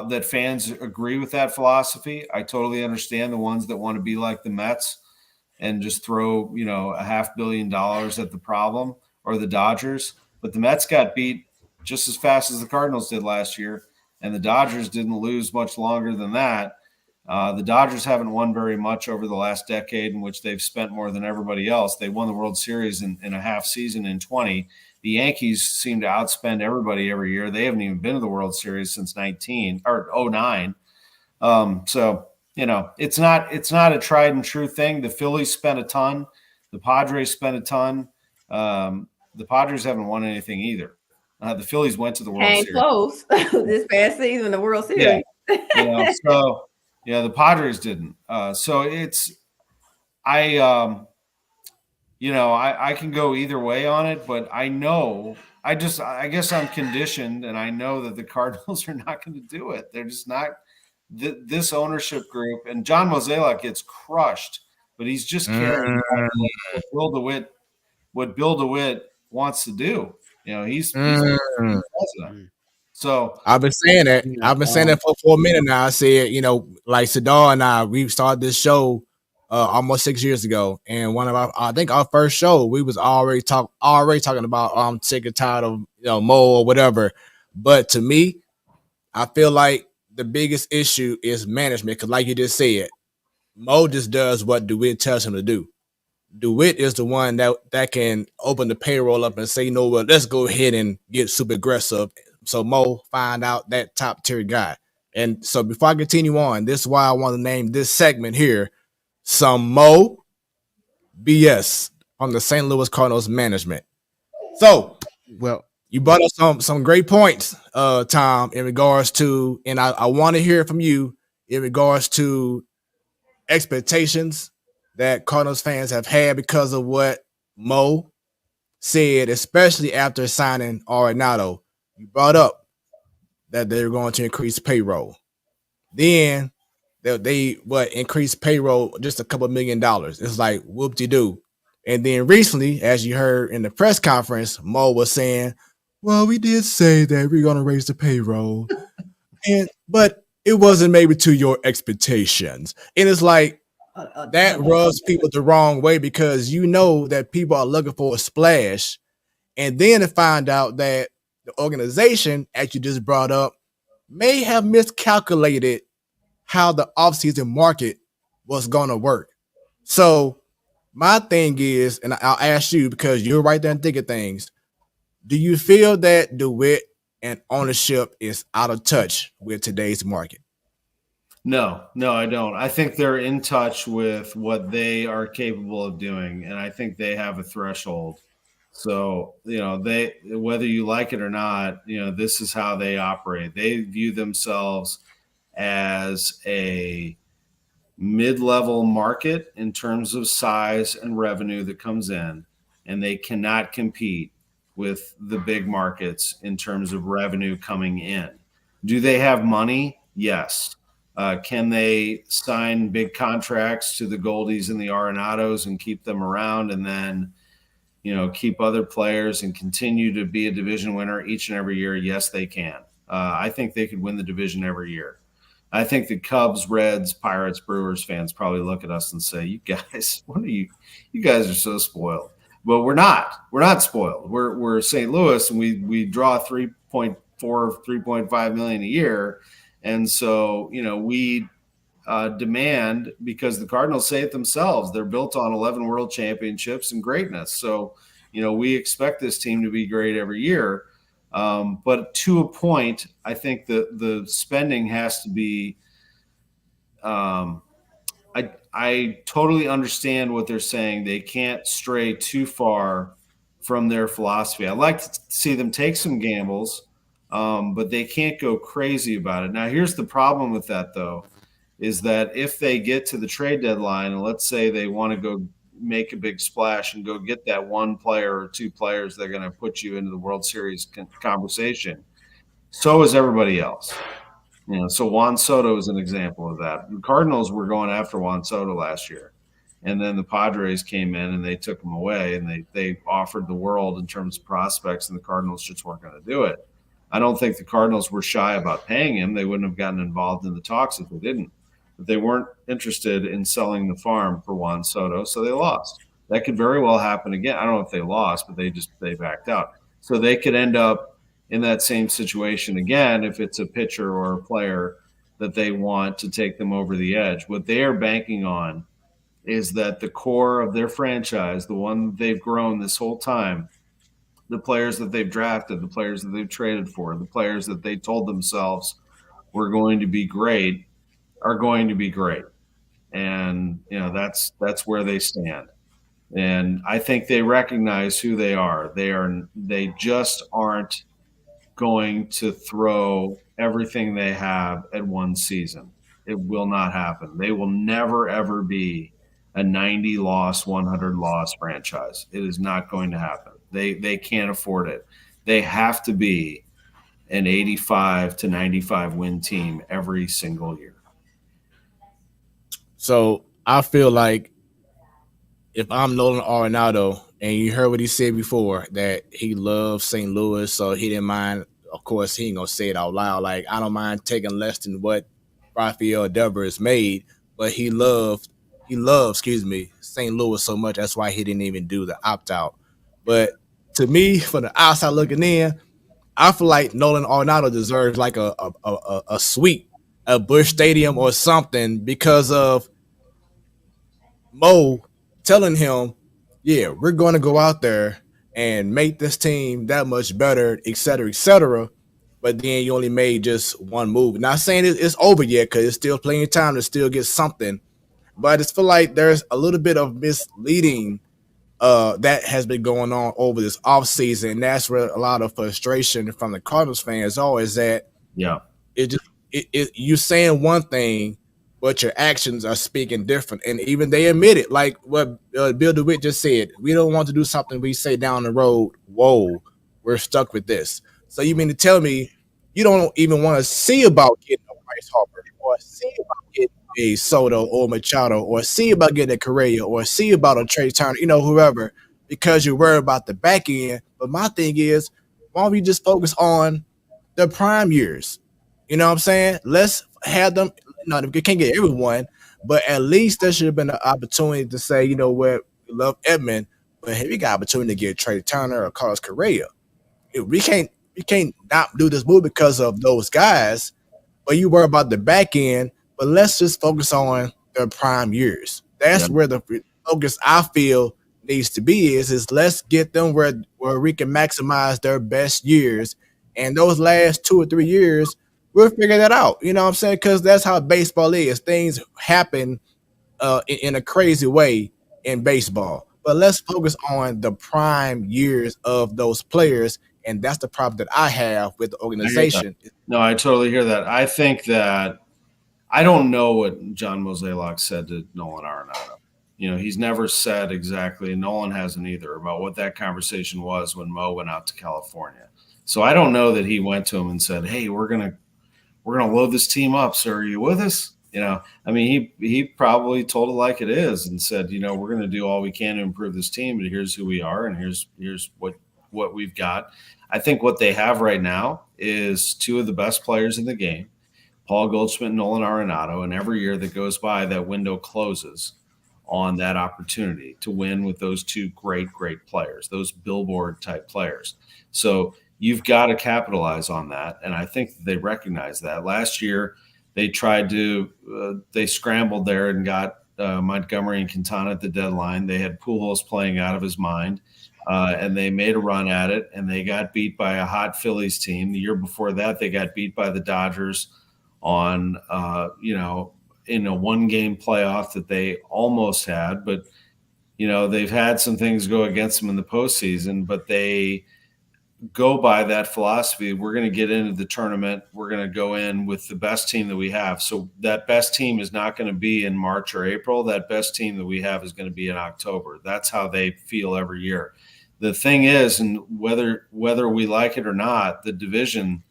that fans agree with that philosophy. I totally understand the ones that want to be like the Mets and just throw, $500 million at the problem, or the Dodgers. But the Mets got beat just as fast as the Cardinals did last year, and the Dodgers didn't lose much longer than that. The Dodgers haven't won very much over the last decade, in which they've spent more than everybody else. They won the World Series in a half season in 20. The Yankees seem to outspend everybody every year. They haven't even been to the World Series since 09. So it's not a tried and true thing. The Phillies spent a ton. The Padres spent a ton. The Padres haven't won anything either. The Phillies went to the World Came Series. close this past season, the World Series. So the Padres didn't. So it's I can go either way on it, but I guess I'm conditioned, and I know that the Cardinals are not going to do it. They're just not. This ownership group, and John Mozeliak gets crushed, but he's just carrying what Bill DeWitt wants to do. He's the president. So I've been saying that. I've been saying that for a minute now. I said, like Sadar and I, we started this show almost 6 years ago, and one of our first show, we was already talking about sick and tired of Mo or whatever. But to me, I feel like the biggest issue is management, because like you just said, Mo just does what DeWitt tells him to do. DeWitt is the one that can open the payroll up and say, let's go ahead and get super aggressive. So Mo find out that top tier guy. And so before I continue on, this is why I want to name this segment here some Mo BS on the St. Louis Cardinals management. So, you brought up some great points, Tom, in regards to, and I want to hear from you in regards to expectations that Cardinals fans have had because of what Mo said, especially after signing Arenado. You brought up that they're going to increase payroll. Then they increase payroll just a couple $1 million. It's like whoop-de-doo. And then recently, as you heard in the press conference, Mo was saying, well, we did say that we're going to raise the payroll, but it wasn't maybe to your expectations. And it's like, that rubs people the wrong way, because that people are looking for a splash. And then to find out that the organization, as you just brought up, may have miscalculated how the offseason market was going to work. So my thing is, and I'll ask you because you're right there in thick of things, do you feel that DeWitt and ownership is out of touch with today's market? No, I don't. I think they're in touch with what they are capable of doing, and I think they have a threshold. So, they, whether you like it or not, this is how they operate. They view themselves as a mid-level market in terms of size and revenue that comes in, and they cannot compete with the big markets in terms of revenue coming in. Do they have money? Yes. Can they sign big contracts to the Goldies and the Arenados and keep them around, and then keep other players and continue to be a division winner each and every year? Yes, they can. I think they could win the division every year. I think the Cubs, Reds, Pirates, Brewers fans probably look at us and say, you guys, you guys are so spoiled. But we're not. We're not spoiled. We're St. Louis, and we draw 3.4, 3.5 million a year. And so, we demand, because the Cardinals say it themselves, they're built on 11 world championships and greatness. So, we expect this team to be great every year. But to a point, I think the spending has to be I totally understand what they're saying. They can't stray too far from their philosophy. I'd like to see them take some gambles, but they can't go crazy about it. Now, here's the problem with that, though, is that if they get to the trade deadline, and let's say they want to go make a big splash and go get that one player or two players that are going to put you into the World Series conversation, so is everybody else. So Juan Soto is an example of that. The Cardinals were going after Juan Soto last year, and then the Padres came in and they took him away, and they offered the world in terms of prospects, and the Cardinals just weren't going to do it. I don't think the Cardinals were shy about paying him. They wouldn't have gotten involved in the talks if they didn't. But they weren't interested in selling the farm for Juan Soto, so they lost. That could very well happen again. I don't know if they lost, but they backed out. So they could end up in that same situation again if it's a pitcher or a player that they want to take them over the edge. What they are banking on is that the core of their franchise, the one they've grown this whole time, the players that they've drafted, the players that they've traded for, the players that they told themselves were going to be great, are going to be great. And that's where they stand. And I think they recognize who they are. They just aren't going to throw everything they have at one season. It will not happen. They will never ever be a 90 loss, 100 loss franchise. It is not going to happen. They can't afford it. They have to be an 85 to 95 win team every single year. So I feel like if I'm Nolan Arenado, and you heard what he said before, that he loves St. Louis, so he didn't mind. Of course, he ain't gonna say it out loud. Like, I don't mind taking less than what Rafael Devers made, but he loves, St. Louis so much. That's why he didn't even do the opt out. But to me, from the outside looking in, I feel like Nolan Arenado deserves like a suite at Busch Stadium or something because of Mo telling him, yeah, we're going to go out there and make this team that much better, et cetera, et cetera. But then you only made just one move. Not saying it's over yet because it's still plenty of time to still get something. But I just feel like there's a little bit of misleading that has been going on over this offseason. And that's where a lot of frustration from the Cardinals fans are, is that Yeah. you're saying one thing, but your actions are speaking different. And even they admit it, like what Bill DeWitt just said. We don't want to do something we say down the road, whoa, we're stuck with this. So you mean to tell me you don't even want to see about getting a Bryce Harper, or see about getting a Soto or Machado, or see about getting a Correa, or see about a Trey Turner, whoever, because you're worried about the back end. But my thing is, why don't we just focus on the prime years? You know what I'm saying? Let's have them. No, we can't get everyone, but at least there should have been an opportunity to say, you know what, we love Edmund, but hey, we got opportunity to get Trey Turner or Carlos Correa. We can't not do this move because of those guys. But you worry about the back end. But let's just focus on their prime years. That's where the focus, I feel, needs to be. Is let's get them where we can maximize their best years, and those last 2 or 3 years, we'll figure that out. You know what I'm saying? Because that's how baseball is. Things happen in a crazy way in baseball. But let's focus on the prime years of those players, and that's the problem that I have with the organization. No, I totally hear that. I think that I don't know what John Mozeliak said to Nolan Arenado. He's never said exactly, Nolan hasn't either, about what that conversation was when Mo went out to California. So I don't know that he went to him and said, hey, we're gonna load this team up. So are you with us? He probably told it like it is and said, we're going to do all we can to improve this team, but here's who we are, and here's what we've got. I think what they have right now is two of the best players in the game, Paul Goldschmidt and Nolan Arenado, and every year that goes by, that window closes on that opportunity to win with those two great players, those billboard type players. So you've got to capitalize on that, and I think they recognize that. Last year, they tried to they scrambled there and got Montgomery and Quintana at the deadline. They had Pujols playing out of his mind, and they made a run at it, and they got beat by a hot Phillies team. The year before that, they got beat by the Dodgers on in a one-game playoff that they almost had. But they've had some things go against them in the postseason, but they go by that philosophy. We're going to get into the tournament. We're going to go in with the best team that we have. So that best team is not going to be in March or April. That best team that we have is going to be in October. That's how they feel every year. The thing is, and whether we like it or not, the division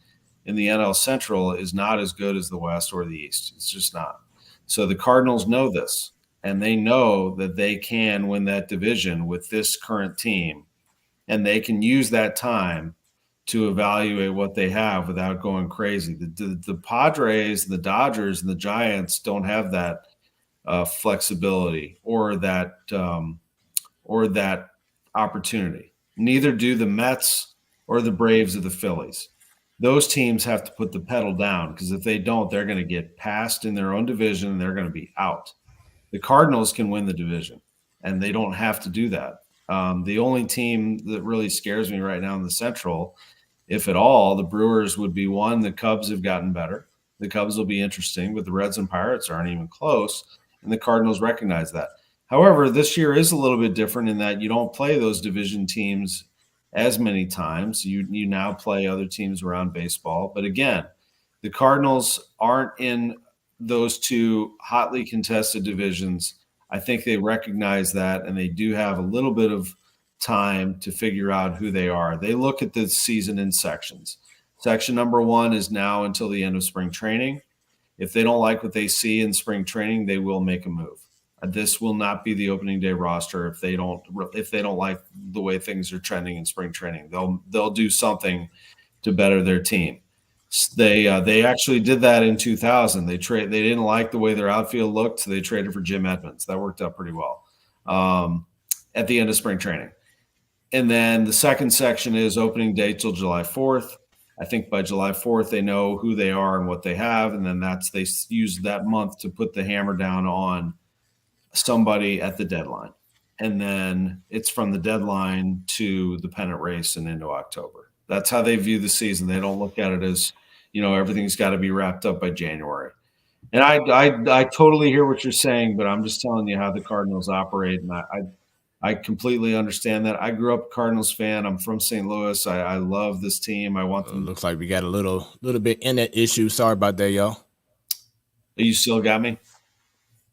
in the NL Central is not as good as the West or the East. It's just not. So the Cardinals know this, and they know that they can win that division with this current team. And they can use that time to evaluate what they have without going crazy. The Padres, the Dodgers, and the Giants don't have that flexibility or that opportunity. Neither do the Mets or the Braves or the Phillies. Those teams have to put the pedal down, because if they don't, they're going to get passed in their own division and they're going to be out. The Cardinals can win the division, and they don't have to do that. The only team that really scares me right now in the Central, if at all, the Brewers would be one. The Cubs have gotten better. The Cubs will be interesting, but the Reds and Pirates aren't even close, and the Cardinals recognize that. However, this year is a little bit different in that you don't play those division teams as many times. You now play other teams around baseball. But again, the Cardinals aren't in those two hotly contested divisions. I think they recognize that, and they do have a little bit of time to figure out who they are. They look at the season in sections. Section number 1 is now until the end of spring training. If they don't like what they see in spring training, they will make a move. This will not be the opening day roster if they don't like the way things are trending in spring training. They'll do something to better their team. They actually did that in 2000. They didn't like the way their outfield looked, so they traded for Jim Edmonds. That worked out pretty well at the end of spring training. And then the second section is opening day till July 4th. I think by July 4th, they know who they are and what they have. And then they use that month to put the hammer down on somebody at the deadline. And then it's from the deadline to the pennant race and into October. That's how they view the season. They don't look at it as, everything's got to be wrapped up by January. And I totally hear what you're saying, but I'm just telling you how the Cardinals operate. And I completely understand that. I grew up a Cardinals fan. I'm from St. Louis. I love this team. I want them. Looks like we got a little bit in that issue. Sorry about that, y'all. You still got me?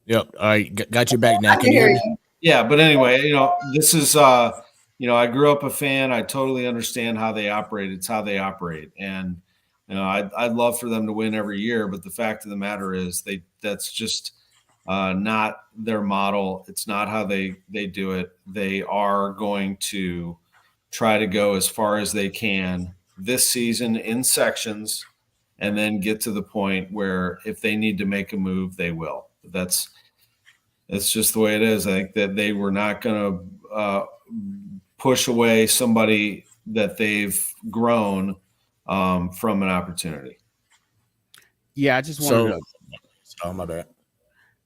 Yep. All right. Got you back now. Can you hear me? Yeah. But anyway, this is, I grew up a fan. I totally understand how they operate. It's how they operate. And, I'd love for them to win every year. But the fact of the matter is that's just not their model. It's not how they do it. They are going to try to go as far as they can this season in sections and then get to the point where if they need to make a move, they will. That's just the way it is. I think that they were not going to push away somebody that they've grown from an opportunity. Yeah, I just wanted to. My bad.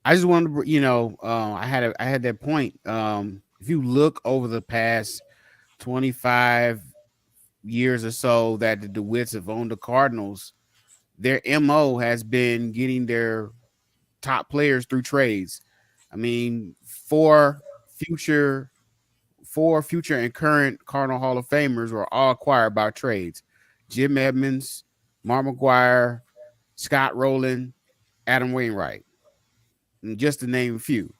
I just wanted to, I had that point. If you look over the past 25 years or so that the DeWitts have owned the Cardinals, their MO has been getting their top players through trades. I mean, four future and current Cardinal Hall of Famers were all acquired by trades. Jim Edmonds, Mark McGwire, Scott Rowland, Adam Wainwright. And just to name a few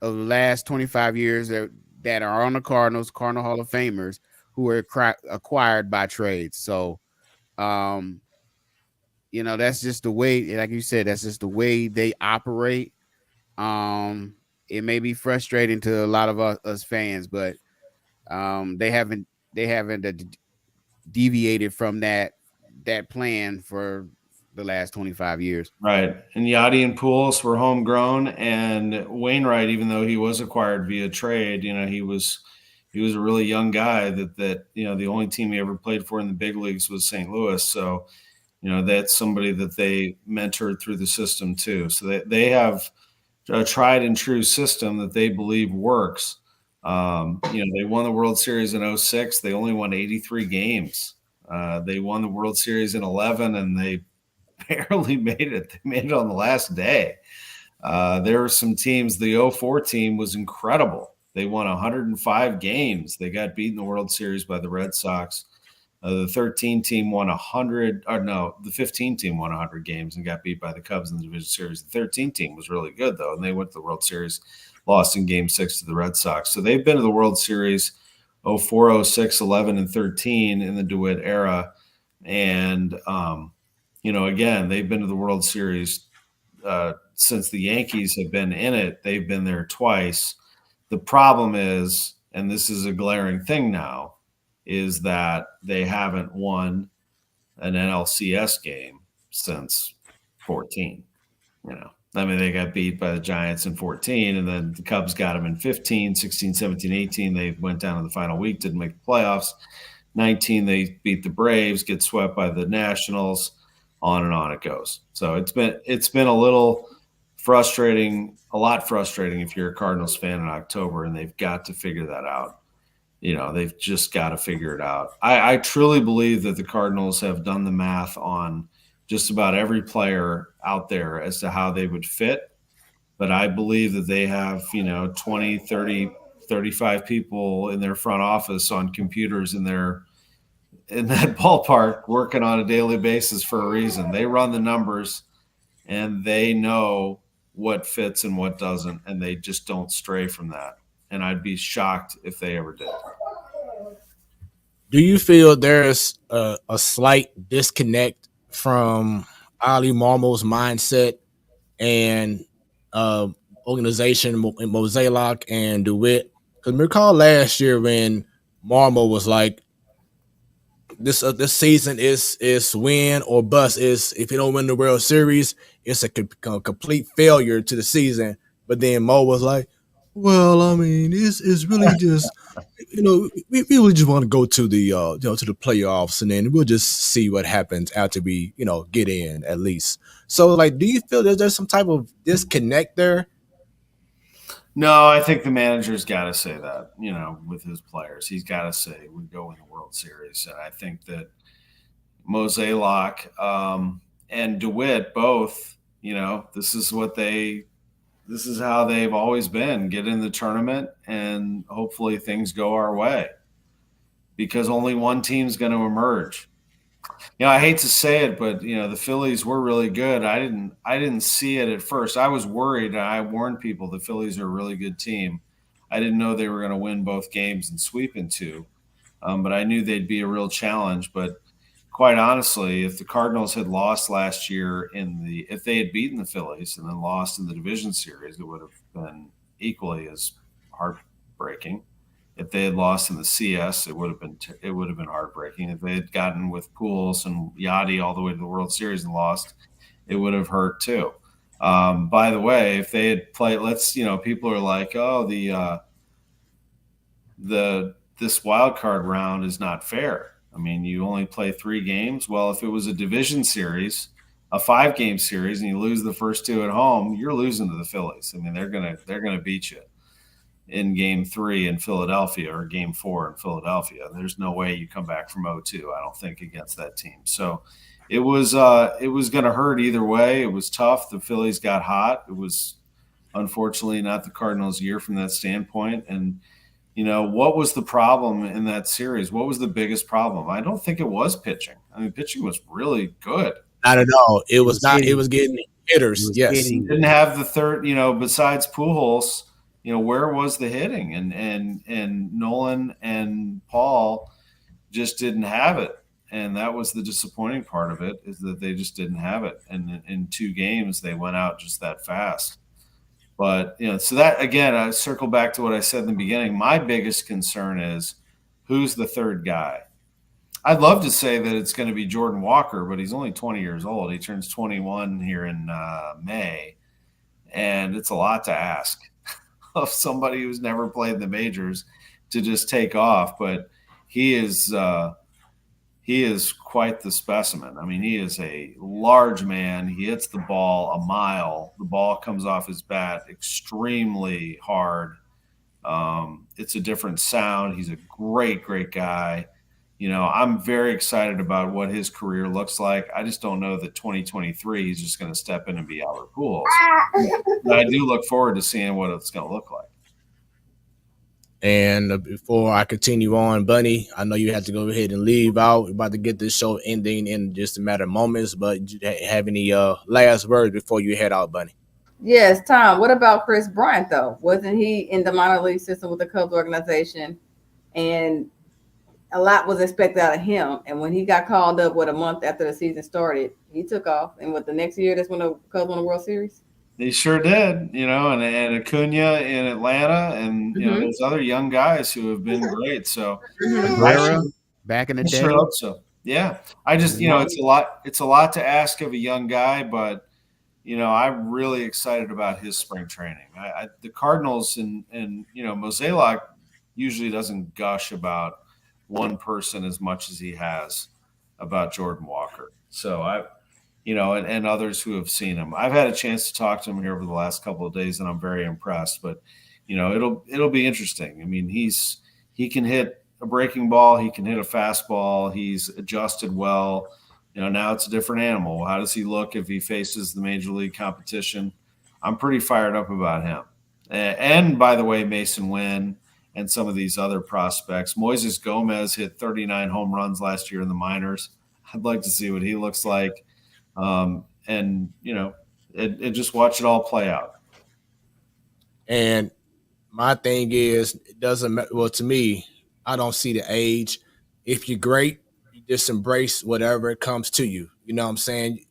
of the last 25 years that are on the Cardinals, Cardinal Hall of Famers who were acquired by trades. So, that's just the way, like you said, that's just the way they operate. It may be frustrating to a lot of us fans, but they haven't deviated from that plan for the last 25 years. Right. And Yachty and Pujols were homegrown, and Wainwright, even though he was acquired via trade, he was a really young guy that the only team he ever played for in the big leagues was St. Louis. So, that's somebody that they mentored through the system too. So they have a tried and true system that they believe works. They won the World Series in 2006. They only won 83 games. They won the World Series in 2011, and they barely made it. They made it on the last day. There were some teams. The 2004 team was incredible. They won 105 games. They got beat in the World Series by the Red Sox. The 13 team won 100. Or no, the 15 team won 100 games and got beat by the Cubs in the Division Series. The 13 team was really good, though, and they went to the World Series, lost in Game 6 to the Red Sox. So they've been to the World Series 04, 06, 11, and 13 in the DeWitt era. And, again, they've been to the World Series since the Yankees have been in it. They've been there twice. The problem is, and this is a glaring thing now, is that they haven't won an NLCS game since 14. They got beat by the Giants in 14, and then the Cubs got them in 15, 16, 17, 18. They went down in the final week, didn't make the playoffs. 19, they beat the Braves, get swept by the Nationals, on and on it goes. So it's been a little frustrating, a lot frustrating if you're a Cardinals fan in October, and they've got to figure that out. They've just got to figure it out. I truly believe that the Cardinals have done the math on just about every player out there as to how they would fit. But I believe that they have, 20, 30, 35 people in their front office on computers in that ballpark working on a daily basis for a reason. They run the numbers and they know what fits and what doesn't, and they just don't stray from that. And I'd be shocked if they ever did. Do you feel there's a slight disconnect from Ali Marmol's mindset and organization, Mosaic and DeWitt? Because recall last year when Marmol was like, this season is win or bust. Is if you don't win the World Series, it's a complete failure to the season. But then Mo was like, well, I mean, it's really just we really just want to go to the to the playoffs, and then we'll just see what happens after we get in at least. So like, do you feel there's some type of disconnect there? No, I think the manager's got to say that, with his players. He's got to say we go in the World Series. And I think that Mosaic and DeWitt both, this is how they've always been. Get in the tournament and hopefully things go our way because only one team's going to emerge. I hate to say it, but the Phillies were really good. I didn't see it at first. I was worried. I warned people the Phillies are a really good team. I didn't know they were going to win both games and sweep in two, but I knew they'd be a real challenge. But quite honestly, if the Cardinals had lost last year if they had beaten the Phillies and then lost in the division series, it would have been equally as heartbreaking. If they had lost in the CS, it would have been heartbreaking. If they had gotten with Pujols and Yachty all the way to the World Series and lost, it would have hurt too. By the way, if they had played, people are like, oh, this wild card round is not fair. I mean, you only play 3 games. Well, if it was a division series, a 5-game series, and you lose the first 2 at home, you're losing to the Phillies. I mean, they're gonna beat you in game 3 in Philadelphia or game 4 in Philadelphia. There's no way you come back from 0-2, I don't think, against that team. So it was going to hurt either way. It was tough. The Phillies got hot. It was unfortunately not the Cardinals' year from that standpoint. And, what was the problem in that series? What was the biggest problem? I don't think it was pitching. I mean, pitching was really good. Not at all. It was getting hitters. Yes. Didn't have the third, besides Pujols, where was the hitting? And Nolan and Paul just didn't have it. And that was the disappointing part of it, is that they just didn't have it. And in 2 games, they went out just that fast. But, so that, again, I circle back to what I said in the beginning. My biggest concern is who's the third guy? I'd love to say that it's going to be Jordan Walker, but he's only 20 years old. He turns 21 here in May. And it's a lot to ask of somebody who's never played the majors to just take off. But he is quite the specimen. I mean, he is a large man. He hits the ball a mile. The ball comes off his bat extremely hard. It's a different sound. He's a great, great guy. I'm very excited about what his career looks like. I just don't know that 2023 he's just going to step in and be Albert Pujols. But I do look forward to seeing what it's going to look like. And before I continue on, Bunny, I know you have to go ahead and leave out. We're about to get this show ending in just a matter of moments, but do you have any last words before you head out, Bunny? Yes, Tom. What about Chris Bryant, though? Wasn't he in the minor league system with the Cubs organization? And a lot was expected out of him. And when he got called up, a month after the season started, he took off. And the next year, that's when the Cubs won the World Series? They sure did, and Acuna in Atlanta, and there's other young guys who have been great. So back in the day, sure hope so. Yeah, I just it's a lot to ask of a young guy, but I'm really excited about his spring training. The Cardinals and Mosaic usually doesn't gush about one person as much as he has about Jordan Walker. So and others who have seen him. I've had a chance to talk to him here over the last couple of days, and I'm very impressed. But it'll be interesting. I mean, he can hit a breaking ball, he can hit a fastball, he's adjusted well. now it's a different animal. How does he look if he faces the major league competition? I'm pretty fired up about him. And by the way, Mason Wynn and some of these other prospects. Moises Gomez hit 39 home runs last year in the minors. I'd like to see what he looks like. And just watch it all play out. And my thing is, it doesn't matter. Well, to me, I don't see the age. If you're great, you just embrace whatever comes to you. You know what I'm saying?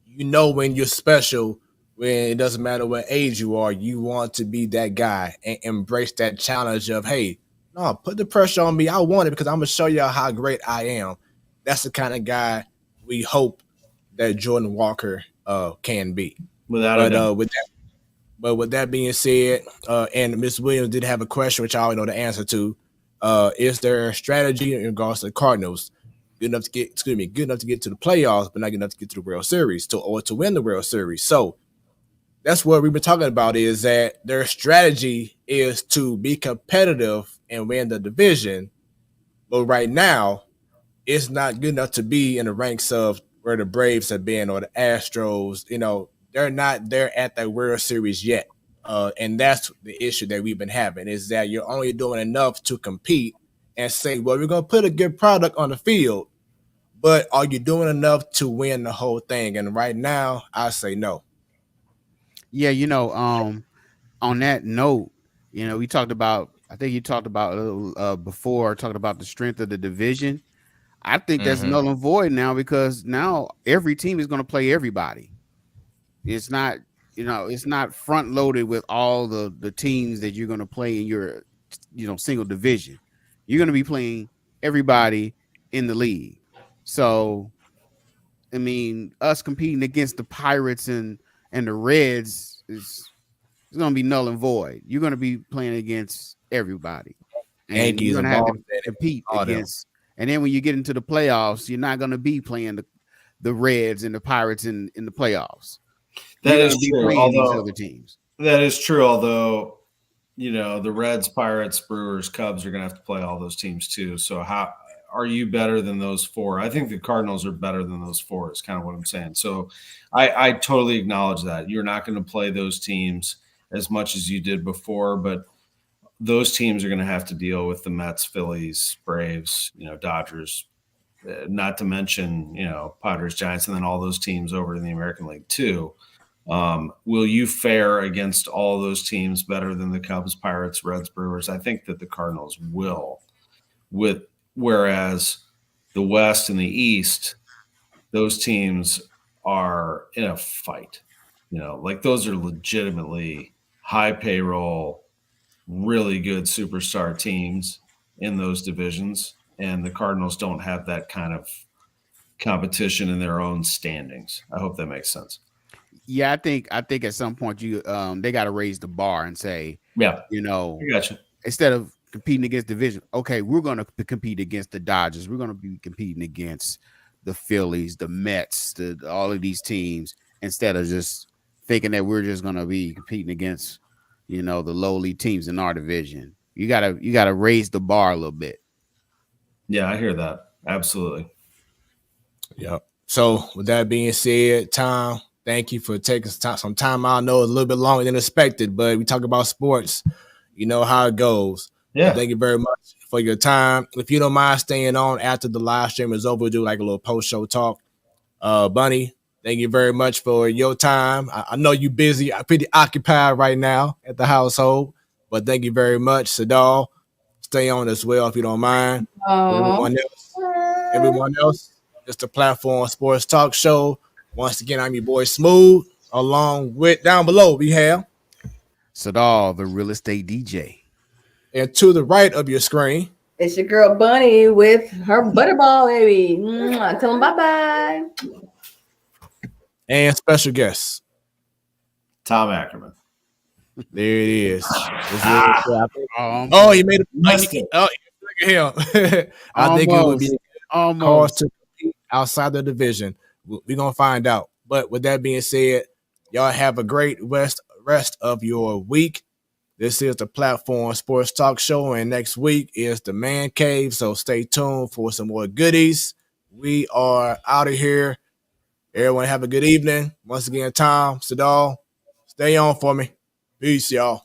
You know when you're special, when it doesn't matter what age you are, you want to be that guy and embrace that challenge of, hey, no, put the pressure on me. I want it because I'm going to show y'all how great I am. That's the kind of guy we hope that Jordan Walker can be. Without a doubt. With that being said, and Miss Williams did have a question, which I already know the answer to. Is there a strategy in regards to the Cardinals good enough to get to the playoffs, but not good enough to get to the World Series or to win the World Series? So that's what we've been talking about, is that their strategy is to be competitive and win the division. But right now, it's not good enough to be in the ranks of where the Braves have been or the Astros. They're not there at the World Series yet. And that's the issue that we've been having, is that you're only doing enough to compete and say, well, we're going to put a good product on the field, but are you doing enough to win the whole thing? And right now, I say no. Yeah, on that note, we talked about, I think you talked about a little before, talking about the strength of the division. I think that's null and void now, because now every team is going to play everybody. It's not, it's not front loaded with all the teams that you're going to play in your, single division. You're going to be playing everybody in the league. So, I mean, us competing against the Pirates and the Reds is going to be null and void. You're going to be playing against everybody, and you're going to have to compete against. And then when you get into the playoffs, you're not going to be playing the Reds and the Pirates in the playoffs. That is true. These other teams. That is true. Although, the Reds, Pirates, Brewers, Cubs are going to have to play all those teams too. So how are you better than those four? I think the Cardinals are better than those four is kind of what I'm saying. So I totally acknowledge that. You're not going to play those teams as much as you did before, but those teams are going to have to deal with the Mets, Phillies, Braves, Dodgers, not to mention, Padres, Giants, and then all those teams over in the American League too. Will you fare against all those teams better than the Cubs, Pirates, Reds, Brewers? I think that the Cardinals will. Whereas the West and the East, those teams are in a fight. Those are legitimately high payroll, really good superstar teams in those divisions, and the Cardinals don't have that kind of competition in their own standings. I hope that makes sense. Yeah, I think at some point they got to raise the bar and say, I gotcha. Instead of competing against division, okay, we're going to compete against the Dodgers. We're going to be competing against the Phillies, the Mets, all of these teams, instead of just thinking that we're just going to be competing against, the lowly teams in our division. You gotta raise the bar a little bit. Yeah, I hear that. Absolutely. Yeah. So with that being said, Tom, thank you for taking some time. I know it's a little bit longer than expected, but we talk about sports. You know how it goes. Yeah. So thank you very much for your time. If you don't mind staying on after the live stream is over, we'll do like a little post-show talk. Bunny, thank you very much for your time. I know you're busy. I'm pretty occupied right now at the household, but thank you very much. Sadal, stay on as well if you don't mind. Everyone else, it's the Platform Sports Talk Show. Once again, I'm your boy Smooth. Along with down below, we have Sadal, the real estate DJ. And to the right of your screen, it's your girl Bunny with her butterball, baby. Tell them bye-bye. And special guest, Tom Ackerman. There it is. He made a mistake. Oh, look at him. I think it would be hard to compete outside the division. We're going to find out. But with that being said, y'all have a great rest of your week. This is the Platform Sports Talk Show, and next week is the Man Cave. So stay tuned for some more goodies. We are out of here. Everyone have a good evening. Once again, Tom, Sadal, stay on for me. Peace, y'all.